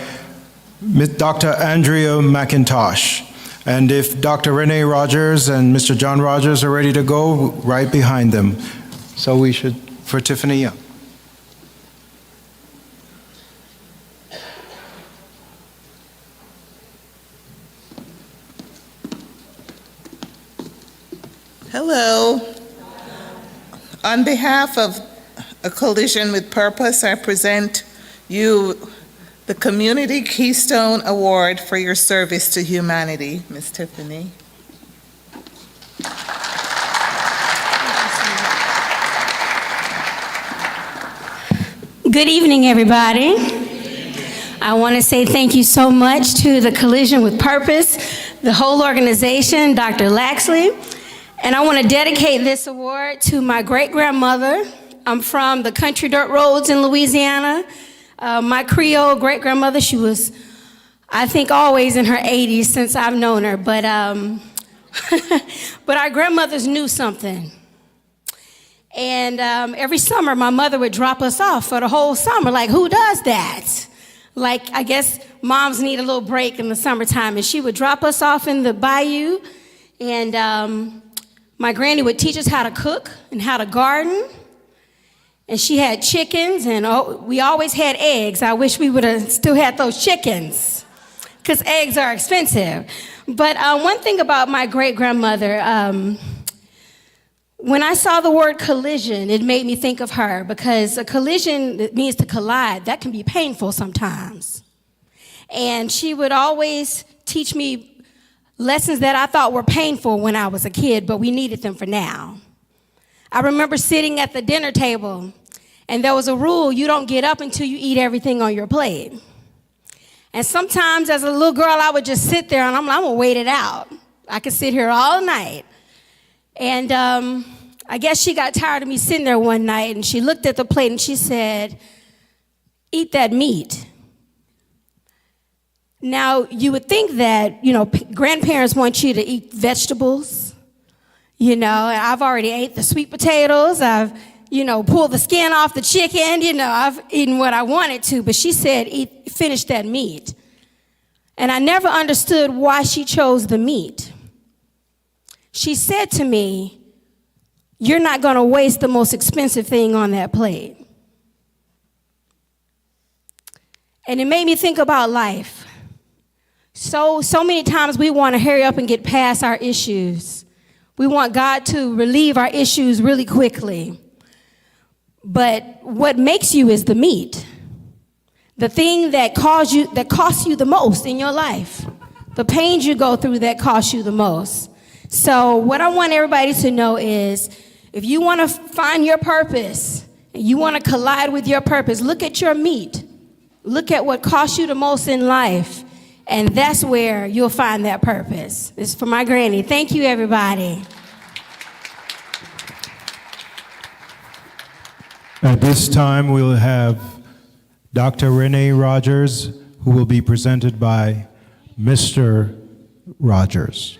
Dr. Andrea McIntosh. And if Dr. Renee Rogers and Mr. John Rogers are ready to go, right behind them. So we should, for Tiffany Young.
Hello. On behalf of A Collision with Purpose, I present you the Community Keystone Award for your service to humanity, Ms. Tiffany.
Good evening, everybody. I want to say thank you so much to the Collision with Purpose, the whole organization, Dr. Laxley. And I want to dedicate this award to my great-grandmother. I'm from the country dirt roads in Louisiana. My Creole great-grandmother, she was, I think, always in her 80s since I've known her. But our grandmothers knew something. And every summer, my mother would drop us off for the whole summer. Like, who does that? Like, I guess moms need a little break in the summertime. And she would drop us off in the bayou. And my granny would teach us how to cook and how to garden. And she had chickens, and we always had eggs. I wish we would have still had those chickens, because eggs are expensive. But one thing about my great-grandmother, when I saw the word collision, it made me think of her, because a collision, it means to collide. That can be painful sometimes. And she would always teach me lessons that I thought were painful when I was a kid, but we needed them for now. I remember sitting at the dinner table, and there was a rule: you don't get up until you eat everything on your plate. And sometimes as a little girl, I would just sit there and I'm gonna wait it out. I could sit here all night. And I guess she got tired of me sitting there one night, and she looked at the plate and she said, "Eat that meat." Now, you would think that, grandparents want you to eat vegetables. I've already ate the sweet potatoes. I've, pulled the skin off the chicken. I've eaten what I wanted to. But she said, finish that meat. And I never understood why she chose the meat. She said to me, "You're not going to waste the most expensive thing on that plate." And it made me think about life. So many times we want to hurry up and get past our issues. We want God to relieve our issues really quickly. But what makes you is the meat. The thing that costs you the most in your life. The pains you go through that cost you the most. So what I want everybody to know is, if you want to find your purpose You want to collide with your purpose. Look at your meat. Look at what costs you the most in life. And that's where you'll find that purpose. This is for my granny. Thank you, everybody.
At this time, we'll have Dr. Renee Rogers, who will be presented by Mr. Rogers.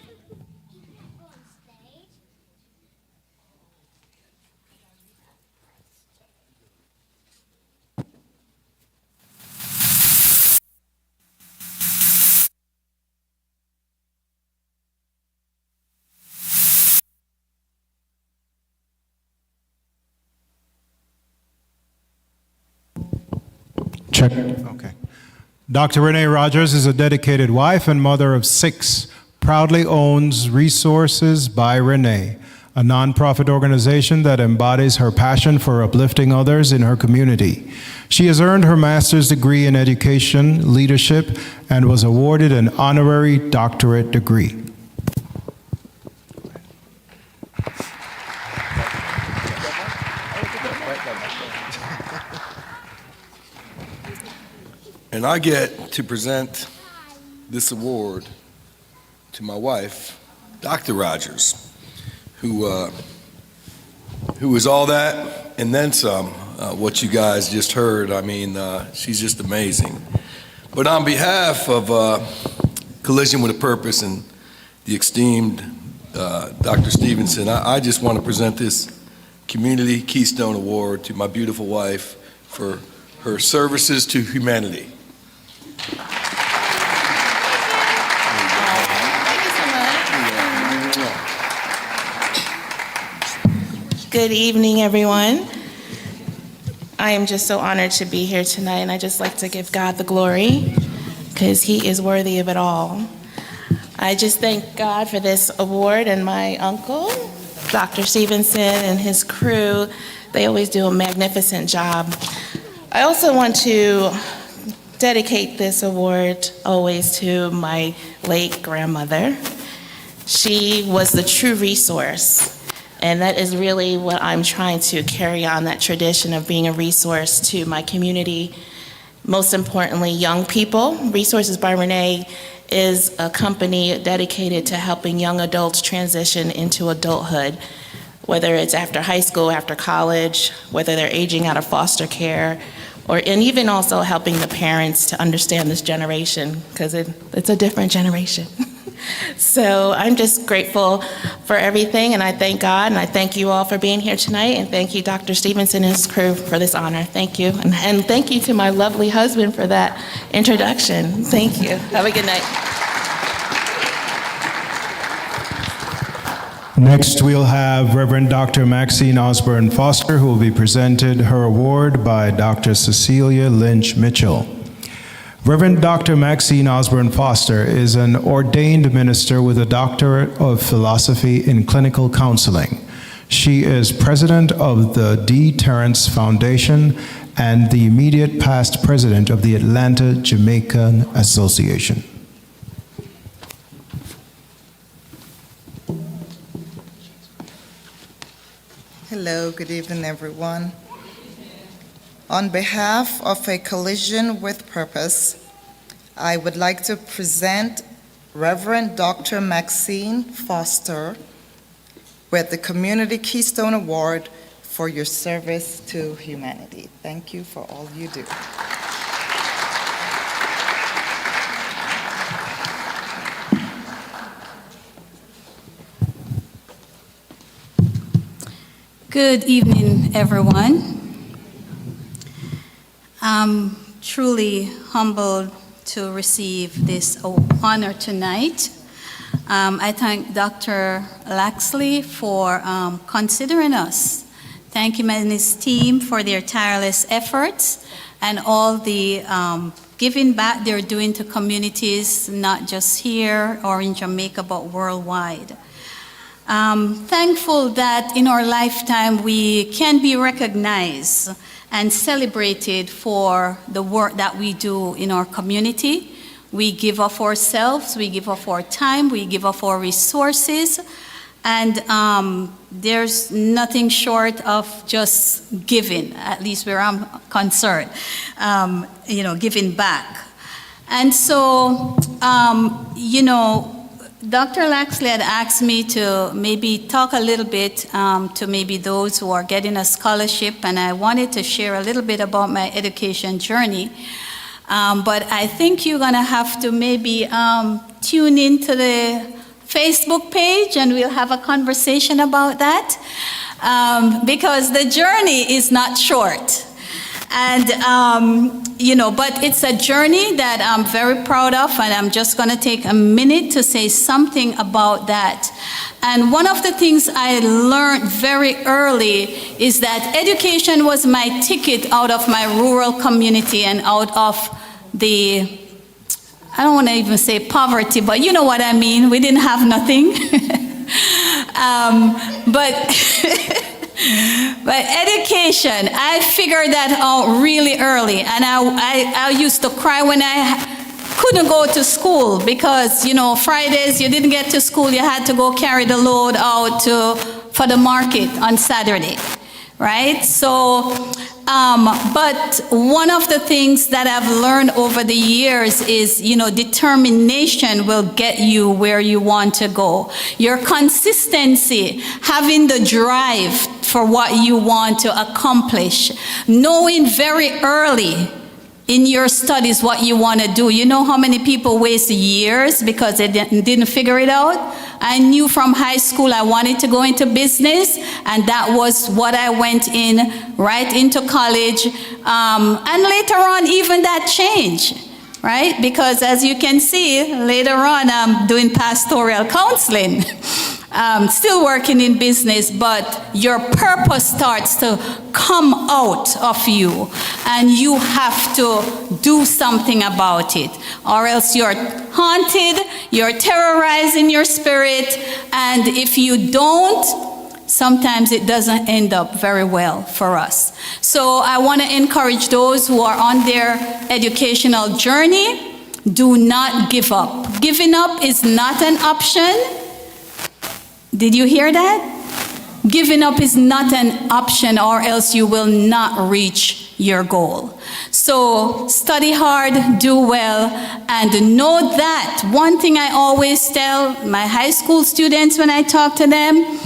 Check. Okay. Dr. Renee Rogers is a dedicated wife and mother of 6, proudly owns Resources by Renee, a nonprofit organization that embodies her passion for uplifting others in her community. She has earned her master's degree in education, leadership, and was awarded an honorary doctorate degree.
And I get to present this award to my wife, Dr. Rogers, who is all that and then some, what you guys just heard. I mean, she's just amazing. But on behalf of Collision with a Purpose and the esteemed Dr. Stevenson, I just want to present this Community Keystone Award to my beautiful wife for her services to humanity.
Good evening, everyone. I am just so honored to be here tonight, and I just like to give God the glory because He is worthy of it all. I just thank God for this award and my uncle, Dr. Stevenson, and his crew. They always do a magnificent job. I also want to dedicate this award always to my late grandmother. She was the true resource. And that is really what I'm trying to carry on, that tradition of being a resource to my community. Most importantly, young people. Resources by Renee is a company dedicated to helping young adults transition into adulthood, whether it's after high school, after college, whether they're aging out of foster care, and even also helping the parents to understand this generation, because it's a different generation. So I'm just grateful for everything, and I thank God, and I thank you all for being here tonight, and thank you, Dr. Stevenson and his crew, for this honor. Thank you, and thank you to my lovely husband for that introduction. Thank you. Have a good night.
Next, we'll have Reverend Dr. Maxine Osborne Foster, who will be presented her award by Dr. Cecilia Lynch Mitchell. Reverend Dr. Maxine Osborne Foster is an ordained minister with a doctorate of philosophy in clinical counseling. She is president of the D. Terrence Foundation and the immediate past president of the Atlanta Jamaican Association.
Hello, good evening, everyone. On behalf of A Collision with Purpose, I would like to present Reverend Dr. Maxine Foster with the Community Keystone Award for your service to humanity. Thank you for all you do.
Good evening, everyone. I'm truly humbled to receive this honor tonight. I thank Dr. Laxley for considering us. Thank him and his team for their tireless efforts and all the giving back they're doing to communities, not just here or in Jamaica, but worldwide. Thankful that in our lifetime we can be recognized and celebrated for the work that we do in our community. We give of ourselves, we give of our time, we give of our resources, And there's nothing short of just giving, at least where I'm concerned, giving back. And so, Dr. Laxley had asked me to maybe talk a little bit to maybe those who are getting a scholarship, and I wanted to share a little bit about my education journey. But I think you're gonna have to maybe tune into the Facebook page and we'll have a conversation about that, because the journey is not short. And, but it's a journey that I'm very proud of, and I'm just going to take a minute to say something about that. And one of the things I learned very early is that education was my ticket out of my rural community and out of the, I don't want to even say poverty, but you know what I mean. We didn't have nothing. But education, I figured that out really early, and I used to cry when I couldn't go to school because, Fridays you didn't get to school, you had to go carry the load out for the market on Saturday, right? So, but one of the things that I've learned over the years is, determination will get you where you want to go. Your consistency, having the drive for what you want to accomplish, knowing very early in your studies what you want to do. You know how many people waste years because they didn't figure it out? I knew from high school I wanted to go into business, and that was what I went in, right into college. And later on, even that changed, right? Because as you can see, later on, I'm doing pastoral counseling. Still working in business, but your purpose starts to come out of you, and you have to do something about it, or else you're haunted, you're terrorized in your spirit, and if you don't, sometimes it doesn't end up very well for us. So I want to encourage those who are on their educational journey, do not give up. Giving up is not an option. Did you hear that? Giving up is not an option, or else you will not reach your goal. So study hard, do well, and know that one thing I always tell my high school students when I talk to them,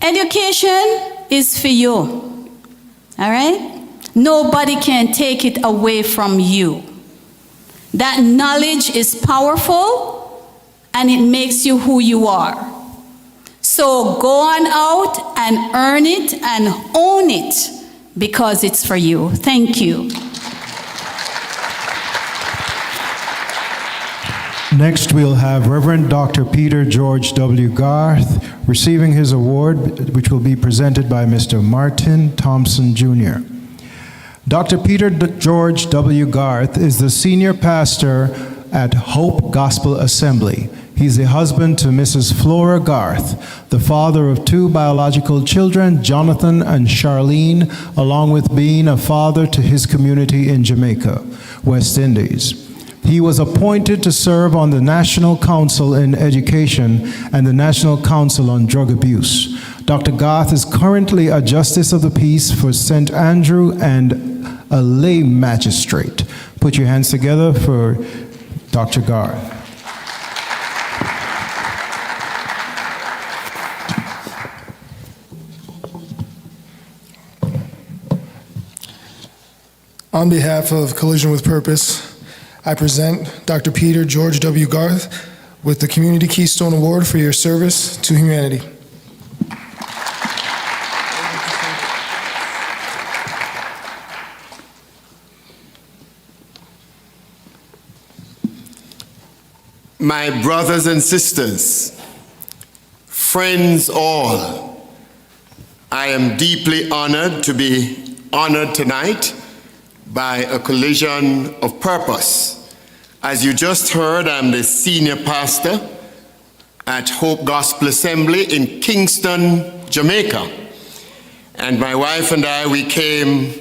education is for you, all right? Nobody can take it away from you. That knowledge is powerful, and it makes you who you are. So go on out and earn it and own it, because it's for you. Thank you.
Next, we'll have Reverend Dr. Peter George W. Garth receiving his award, which will be presented by Mr. Martin Thompson, Jr. Dr. Peter George W. Garth is the senior pastor at Hope Gospel Assembly. He's the husband to Mrs. Flora Garth, the father of 2 biological children, Jonathan and Charlene, along with being a father to his community in Jamaica, West Indies. He was appointed to serve on the National Council in Education and the National Council on Drug Abuse. Dr. Garth is currently a Justice of the Peace for St. Andrew and a lay magistrate. Put your hands together for Dr. Garth.
On behalf of Collision with Purpose, I present Dr. Peter George W. Garth with the Community Keystone Award for your service to humanity.
My brothers and sisters, friends all, I am deeply honored to be honored tonight by a collision of purpose. As you just heard, I'm the senior pastor at Hope Gospel Assembly in Kingston, Jamaica. And my wife and I, we came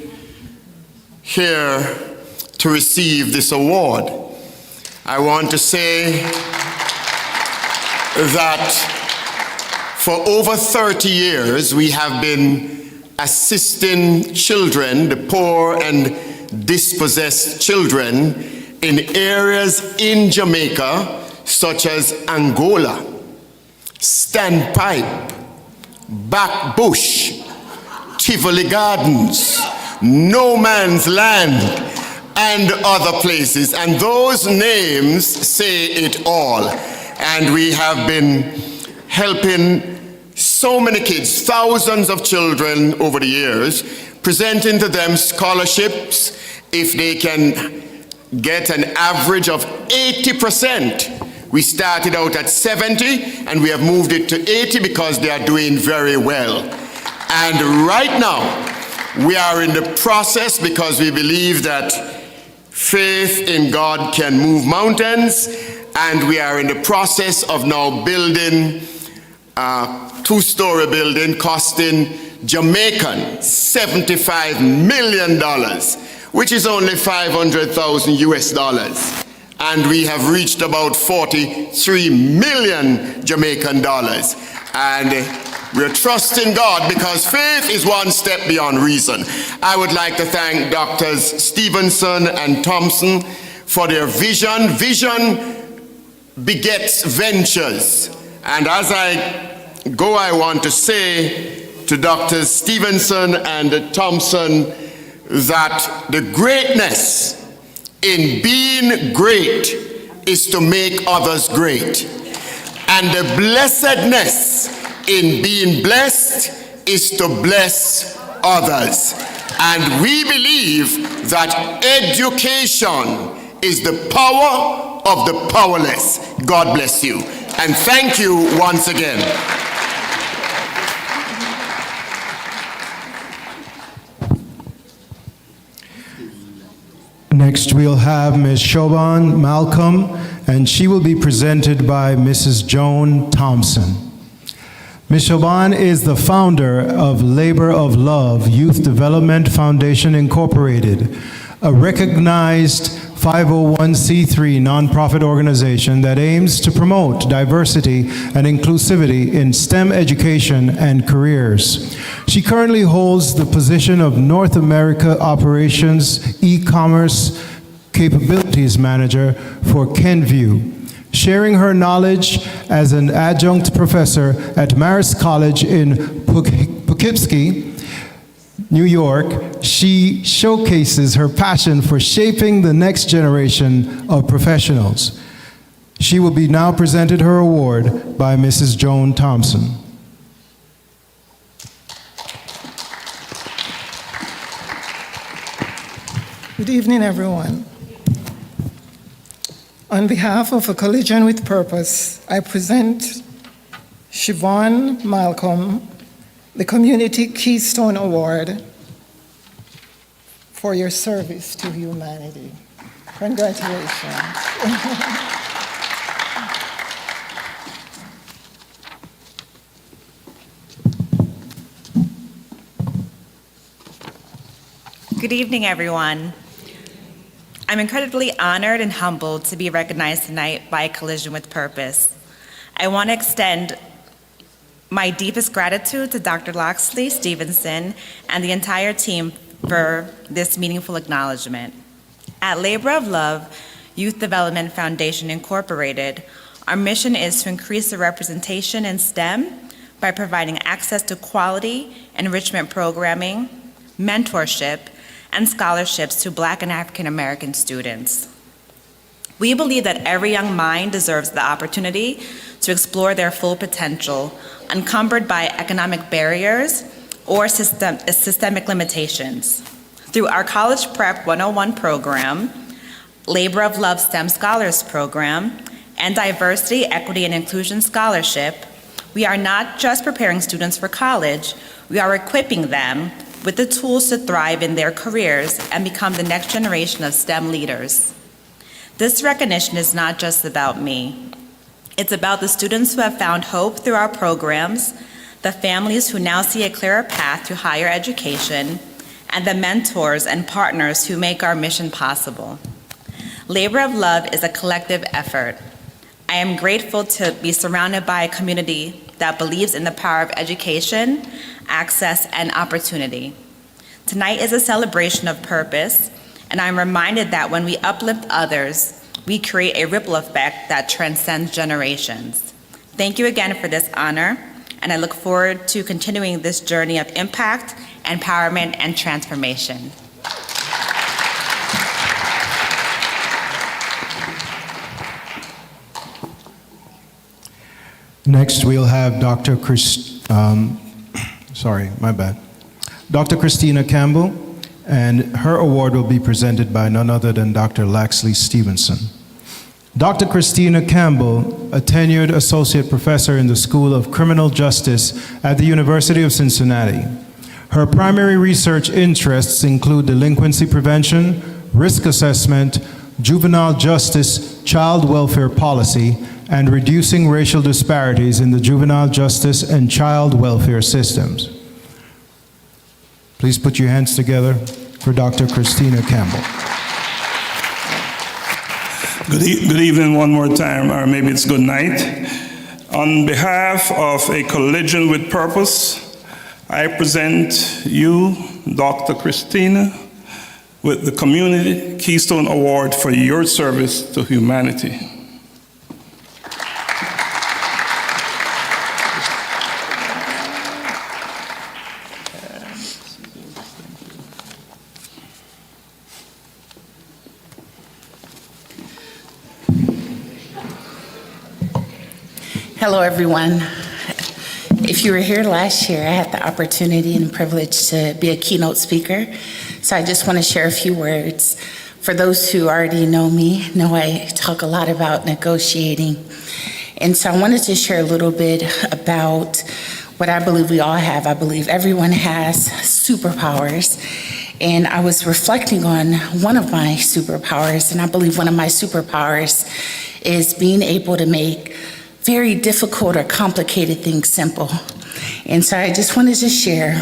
here to receive this award. I want to say that For over 30 years, we have been assisting children, the poor and dispossessed children, in areas in Jamaica such as Angola, Standpipe, Back Bush, Tivoli Gardens, No Man's Land, and other places. And those names say it all. And we have been helping so many kids, thousands of children over the years, presenting to them scholarships if they can get an average of 80%. We started out at 70 and we have moved it to 80 because they are doing very well. And right now, we are in the process, because we believe that faith in God can move mountains, and we are in the process of now building a two-story building costing Jamaican $75 million, which is only 500,000 US dollars. And we have reached about 43 million Jamaican dollars. And we're trusting God, because faith is one step beyond reason. I would like to thank Doctors Stevenson and Thompson for their vision. Vision begets ventures. And as I go, I want to say to Doctors Stevenson and Thompson that the greatness in being great is to make others great. And the blessedness in being blessed is to bless others. And we believe that education is the power of the powerless. God bless you. And thank you once again.
Next, we'll have Ms. Siobhan Malcolm, and she will be presented by Mrs. Joan Thompson. Ms. Siobhan is the founder of Labor of Love Youth Development Foundation Incorporated, a recognized 501c3 nonprofit organization that aims to promote diversity and inclusivity in STEM education and careers. She currently holds the position of North America Operations E-commerce Capabilities Manager for Kenvue, sharing her knowledge as an adjunct professor at Marist College in Poughkeepsie, New York. She showcases her passion for shaping the next generation of professionals. She will be now presented her award by Mrs. Joan Thompson.
Good evening, everyone. On behalf of A Collision with Purpose, I present Siobhan Malcolm the Community Keystone Award for your service to humanity. Congratulations.
Good evening, everyone. I'm incredibly honored and humbled to be recognized tonight by A Collision with Purpose. I want to extend my deepest gratitude to Dr. Loxley Stevenson and the entire team for this meaningful acknowledgement. At Labor of Love Youth Development Foundation Incorporated, our mission is to increase the representation in STEM by providing access to quality enrichment programming, mentorship, and scholarships to Black and African American students. We believe that every young mind deserves the opportunity to explore their full potential, unencumbered by economic barriers or systemic limitations. Through our College Prep 101 program, Labor of Love STEM Scholars Program, and Diversity, Equity, and Inclusion Scholarship, we are not just preparing students for college, we are equipping them with the tools to thrive in their careers and become the next generation of STEM leaders. This recognition is not just about me. It's about the students who have found hope through our programs, the families who now see a clearer path to higher education, and the mentors and partners who make our mission possible. Labor of Love is a collective effort. I am grateful to be surrounded by a community that believes in the power of education, access, and opportunity. Tonight is a celebration of purpose, and I'm reminded that when we uplift others, we create a ripple effect that transcends generations. Thank you again for this honor, and I look forward to continuing this journey of impact, empowerment, and transformation.
Next, we'll have Dr. Dr. Christina Campbell, and her award will be presented by none other than Dr. Laxley Stevenson. Dr. Christina Campbell, a tenured associate professor in the School of Criminal Justice at the University of Cincinnati. Her primary research interests include delinquency prevention, risk assessment, juvenile justice, child welfare policy, and reducing racial disparities in the juvenile justice and child welfare systems. Please put your hands together for Dr. Christina Campbell.
Good evening one more time, or maybe it's good night. On behalf of A Collision with Purpose, I present you, Dr. Christina, with the Community Keystone Award for your service to humanity.
Hello, everyone. If you were here last year, I had the opportunity and privilege to be a keynote speaker. So I just want to share a few words. For those who already know me, know I talk a lot about negotiating. And so I wanted to share a little bit about what I believe we all have. I believe everyone has superpowers. And I was reflecting on one of my superpowers, and I believe one of my superpowers is being able to make very difficult or complicated things simple. And so I just wanted to share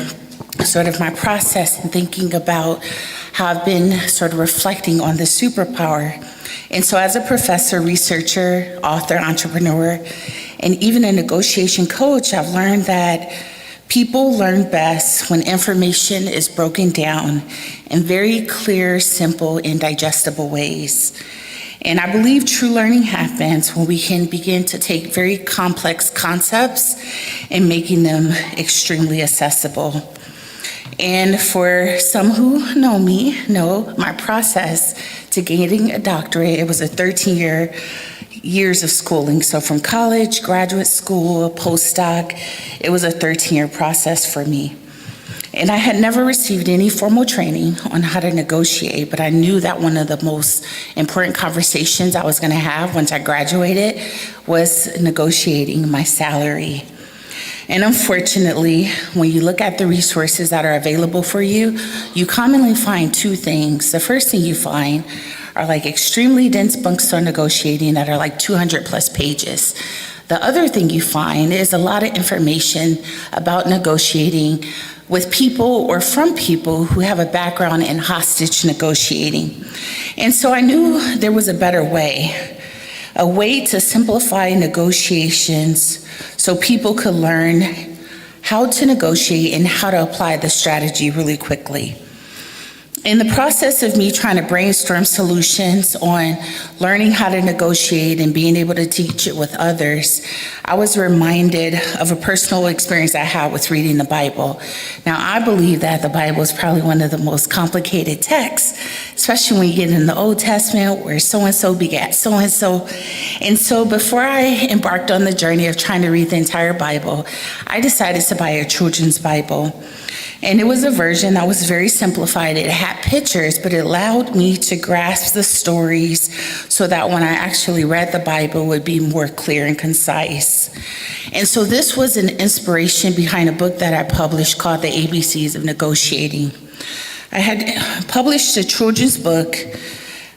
sort of my process in thinking about how I've been sort of reflecting on the superpower. And so as a professor, researcher, author, entrepreneur, and even a negotiation coach, I've learned that people learn best when information is broken down in very clear, simple, and digestible ways. And I believe true learning happens when we can begin to take very complex concepts and making them extremely accessible. And for some who know me, know my process to gaining a doctorate. It was a 13 years of schooling. So from college, graduate school, postdoc, it was a 13-year process for me. And I had never received any formal training on how to negotiate, but I knew that one of the most important conversations I was going to have once I graduated was negotiating my salary. And unfortunately, when you look at the resources that are available for you, you commonly find two things. The first thing you find are like extremely dense books on negotiating that are like 200 plus pages. The other thing you find is a lot of information about negotiating with people or from people who have a background in hostage negotiating. And so I knew there was a better way, a way to simplify negotiations so people could learn how to negotiate and how to apply the strategy really quickly. In the process of me trying to brainstorm solutions on learning how to negotiate and being able to teach it with others, I was reminded of a personal experience I had with reading the Bible. Now, I believe that the Bible is probably one of the most complicated texts, especially when you get in the Old Testament where so-and-so begat so-and-so. And so before I embarked on the journey of trying to read the entire Bible, I decided to buy a children's Bible. And it was a version that was very simplified. It had pictures, but it allowed me to grasp the stories so that when I actually read the Bible, it would be more clear and concise. And so this was an inspiration behind a book that I published called The ABCs of Negotiating. I had published a children's book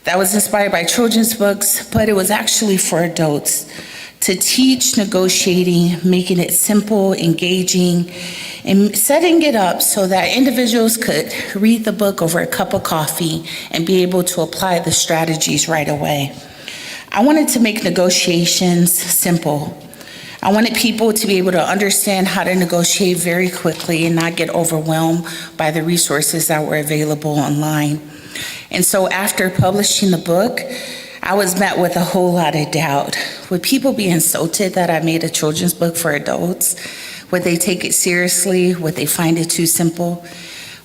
that was inspired by children's books, but it was actually for adults to teach negotiating, making it simple, engaging, and setting it up so that individuals could read the book over a cup of coffee and be able to apply the strategies right away. I wanted to make negotiations simple. I wanted people to be able to understand how to negotiate very quickly and not get overwhelmed by the resources that were available online. And so after publishing the book, I was met with a whole lot of doubt. Would people be insulted that I made a children's book for adults? Would they take it seriously? Would they find it too simple?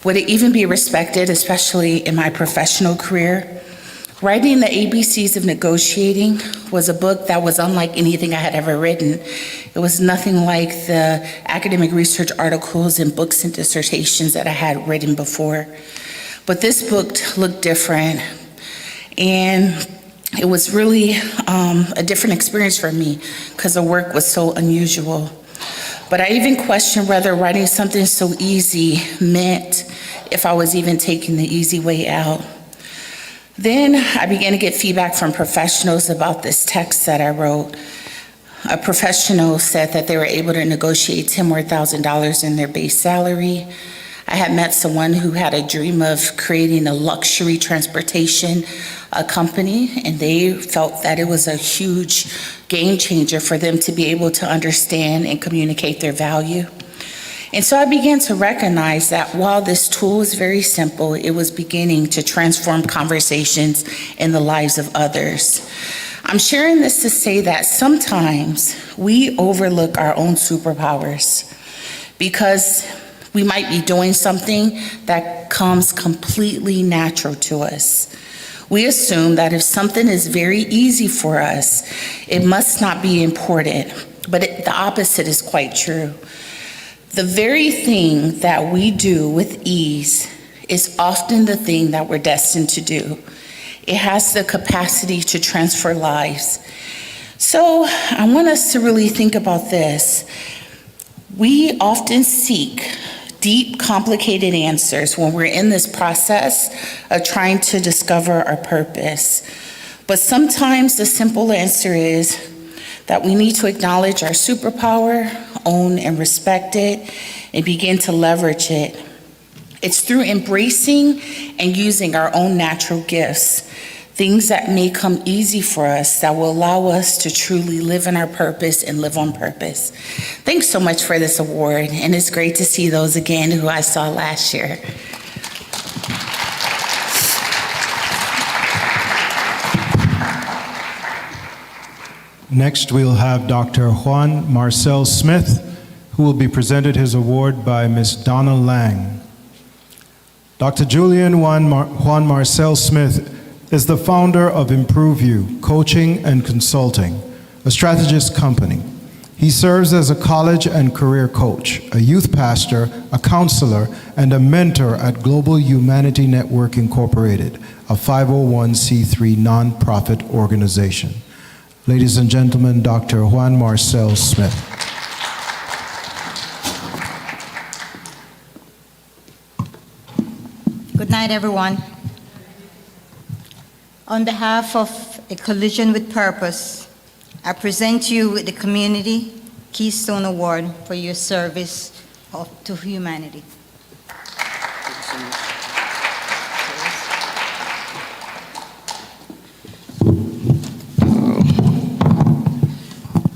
Would it even be respected, especially in my professional career? Writing the ABCs of Negotiating was a book that was unlike anything I had ever written. It was nothing like the academic research articles and books and dissertations that I had written before. But this book looked different, and it was really a different experience for me because the work was so unusual. But I even questioned whether writing something so easy meant if I was even taking the easy way out. Then I began to get feedback from professionals about this text that I wrote. A professional said that they were able to negotiate $10,000 more in their base salary. I had met someone who had a dream of creating a luxury transportation company, and they felt that it was a huge game changer for them to be able to understand and communicate their value. And so I began to recognize that while this tool is very simple, it was beginning to transform conversations in the lives of others. I'm sharing this to say that sometimes we overlook our own superpowers because we might be doing something that comes completely natural to us. We assume that if something is very easy for us, it must not be important, but the opposite is quite true. The very thing that we do with ease is often the thing that we're destined to do. It has the capacity to transfer lives. So I want us to really think about this. We often seek deep, complicated answers when we're in this process of trying to discover our purpose. But sometimes the simple answer is that we need to acknowledge our superpower, own and respect it, and begin to leverage it. It's through embracing and using our own natural gifts, things that may come easy for us, that will allow us to truly live in our purpose and live on purpose. Thanks so much for this award, and it's great to see those again who I saw last year.
Next, we'll have Dr. Juan Marcel Smith, who will be presented his award by Ms. Donna Lang. Dr. Julian Juan Marcel Smith is the founder of Improve You Coaching and Consulting, a strategist company. He serves as a college and career coach, a youth pastor, a counselor, and a mentor at Global Humanity Network Incorporated, a 501c3 nonprofit organization. Ladies and gentlemen, Dr. Juan Marcel Smith.
Good night, everyone. On behalf of A Collision with Purpose, I present you with the Community Keystone Award for your service to humanity.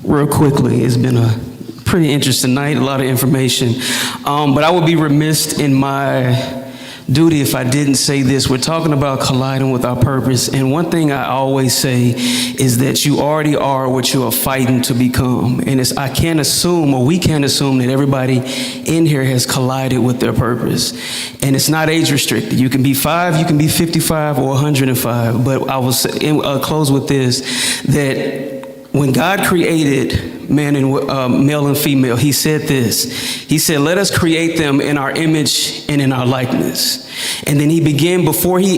Real quickly, it's been a pretty interesting night, a lot of information, but I would be remiss in my duty if I didn't say this. We're talking about colliding with our purpose, and one thing I always say is that you already are what you are fighting to become, and I can't assume, or we can't assume, that everybody in here has collided with their purpose, and it's not age restricted. You can be 5, you can be 55, or 105, but I will close with this, that when God created man and male and female, he said this. He said, let us create them in our image and in our likeness. And then he began, before he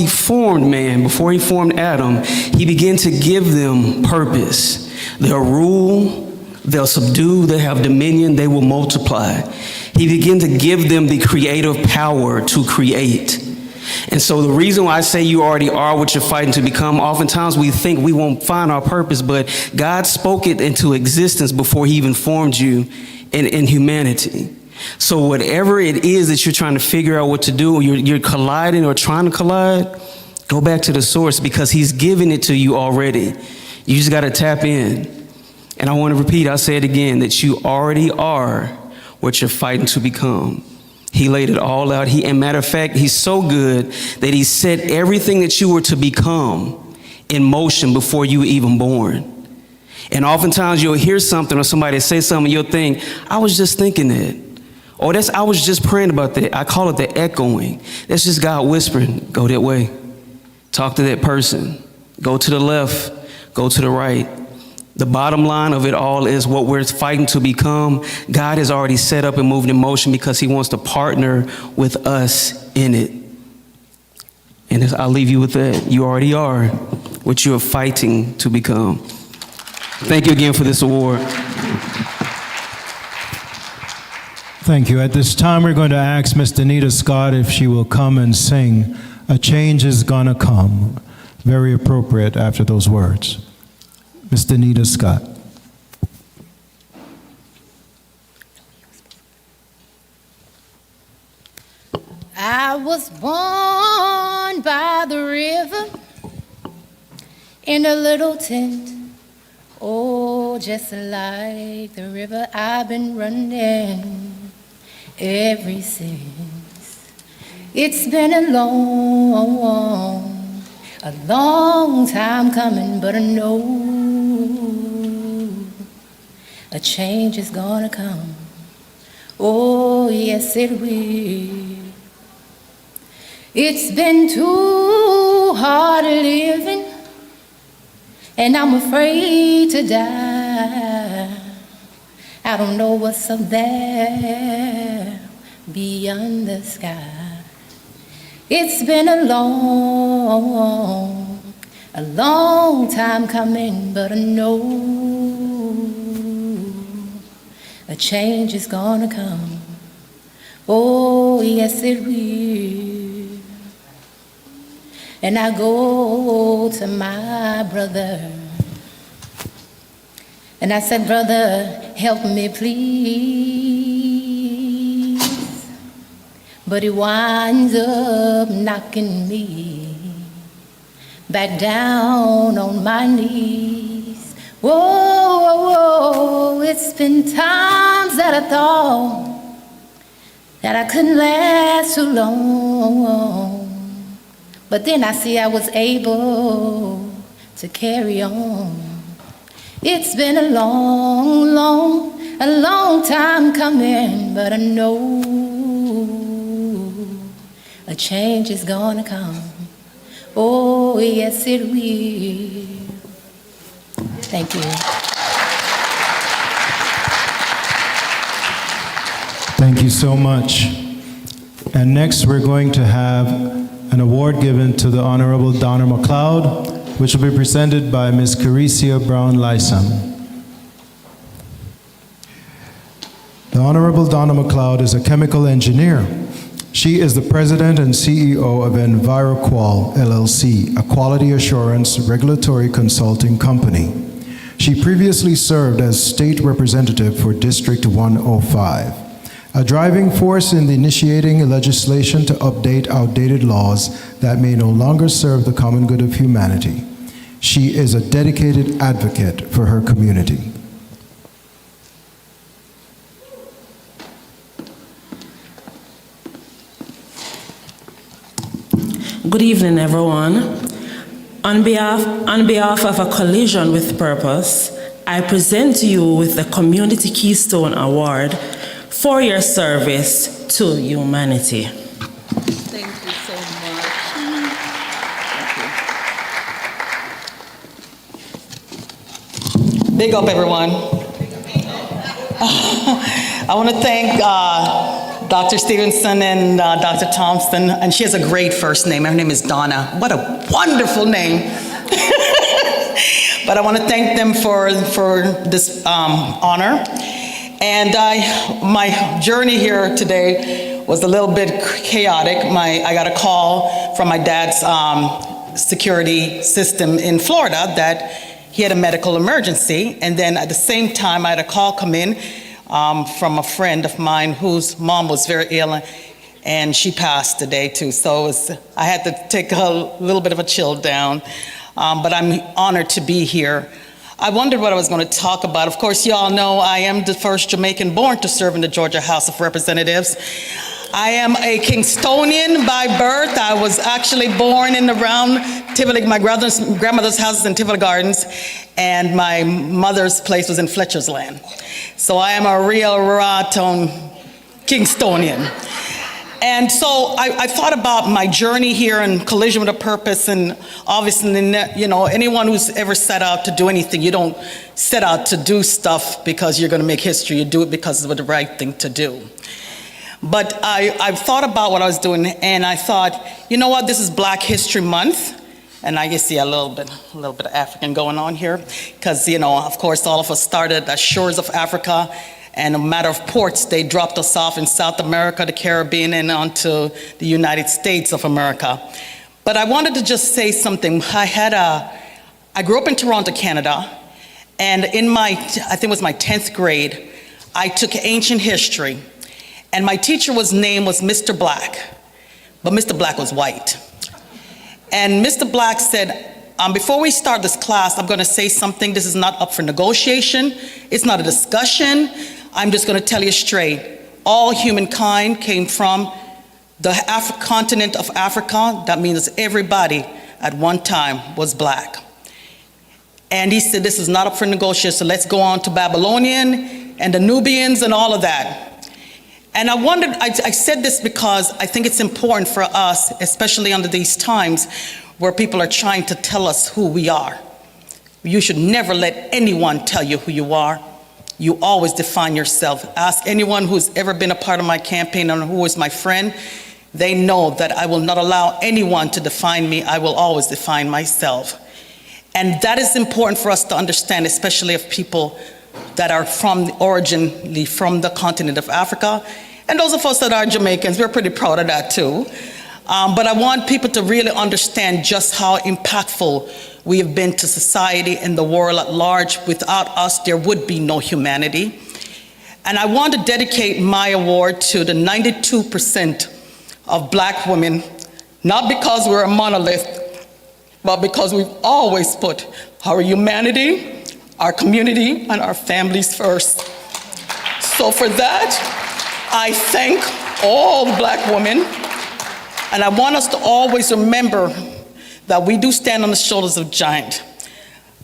formed man, before he formed Adam, he began to give them purpose. They'll rule, they'll subdue, they'll have dominion, they will multiply. He began to give them the creative power to create. And so the reason why I say you already are what you're fighting to become, oftentimes we think we won't find our purpose, but God spoke it into existence before he even formed you in humanity. So whatever it is that you're trying to figure out what to do, you're colliding or trying to collide, Go back to the source because he's giving it to you already. You just got to tap in. And I want to repeat, I'll say it again, that you already are what you're fighting to become. He laid it all out. And matter of fact, he's so good that he set everything that you were to become in motion before you were even born. And oftentimes you'll hear something or somebody say something, you'll think, I was just thinking that. Or I was just praying about that. I call it the echoing. That's just God whispering, go that way. Talk to that person. Go to the left. Go to the right. The bottom line of it all is what we're fighting to become. God has already set up and moved in motion because he wants to partner with us in it. And I'll leave you with that. You already are what you are fighting to become. Thank you again for this award.
Thank you. At this time, we're going to ask Miss Danita Scott if she will come and sing A Change Is Gonna Come. Very appropriate after those words. Miss Danita Scott.
I was born by the river in a little tent. Oh, just like the river I've been running ever since. It's been a long time coming, but I know a change is gonna come. Oh, yes, it will. It's been too hard living, and I'm afraid to die. I don't know what's up there beyond the sky. It's been a long time coming, but I know a change is gonna come. Oh, yes, it will. And I go to my brother, and I said, brother, help me please. But he winds up knocking me back down on my knees. Whoa, whoa, whoa, it's been times that I thought that I couldn't last too long. But then I see I was able to carry on. It's been a long time coming, but I know a change is gonna come. Oh, yes, it will. Thank you.
Thank you so much. And next, we're going to have an award given to the Honorable Donna McLeod, which will be presented by Ms. Caricia Brown Lysam. The Honorable Donna McLeod is a chemical engineer. She is the president and CEO of EnviroQual LLC, a quality assurance regulatory consulting company. She previously served as state representative for District 105, a driving force in initiating legislation to update outdated laws that may no longer serve the common good of humanity. She is a dedicated advocate for her community.
Good evening, everyone. On behalf of A Collision with Purpose, I present you with the Community Keystone Award for your service to humanity.
Thank you so much. Thank you.
Big up, everyone. I want to thank Dr. Stevenson and Dr. Thompson, and she has a great first name. Her name is Donna. What a wonderful name. But I want to thank them for this honor. And my journey here today was a little bit chaotic. I got a call from my dad's security system in Florida that he had a medical emergency. And then at the same time, I had a call come in from a friend of mine whose mom was very ill, and she passed today too. So I had to take a little bit of a chill down, but I'm honored to be here. I wondered what I was going to talk about. Of course, you all know I am the first Jamaican born to serve in the Georgia House of Representatives. I am a Kingstonian by birth. I was actually born in around Tivoli. My grandmother's house is in Tivoli Gardens, and my mother's place was in Fletcher's Land. So I am a real Raton Kingstonian. And so I thought about my journey here in Collision with a Purpose, and obviously, you know, anyone who's ever set out to do anything, you don't set out to do stuff because you're going to make history. You do it because it's the right thing to do. But I've thought about what I was doing, and I thought, you know what, this is Black History Month, and I guess see a little bit of African going on here, because, you know, of course, all of us started at shores of Africa. And a matter of ports, they dropped us off in South America, the Caribbean, and onto the United States of America. But I wanted to just say something. I grew up in Toronto, Canada, and in I think it was my 10th grade, I took ancient history, and my teacher name was Mr. Black, but Mr. Black was white. And Mr. Black said, before we start this class, I'm going to say something. This is not up for negotiation. It's not a discussion. I'm just going to tell you straight. All humankind came from the continent of Africa. That means everybody at one time was black. And he said, this is not up for negotiation, so let's go on to Babylonian and the Nubians and all of that. And I wondered, I said this because I think it's important for us, especially under these times, where people are trying to tell us who we are. You should never let anyone tell you who you are. You always define yourself. Ask anyone who's ever been a part of my campaign and who is my friend. They know that I will not allow anyone to define me. I will always define myself. And that is important for us to understand, especially of people that are originally from the continent of Africa. And those of us that are Jamaicans, we're pretty proud of that too. But I want people to really understand just how impactful we have been to society and the world at large. Without us, there would be no humanity. And I want to dedicate my award to the 92% of black women, not because we're a monolith, but because we've always put our humanity, our community, and our families first. So for that, I thank all the black women. And I want us to always remember that we do stand on the shoulders of giants.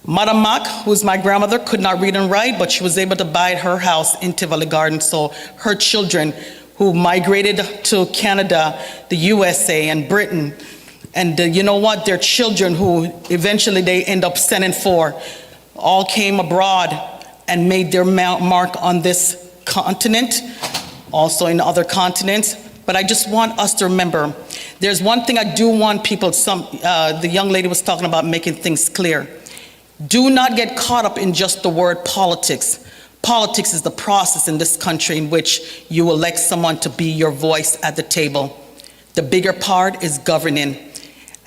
Madam Mac, who's my grandmother, could not read and write, but she was able to buy her house in Tivoli Gardens. So her children who migrated to Canada, the USA, and Britain, and you know what, their children who eventually they end up sending for, all came abroad and made their mark on this continent, also in other continents. But I just want us to remember, there's one thing I do want people, the young lady was talking about making things clear. Do not get caught up in just the word politics. Politics is the process in this country in which you elect someone to be your voice at the table. The bigger part is governing.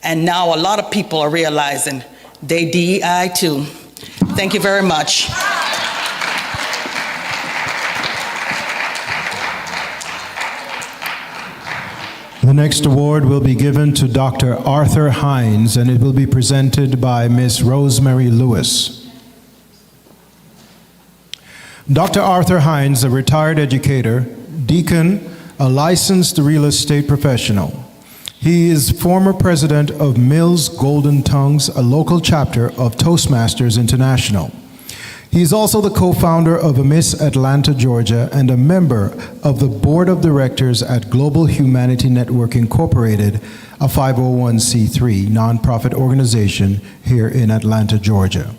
And now a lot of people are realizing they DEI too. Thank you very much.
The next award will be given to Dr. Arthur Hines, and it will be presented by Ms. Rosemary Lewis. Dr. Arthur Hines, a retired educator, deacon, a licensed real estate professional. He is former president of Mills Golden Tongues, a local chapter of Toastmasters International. He is also the co-founder of Miss Atlanta, Georgia, and a member of the board of directors at Global Humanity Network Incorporated, a 501c3 nonprofit organization here in Atlanta, Georgia.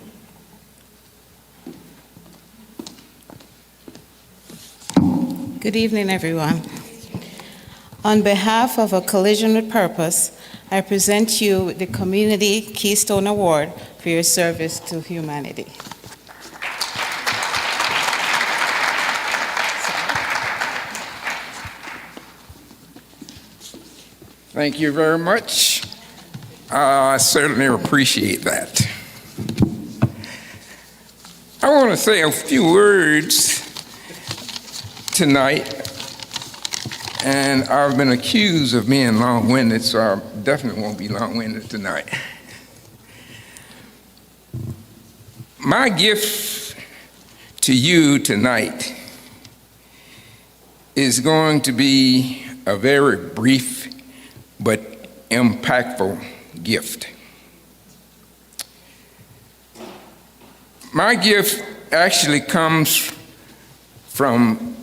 Good evening, everyone. On behalf of A Collision with Purpose, I present you the Community Keystone Award for your service to humanity.
Thank you very much. I certainly appreciate that. I want to say a few words tonight, And I've been accused of being long-winded, so I definitely won't be long-winded tonight. My gift to you tonight is going to be a very brief but impactful gift. My gift actually comes from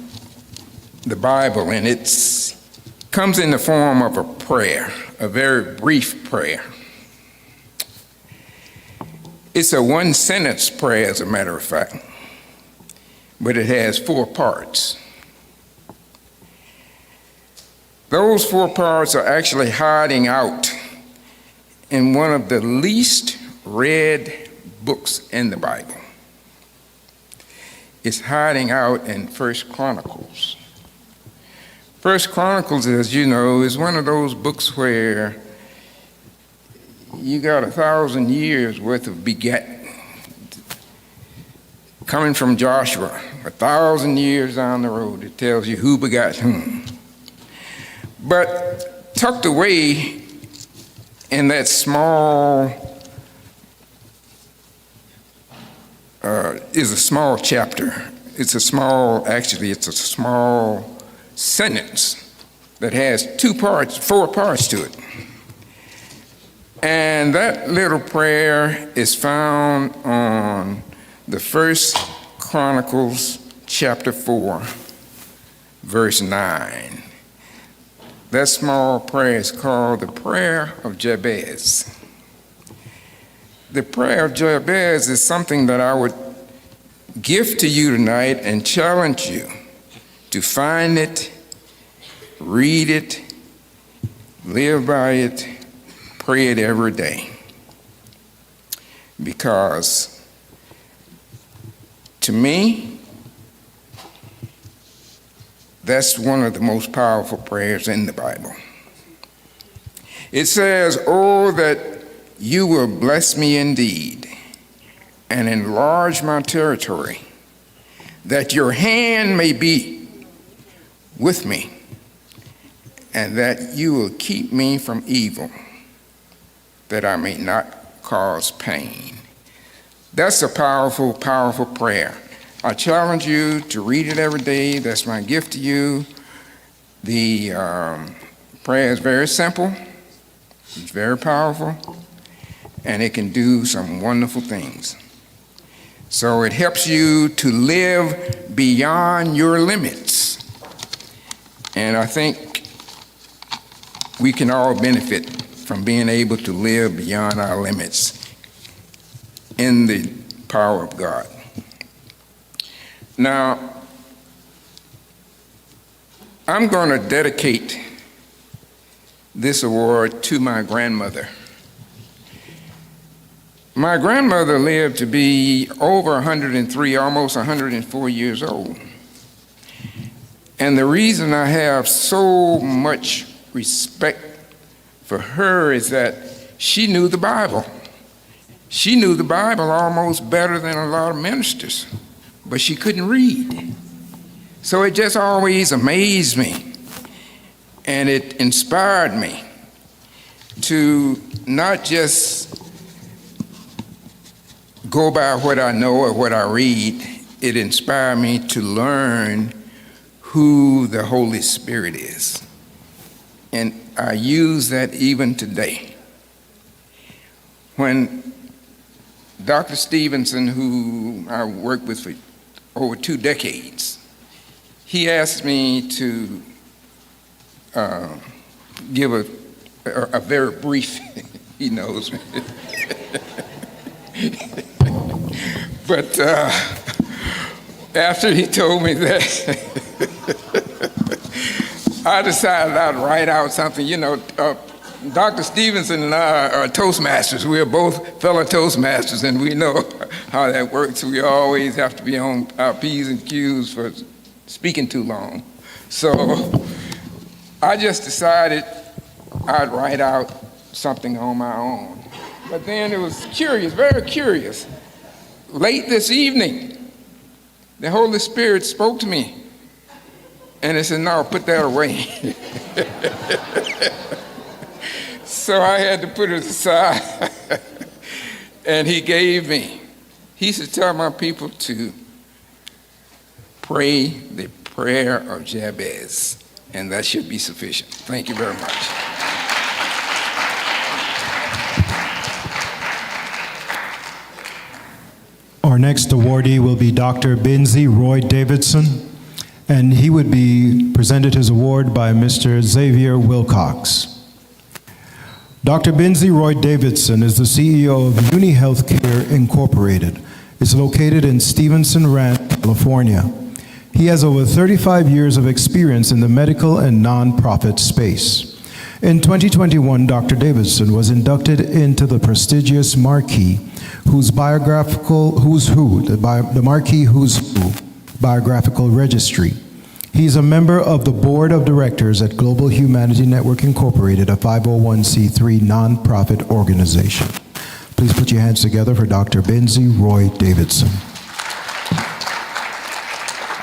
the Bible, and it comes in the form of a prayer, a very brief prayer. It's a one-sentence prayer, as a matter of fact, but it has 4 parts. Those 4 parts are actually hiding out in one of the least read books in the Bible. It's hiding out in 1 Chronicles. 1 Chronicles, as you know, is one of those books where you got 1,000 years worth of begetting coming from Joshua. 1,000 years down the road, it tells you who begot whom. But tucked away in that small is a small chapter. It's a small sentence that has 4 parts to it. And that little prayer is found on the 1 Chronicles chapter 4, verse 9. That small prayer is called the Prayer of Jabez. The Prayer of Jabez is something that I would give to you tonight and challenge you to find it, read it, live by it, pray it every day. Because to me, that's one of the most powerful prayers in the Bible. It says, "Oh, that you will bless me indeed and enlarge my territory, that your hand may be with me, and that you will keep me from evil, that I may not cause pain." That's a powerful, powerful prayer. I challenge you to read it every day. That's my gift to you. The prayer is very simple, it's very powerful, and it can do some wonderful things. So it helps you to live beyond your limits. And I think we can all benefit from being able to live beyond our limits in the power of God. Now, I'm going to dedicate this award to my grandmother. My grandmother lived to be over 103, almost 104 years old. And the reason I have so much respect for her is that she knew the Bible. She knew the Bible almost better than a lot of ministers, but she couldn't read. So it just always amazed me, and it inspired me to not just go by what I know or what I read. It inspired me to learn who the Holy Spirit is. And I use that even today. When Dr. Stevenson, who I worked with for over 2 decades, he asked me to give a very brief, he knows me. But after he told me that, I decided I'd write out something. You know, Dr. Stevenson and I are Toastmasters. We are both fellow Toastmasters, and we know how that works. We always have to be on our P's and Q's for speaking too long. So I just decided I'd write out something on my own. But then it was curious, very curious. Late this evening, the Holy Spirit spoke to me And he said, no, put that away. So I had to put it aside. And he gave me, he used to tell my people to pray the prayer of Jabez, and that should be sufficient. Thank you very much.
Our next awardee will be Dr. Benzie Roy Davidson, and he would be presented his award by Mr. Xavier Wilcox. Dr. Benzie Roy Davidson is the CEO of Uni Healthcare Incorporated. It's located in Stevenson Ranch, California. He has over 35 years of experience in the medical and nonprofit space. In 2021, Dr. Davidson was inducted into the prestigious Marquis Who's Biographical Who's Who, the Marquis Who's Who Biographical Registry. He's a member of the Board of Directors at Global Humanity Network Incorporated, a 501c3 nonprofit organization. Please put your hands together for Dr. Benzie Roy Davidson.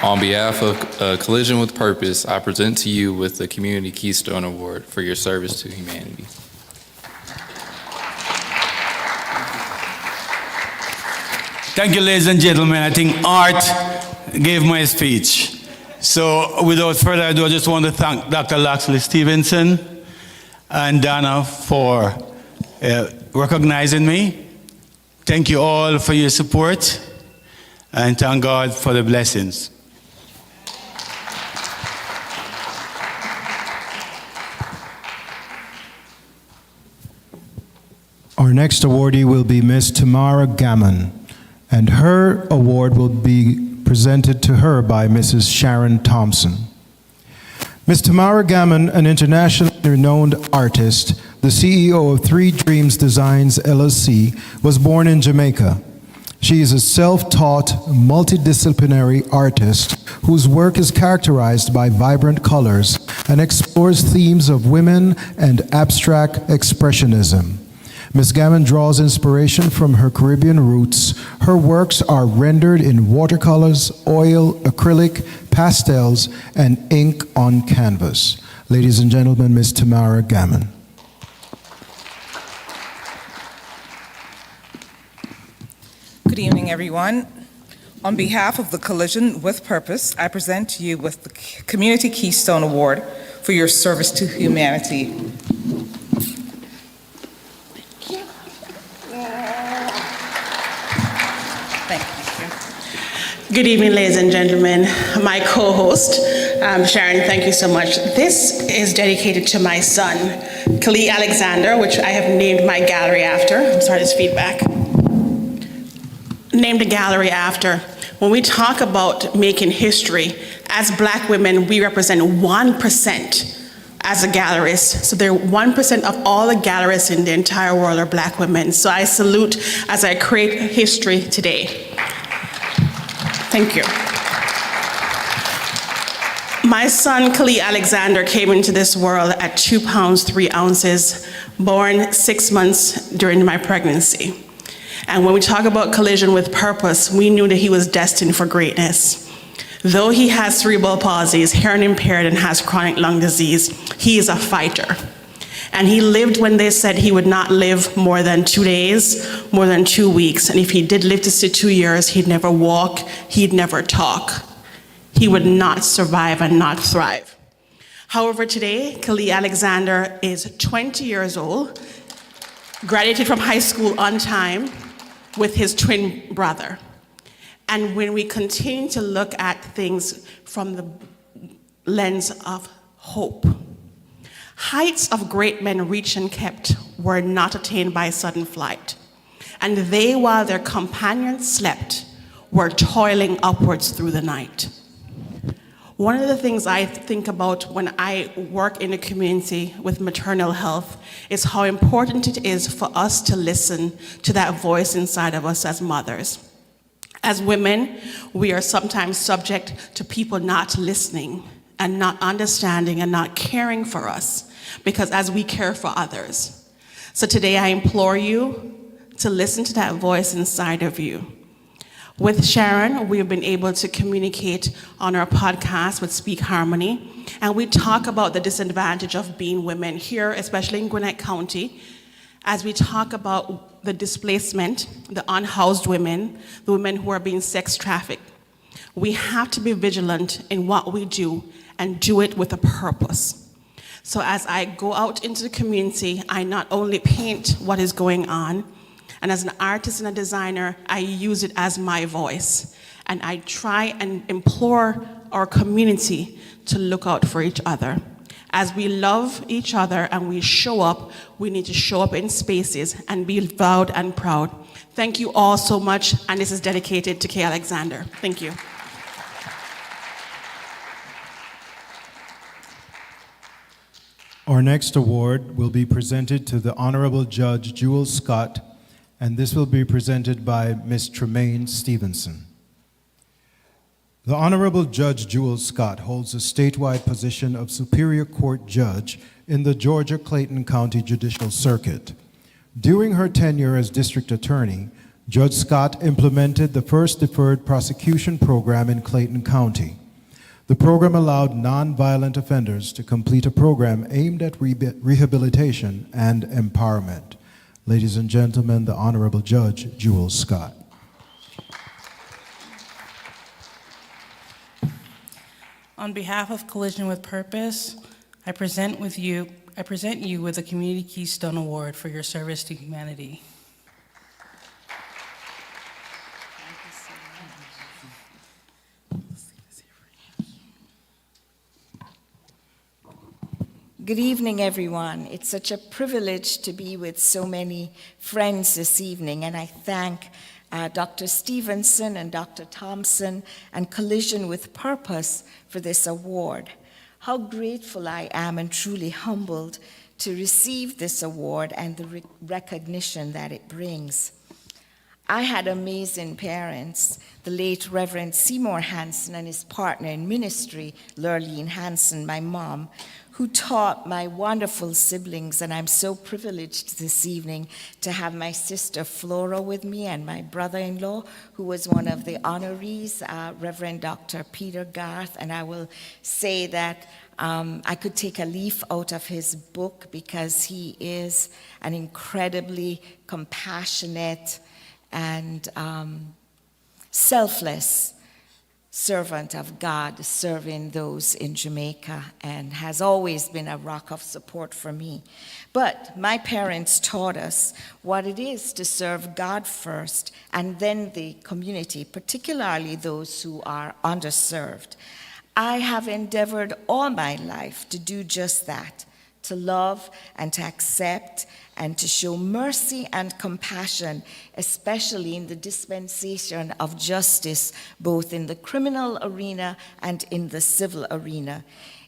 On behalf of Collision with Purpose, I present to you with the Community Keystone Award for your service to humanity.
Thank you, ladies and gentlemen. I think Art gave my speech. So without further ado, I just want to thank Dr. Laxley Stevenson and Donna for recognizing me. Thank you all for your support, and thank God for the blessings.
Our next awardee will be Miss Tamara Gammon, and her award will be presented to her by Mrs. Sharon Thompson. Ms. Tamara Gammon, an internationally renowned artist, the CEO of Three Dreams Designs LLC, was born in Jamaica. She is a self-taught, multidisciplinary artist whose work is characterized by vibrant colors and explores themes of women and abstract expressionism. Ms. Gammon draws inspiration from her Caribbean roots. Her works are rendered in watercolors, oil, acrylic, pastels, and ink on canvas. Ladies and gentlemen, Ms. Tamara Gammon.
Good evening, everyone. On behalf of the Collision with Purpose, I present to you with the Community Keystone Award for your service to humanity.
Good evening, ladies and gentlemen. My co-host, Sharon, thank you so much. This is dedicated to my son, Khalid Alexander, which I have named my gallery after. I'm sorry, there's feedback. Named a gallery after. When we talk about making history, as Black women, we represent 1% as a gallerist. So they're 1% of all the gallerists in the entire world are Black women. So I salute as I create history today. Thank you. My son, Khalid Alexander, came into this world at 2 pounds, 3 ounces, born 6 months during my pregnancy. And when we talk about Collision with Purpose, we knew that he was destined for greatness. Though he has cerebral palsy, is hearing impaired, and has chronic lung disease, he is a fighter. And he lived when they said he would not live more than 2 days, more than 2 weeks. And if he did live to see 2 years, he'd never walk, he'd never talk. He would not survive and not thrive. However, today, Khalid Alexander is 20 years old, graduated from high school on time with his twin brother. And when we continue to look at things from the lens of hope, heights of great men reached and kept were not attained by sudden flight. And they, while their companions slept, were toiling upwards through the night. One of the things I think about when I work in a community with maternal health is how important it is for us to listen to that voice inside of us as mothers. As women, we are sometimes subject to people not listening and not understanding and not caring for us, because as we care for others. So today I implore you to listen to that voice inside of you.
With Sharon, we've been able to communicate on our podcast with Speak Harmony, and we talk about the disadvantage of being women here, especially in Gwinnett County, as we talk about the displacement, the unhoused women, the women who are being sex trafficked. We have to be vigilant in what we do and do it with a purpose. So as I go out into the community, I not only paint what is going on, and as an artist and a designer, I use it as my voice. And I try and implore our community to look out for each other. As we love each other and we show up, we need to show up in spaces and be loud and proud. Thank you all so much, and this is dedicated to Kay Alexander. Thank you.
Our next award will be presented to the Honorable Judge Jewel Scott, and this will be presented by Ms. Tremaine Stevenson. The Honorable Judge Jewel Scott holds the statewide position of Superior Court Judge in the Georgia-Clayton County Judicial Circuit. During her tenure as District Attorney, Judge Scott implemented the first deferred prosecution program in Clayton County. The program allowed nonviolent offenders to complete a program aimed at rehabilitation and empowerment. Ladies and gentlemen, the Honorable Judge Jewel Scott.
On behalf of Collision with Purpose, I present you with the Community Keystone Award for your service to humanity.
Good evening, everyone. It's such a privilege to be with so many friends this evening, and I thank Dr. Stevenson and Dr. Thompson and Collision with Purpose for this award. How grateful I am and truly humbled to receive this award and the recognition that it brings. I had amazing parents, the late Reverend Seymour Hanson and his partner in ministry, Lurleen Hanson, my mom, who taught my wonderful siblings, and I'm so privileged this evening to have my sister Flora with me and my brother-in-law, who was one of the honorees, Reverend Dr. Peter Garth, and I will say that I could take a leaf out of his book because he is an incredibly compassionate and selfless servant of God, serving those in Jamaica, and has always been a rock of support for me. But my parents taught us what it is to serve God first, and then the community, particularly those who are underserved. I have endeavored all my life to do just that, to love and to accept and to show mercy and compassion, especially in the dispensation of justice, both in the criminal arena and in the civil arena.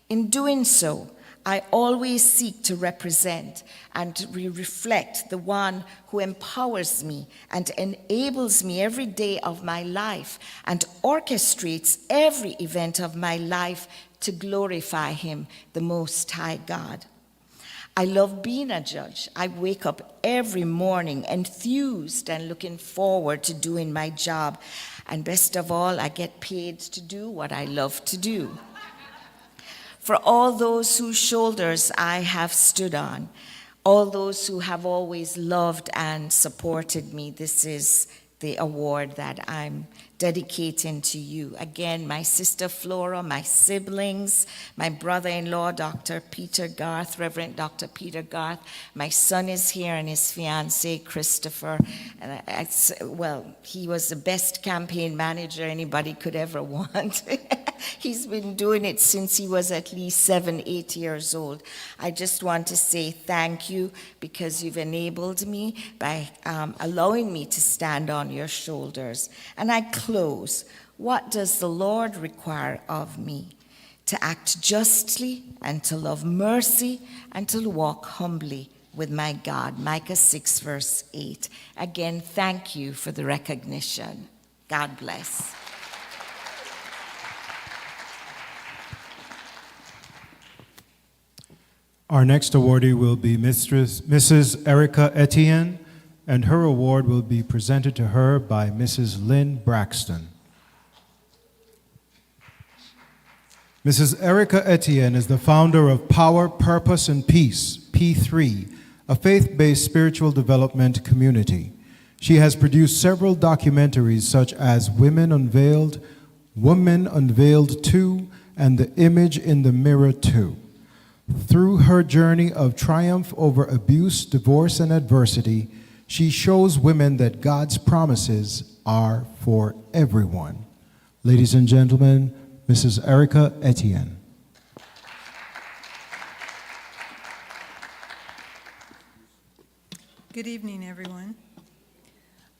In doing so, I always seek to represent and to reflect the one who empowers me and enables me every day of my life and orchestrates every event of my life to glorify him, the Most High God. I love being a judge. I wake up every morning enthused and looking forward to doing my job. And best of all, I get paid to do what I love to do. For all those whose shoulders I have stood on, all those who have always loved and supported me, this is the award that I'm dedicating to you. Again, my sister Flora, my siblings, my brother-in-law, Dr. Peter Garth, Reverend Dr. Peter Garth. My son is here and his fiancée, Christopher. And he was the best campaign manager anybody could ever want. He's been doing it since he was at least 7, 8 years old. I just want to say thank you because you've enabled me by allowing me to stand on your shoulders. And I close. What does the Lord require of me? To act justly and to love mercy and to walk humbly with my God. Micah 6, verse 8. Again, thank you for the recognition. God bless.
Our next awardee will be Mrs. Erica Etienne, and her award will be presented to her by Mrs. Lynn Braxton. Mrs. Erica Etienne is the founder of Power, Purpose, and Peace, P3, a faith-based spiritual development community. She has produced several documentaries such as Women Unveiled, Woman Unveiled 2, and The Image in the Mirror 2. Through her journey of triumph over abuse, divorce, and adversity, she shows women that God's promises are for everyone. Ladies and gentlemen, Mrs. Erica Etienne.
Good evening, everyone.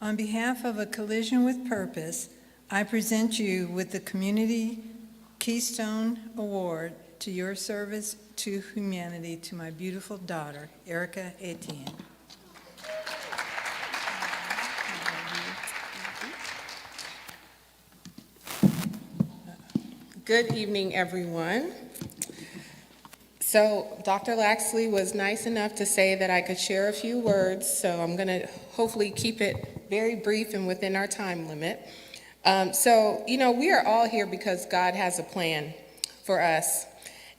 On behalf of A Collision with Purpose, I present you with the Community Keystone Award to your service to humanity to my beautiful daughter, Erica Etienne.
Good evening, everyone. So Dr. Laxley was nice enough to say that I could share a few words, so I'm going to hopefully keep it very brief and within our time limit. We are all here because God has a plan for us,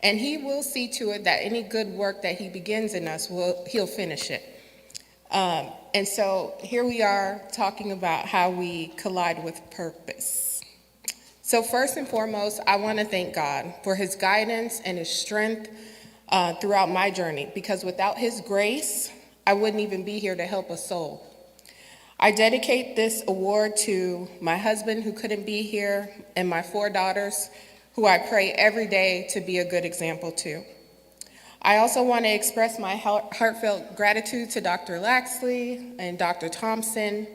and He will see to it that any good work that He begins in us, He'll finish it. And so here we are talking about how we collide with purpose. So first and foremost, I want to thank God for His guidance and His strength throughout my journey, because without His grace, I wouldn't even be here to help a soul. I dedicate this award to my husband, who couldn't be here, and my 4 daughters, who I pray every day to be a good example to. I also want to express my heartfelt gratitude to Dr. Laxley and Dr. Thompson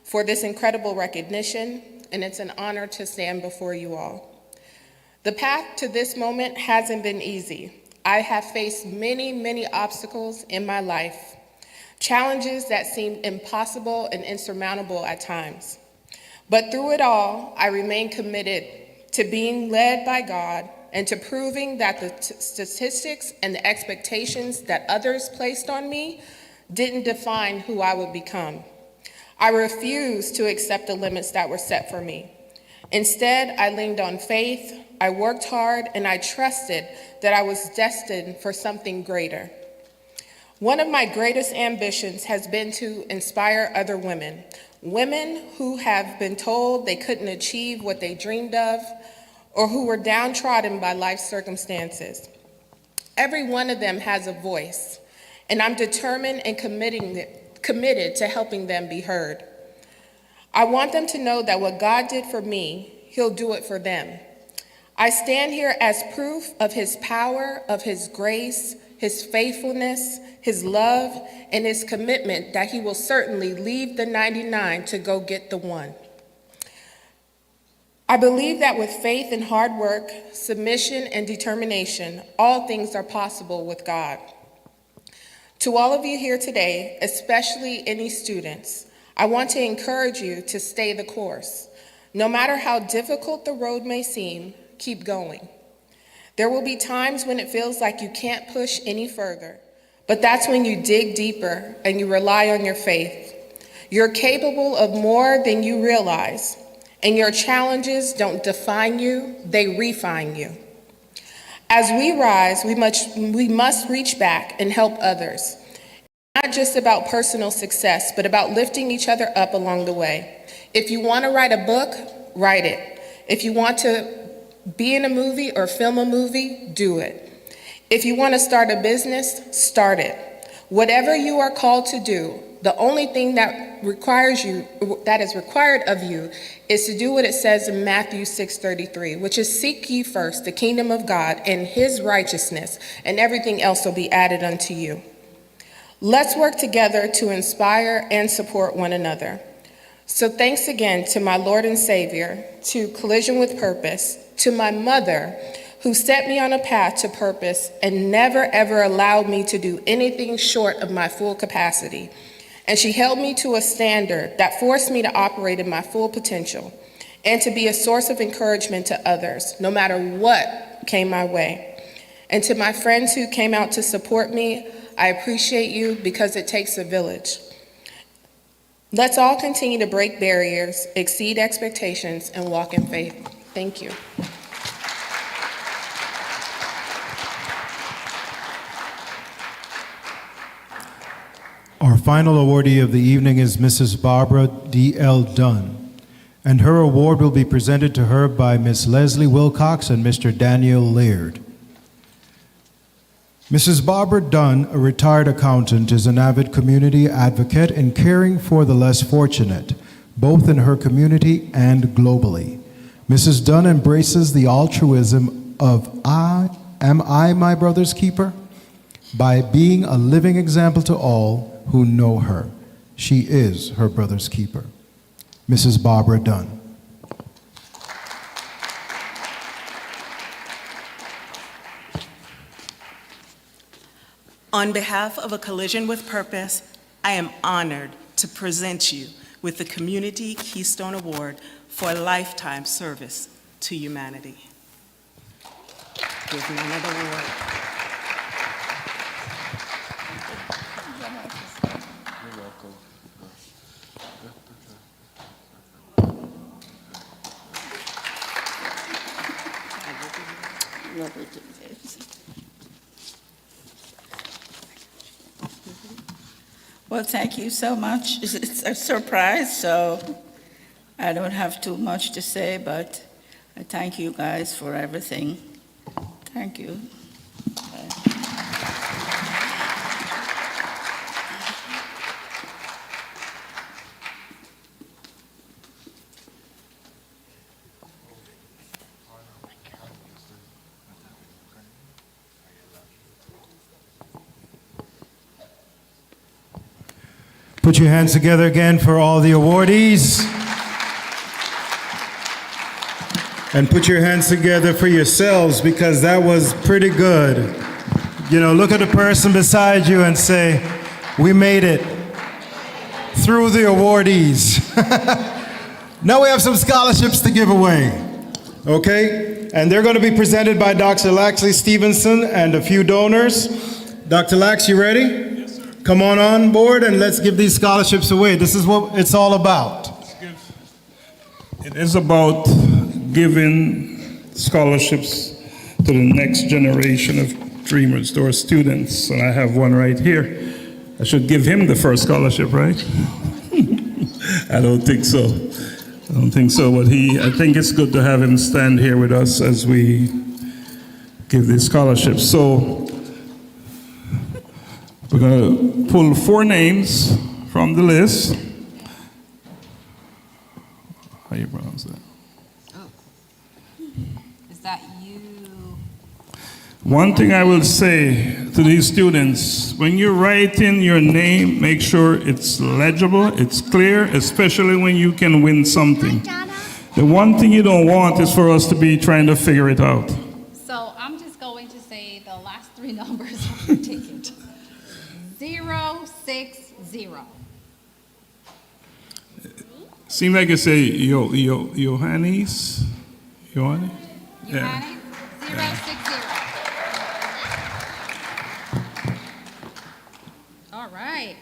for this incredible recognition, and it's an honor to stand before you all. The path to this moment hasn't been easy. I have faced many, many obstacles in my life, challenges that seemed impossible and insurmountable at times. But through it all, I remain committed to being led by God and to proving that the statistics and the expectations that others placed on me didn't define who I would become. I refused to accept the limits that were set for me. Instead, I leaned on faith, I worked hard, and I trusted that I was destined for something greater. One of my greatest ambitions has been to inspire other women who have been told they couldn't achieve what they dreamed of, or who were downtrodden by life circumstances. Every one of them has a voice, and I'm determined and committed to helping them be heard. I want them to know that what God did for me, He'll do it for them. I stand here as proof of His power, of His grace, His faithfulness, His love, and His commitment that He will certainly leave the 99 to go get the one. I believe that with faith and hard work, submission and determination, all things are possible with God. To all of you here today, especially any students, I want to encourage you to stay the course. No matter how difficult the road may seem, keep going. There will be times when it feels like you can't push any further, but that's when you dig deeper and you rely on your faith. You're capable of more than you realize, and your challenges don't define you, they refine you. As we rise, we must reach back and help others. Not just about personal success, but about lifting each other up along the way. If you want to write a book, write it. If you want to be in a movie or film a movie, do it. If you want to start a business, start it. Whatever you are called to do, the only thing that is required of you is to do what it says in Matthew 6:33, which is seek ye first the kingdom of God and His righteousness, and everything else will be added unto you. Let's work together to inspire and support one another. So thanks again to my Lord and Savior, to Collision with Purpose, to my mother, who set me on a path to purpose and never ever allowed me to do anything short of my full capacity. And she held me to a standard that forced me to operate in my full potential and to be a source of encouragement to others, no matter what came my way. And to my friends who came out to support me, I appreciate you because it takes a village.
Let's all continue to break barriers, exceed expectations, and walk in faith. Thank you.
Our final awardee of the evening is Mrs. Barbara D.L. Dunn, and her award will be presented to her by Ms. Leslie Wilcox and Mr. Daniel Laird. Mrs. Barbara Dunn, a retired accountant, is an avid community advocate in caring for the less fortunate, both in her community and globally. Mrs. Dunn embraces the altruism of am I my brother's keeper? By being a living example to all who know her. She is her brother's keeper. Mrs. Barbara Dunn.
On behalf of A Collision with Purpose, I am honored to present you with the Community Keystone Award for a lifetime service to humanity. Give me another award.
Well, thank you so much. It's a surprise, so I don't have too much to say, but I thank you guys for everything. Thank you.
Put your hands together again for all the awardees. And put your hands together for yourselves, because that was pretty good. You know, look at the person beside you and say, we made it through the awardees. Now we have some scholarships to give away, okay? And they're going to be presented by Dr. Laxley Stevenson and a few donors. Dr. Lax, you ready? Yes, sir. Come on board and let's give these scholarships away. This is what it's all about.
It is about giving scholarships to the next generation of dreamers, to our students, and I have one right here. I should give him the first scholarship, right? I don't think so. But I think it's good to have him stand here with us as we give these scholarships. So we're going to pull 4 names from the list. How do you pronounce that?
Is that you?
One thing I will say to these students, when you write in your name, make sure it's legible, it's clear, especially when you can win something. The one thing you don't want is for us to be trying to figure it out.
So I'm just going to say the last 3 numbers of your ticket. 060.
Seems like you say Johannes? Johannes? Yeah.
060. All right.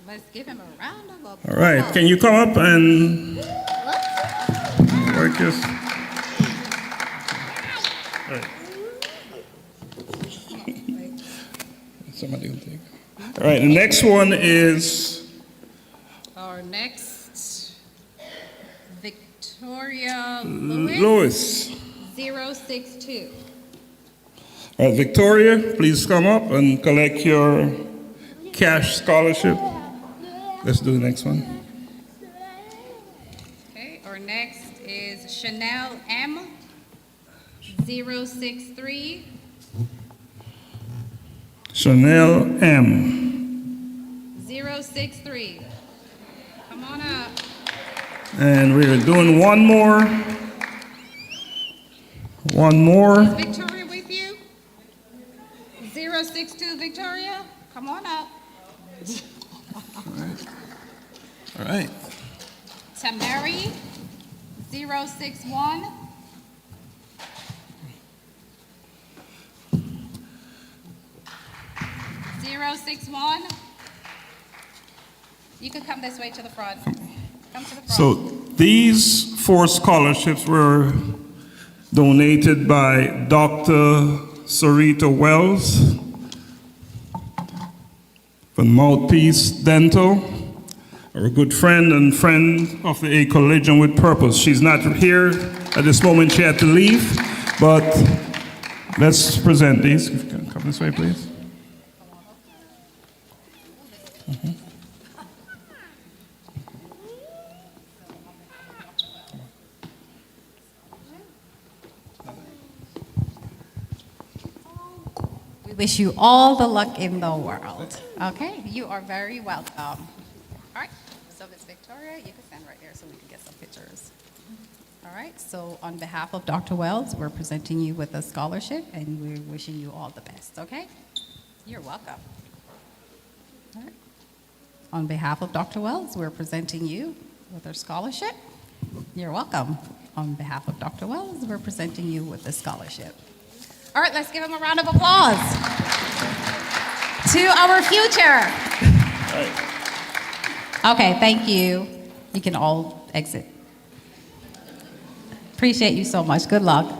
Let's give him a round of applause.
All right. Can you come up and work this? All right. Somebody will take. All right. The next one is
Our next, Victoria Lewis.
Lewis.
062.
All right, Victoria, please come up and collect your cash scholarship. Let's do the next one.
Okay, our next is Chanel M. 063.
Chanel M.
063. Come on up.
And we're doing one more. One more.
Is Victoria with you? 062 Victoria, come on up.
All right.
Tamari, 061. You could come this way to the front. Come to the front.
So these 4 scholarships were donated by Dr. Sarita Wells from Mouthpiece Dental, our good friend and friend of the A Collision with Purpose. She's not here at this moment. She had to leave, but let's present these. If you can come this way, please.
We wish you all the luck in the world. Okay, you are very welcome. All right, so Miss Victoria, you can stand right there so we can get some pictures. All right, so on behalf of Dr. Wells, we're presenting you with a scholarship and we're wishing you all the best, okay? You're welcome. All right. On behalf of Dr. Wells, we're presenting you with our scholarship. You're welcome. On behalf of Dr. Wells, we're presenting you with the scholarship. All right, let's give him a round of applause. To our future. Okay, thank you. You can all exit. Appreciate you so much. Good luck.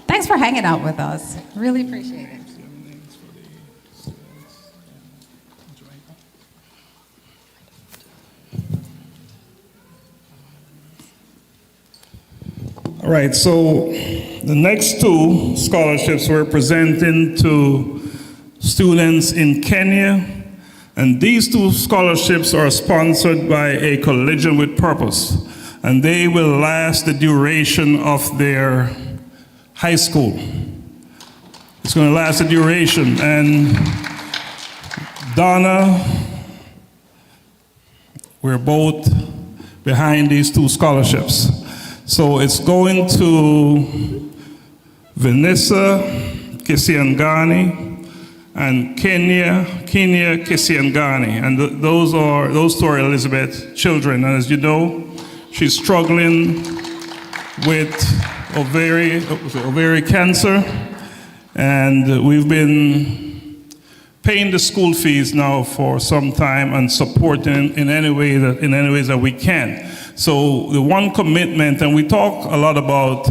Thanks for hanging out with us. Really appreciate it.
All right, so the next 2 scholarships we're presenting to students in Kenya, and these 2 scholarships are sponsored by A Collision with Purpose, and they will last the duration of their high school. It's going to last the duration, and Donna, we're both behind these 2 scholarships. So it's going to Vanessa Kisiangani and Kenya Kisiangani. And those two are Elizabeth's children. And as you know, she's struggling with ovarian cancer. And we've been paying the school fees now for some time and supporting in any ways that we can. So the one commitment, and we talk a lot about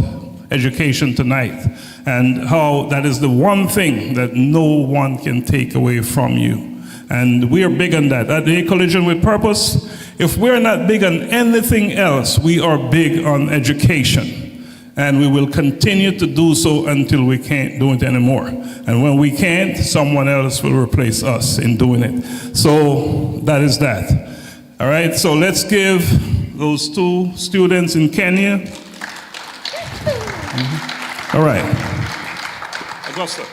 education tonight, and how that is the one thing that no one can take away from you. And we are big on that. At the A Collision with Purpose, if we're not big on anything else, we are big on education. And we will continue to do so until we can't do it anymore. And when we can't, someone else will replace us in doing it. So that is that. All right, so let's give those 2 students in Kenya. All right. Augusta.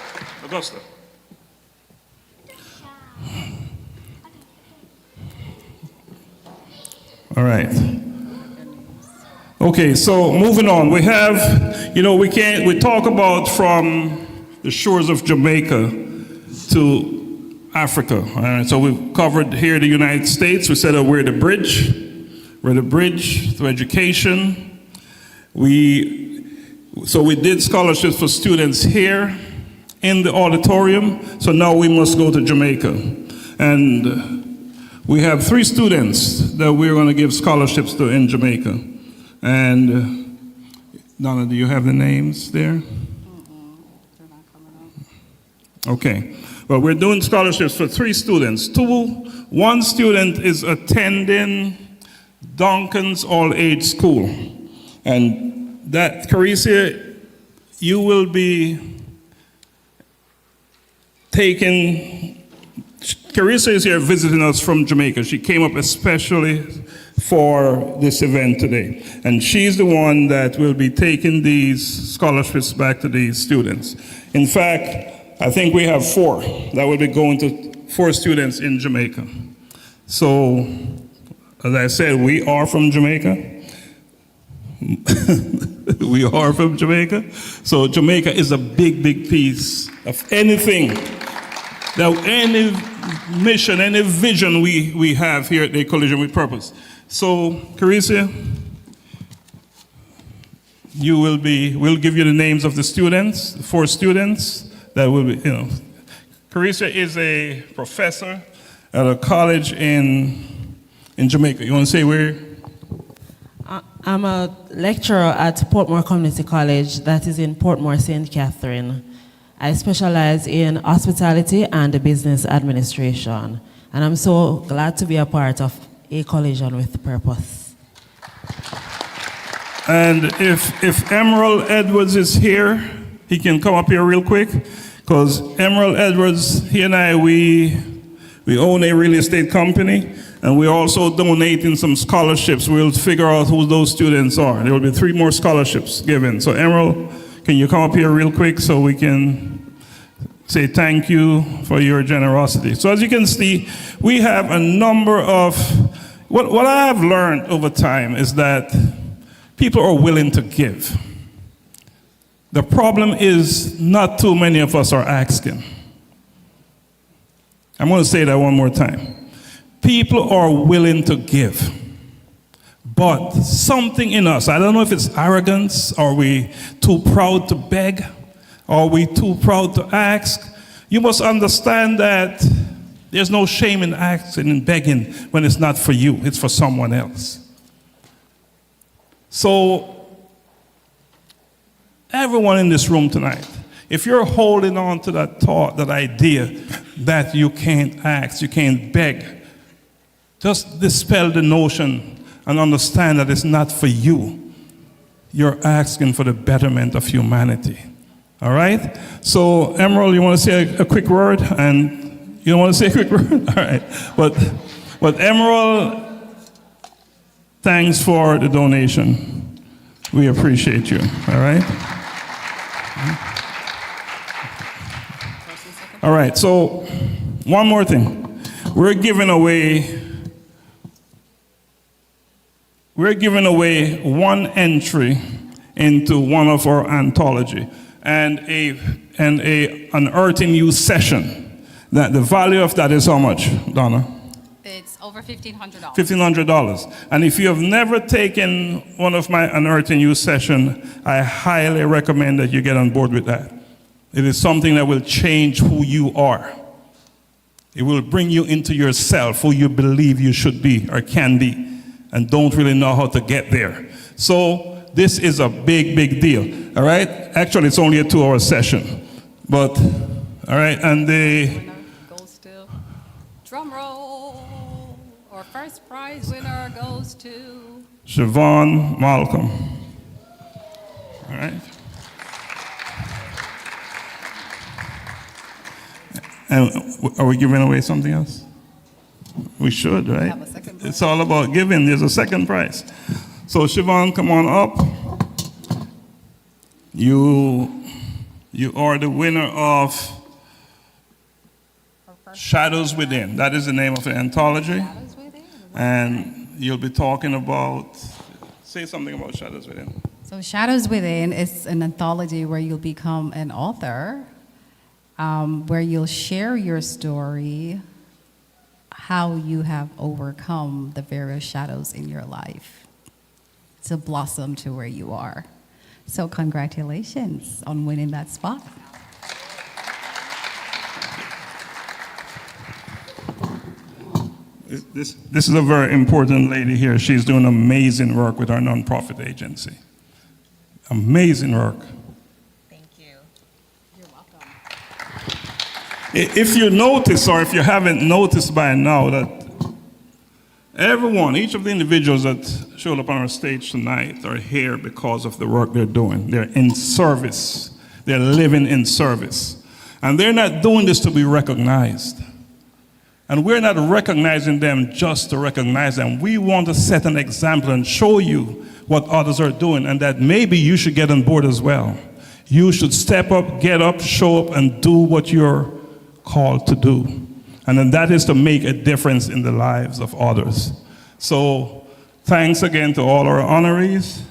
All right. Okay, so moving on. We have, we talk about from the shores of Jamaica to Africa. All right, so we've covered here the United States. We said that we're the bridge. We're the bridge to education. So we did scholarships for students here in the auditorium. So now we must go to Jamaica. And we have 3 students that we're going to give scholarships to in Jamaica. And Donna, do you have the names there? Okay. Well, we're doing scholarships for 3 students. 1 student is attending Duncan's all-age school. And that, Carissa, you will be Carissa is here visiting us from Jamaica. She came up especially for this event today. And she's the one that will be taking these scholarships back to these students. In fact, I think we have 4 that will be going to 4 students in Jamaica. So, as I said, we are from Jamaica. We are from Jamaica. So Jamaica is a big, big piece of anything, any mission, any vision we have here at the Collision with Purpose. So, Carissa, we'll give you the names of the students, the 4 students that will be, Carissa is a professor at a college in in Jamaica. You want to say where?
I'm a lecturer at Portmore Community College that is in Portmore, St. Catherine. I specialize in hospitality and business administration. And I'm so glad to be a part of A Collision with Purpose.
And if Emerald Edwards is here, he can come up here real quick, because Emerald Edwards, he and I, we own a real estate company, and we're also donating some scholarships. We'll figure out who those students are. There will be 3 more scholarships given. So Emerald, can you come up here real quick so we can say thank you for your generosity. So as you can see, we have a number of, what I have learned over time is that people are willing to give. The problem is not too many of us are asking. I'm going to say that one more time. People are willing to give. But something in us, I don't know if it's arrogance, are we too proud to beg? Are we too proud to ask? You must understand that there's no shame in asking and begging when it's not for you, it's for someone else. So, everyone in this room tonight, if you're holding on to that thought, that idea that you can't ask, you can't beg, just dispel the notion and understand that it's not for you. You're asking for the betterment of humanity. All right? So, Emerald, you want to say a quick word? And you don't want to say a quick word? All right. But Emerald, thanks for the donation. We appreciate you. All right? All right. So, one more thing. We're giving away one entry into one of our anthology and an Earthing You session. That the value of that is how much, Donna?
It's over $1,500.
$1,500. And if you have never taken one of my Unearthing You session, I highly recommend that you get on board with that. It is something that will change who you are. It will bring you into yourself, who you believe you should be or can be, and don't really know how to get there. So this is a big, big deal, all right? Actually, it's only a 2-hour session, but, all right, and the...
Goes to, drum roll, our first prize winner goes to...
Siobhan Malcolm, all right? And are we giving away something else? We should, right? It's all about giving. There's a second prize. So Siobhan, come on up. You are the winner of Shadows Within. That is the name of the anthology. And you'll be talking about, say something about Shadows Within.
So Shadows Within is an anthology where you'll become an author, where you'll share your story, how you have overcome the various shadows in your life to blossom to where you are. So congratulations on winning that spot.
This is a very important lady here. She's doing amazing work with our nonprofit agency. Amazing work. If you notice, or if you haven't noticed by now, that everyone, each of the individuals that showed up on our stage tonight are here because of the work they're doing. They're in service. They're living in service. And they're not doing this to be recognized. And we're not recognizing them just to recognize them. We want to set an example and show you what others are doing, and that maybe you should get on board as well. You should step up, get up, show up, and do what you're called to do. And then that is to make a difference in the lives of others. So thanks again to all our honorees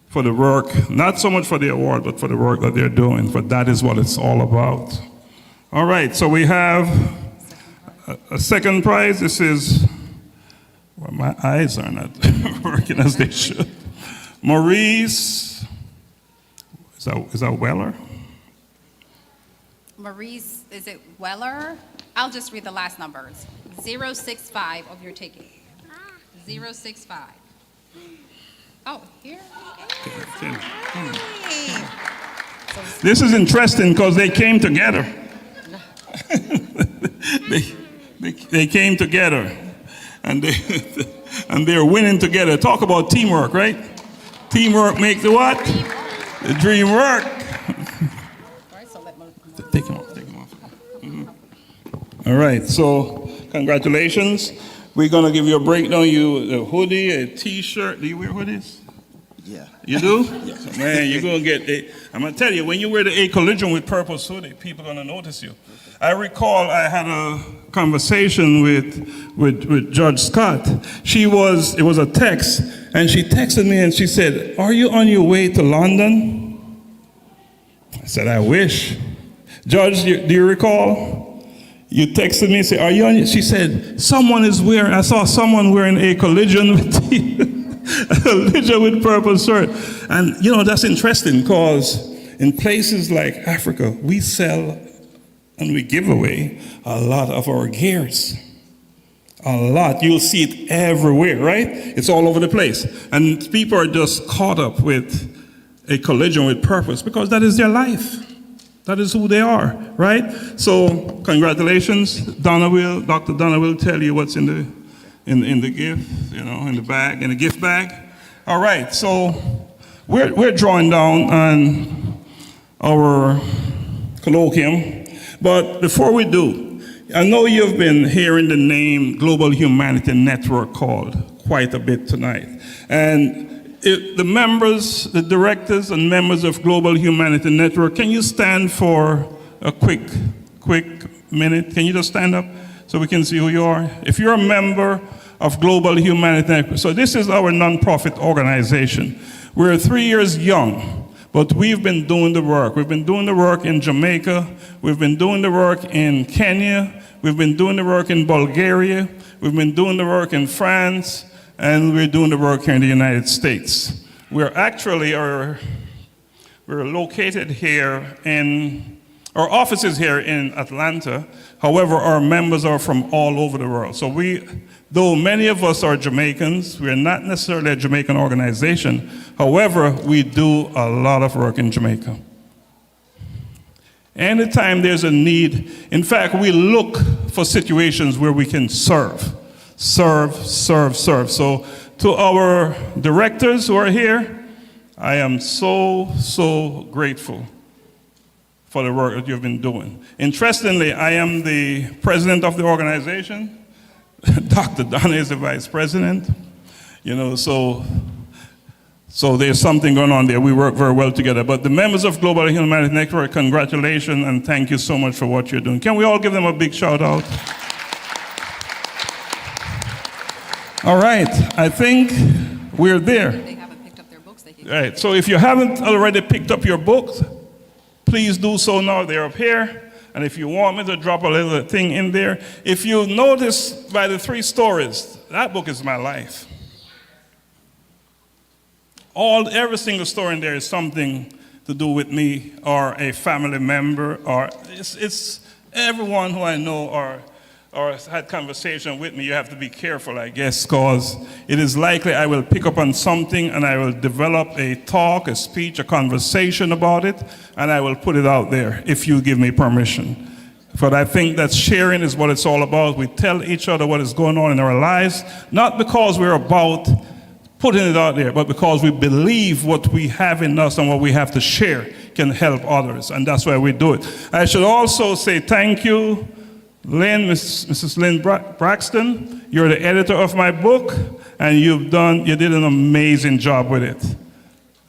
for the work, not so much for the award, but for the work that they're doing, for that is what it's all about. All right, so we have a second prize. This is, well, my eyes are not working as they should. Maurice, is that Weller?
Maurice, is it Weller? I'll just read the last numbers. 065 of your ticket. 065. Oh, here.
This is interesting because they came together. they came together, and they're winning together. Talk about teamwork, right? Teamwork make the what? The dream work. Take him off. Mhm. All right. So congratulations. We're gonna give you a breakdown. You a hoodie, a T-shirt. Do you wear hoodies?
Yeah.
You do?
Yeah.
Man, you're gonna get I'm gonna tell you, when you wear the A Collision with Purpose hoodie, people are gonna notice you. I recall I had a conversation with Judge Scott. It was a text, and she texted me and she said, "Are you on your way to London?" I said, "I wish." Judge, do you recall? You texted me and said, "Are you on?" She said, I saw someone wearing a Collision with Purpose shirt. And that's interesting because in places like Africa, we sell and we give away a lot of our gears. A lot. You'll see it everywhere, right? It's all over the place. And people are just caught up with a Collision with Purpose because that is their life. That is who they are, right? So congratulations. Dr. Donna will tell you what's in the gift, in the bag, in the gift bag. All right, so we're drawing down on our colloquium, but before we do, I know you've been hearing the name Global Humanity Network called quite a bit tonight. And the members, the directors and members of Global Humanity Network, can you stand for a quick minute? Can you just stand up so we can see who you are? If you're a member of Global Humanity Network, so this is our nonprofit organization. We're 3 years young, but we've been doing the work. We've been doing the work in Jamaica. We've been doing the work in Kenya. We've been doing the work in Bulgaria. We've been doing the work in France. And we're doing the work here in the United States. We're located here our office is here in Atlanta. However, our members are from all over the world. So though many of us are Jamaicans, we're not necessarily a Jamaican organization. However, we do a lot of work in Jamaica. Anytime there's a need, in fact, we look for situations where we can serve. Serve. So to our directors who are here, I am so grateful for the work that you've been doing. Interestingly, I am the president of the organization. Dr. Donna is the vice president. So there's something going on there. We work very well together. But the members of Global Humanity Network, congratulations and thank you so much for what you're doing. Can we all give them a big shout out? All right, I think we're there.
They haven't picked up their books.
Right, so if you haven't already picked up your books, please do so now. They're up here. And if you want me to drop a little thing in there, if you notice by the 3 stories, that book is my life. Every single story in there is something to do with me or a family member, or it's everyone who I know or had conversation with me. You have to be careful, I guess, because it is likely I will pick up on something and I will develop a talk, a speech, a conversation about it, and I will put it out there if you give me permission. But I think that sharing is what it's all about. We tell each other what is going on in our lives, not because we're about putting it out there, but because we believe what we have in us and what we have to share can help others, and that's why we do it. I should also say thank you, Mrs. Lynn Braxton. You're the editor of my book, and you did an amazing job with it.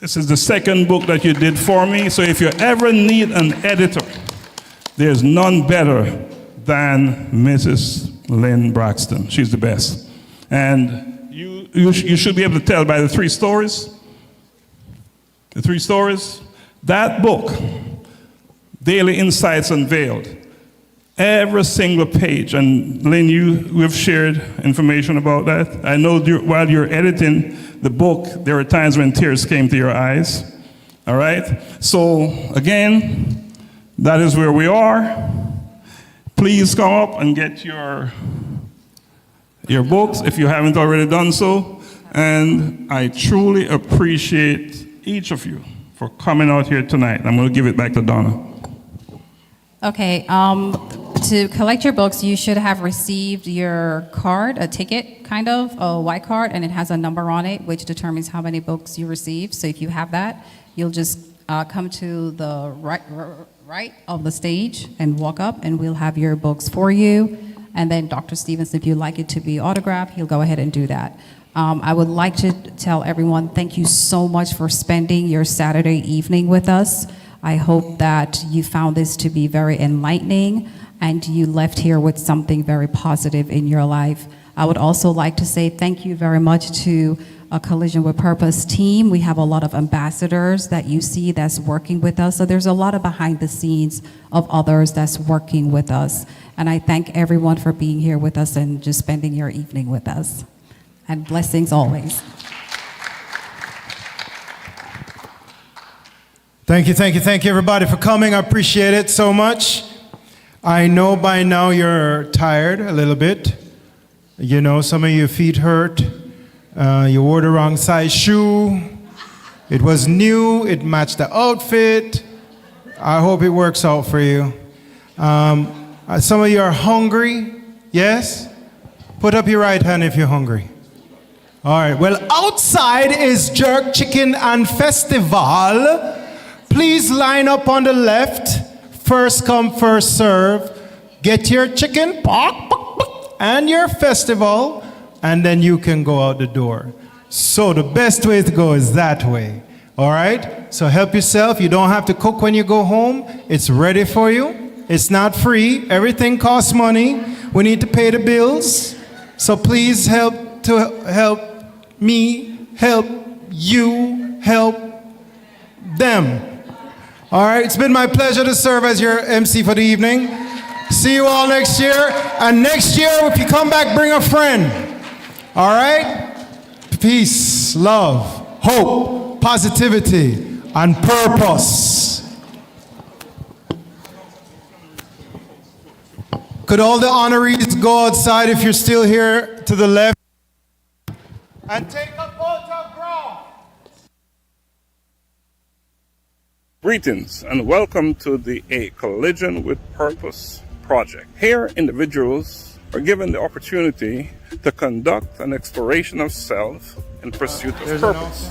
This is the 2nd book that you did for me, so if you ever need an editor, there's none better than Mrs. Lynn Braxton. She's the best. And you should be able to tell by the 3 stories. The 3 stories. That book, Daily Insights Unveiled, every single page, and Lynn, we've shared information about that. I know while you're editing the book, there were times when tears came to your eyes. All right? So, again, that is where we are. Please come up and get your your books if you haven't already done so. And I truly appreciate each of you for coming out here tonight. I'm going to give it back to Donna.
Okay, to collect your books, you should have received your card, a ticket, kind of, a white card, and it has a number on it, which determines how many books you received. So if you have that, you'll just come to the right of the stage and walk up, and we'll have your books for you. And then Dr. Stevens, if you'd like it to be autographed, he'll go ahead and do that. I would like to tell everyone, thank you so much for spending your Saturday evening with us. I hope that you found this to be very enlightening and you left here with something very positive in your life. I would also like to say thank you very much to a Collision with Purpose team. We have a lot of ambassadors that you see that's working with us. So there's a lot of behind the scenes of others that's working with us. And I thank everyone for being here with us and just spending your evening with us. And blessings always.
Thank you, everybody, for coming. I appreciate it so much. I know by now you're tired a little bit. You know, some of your feet hurt. You wore the wrong size shoe. It was new. It matched the outfit. I hope it works out for you. Some of you are hungry. Yes? Put up your right hand if you're hungry. All right. Well, outside is Jerk Chicken and Festival. Please line up on the left. First come, first serve. Get your chicken and your festival, and then you can go out the door. So the best way to go is that way. All right? So help yourself. You don't have to cook when you go home. It's ready for you. It's not free. Everything costs money. We need to pay the bills. So please help me, help you, help them. All right, it's been my pleasure to serve as your MC for the evening. See you all next year. And next year, if you come back, bring a friend. All right? Peace, love, hope, positivity, and purpose. Could all the honorees go outside if you're still here to the left? And take a photograph.
Greetings and welcome to the A Collision with Purpose project. Here, individuals are given the opportunity to conduct an exploration of self in pursuit of purpose.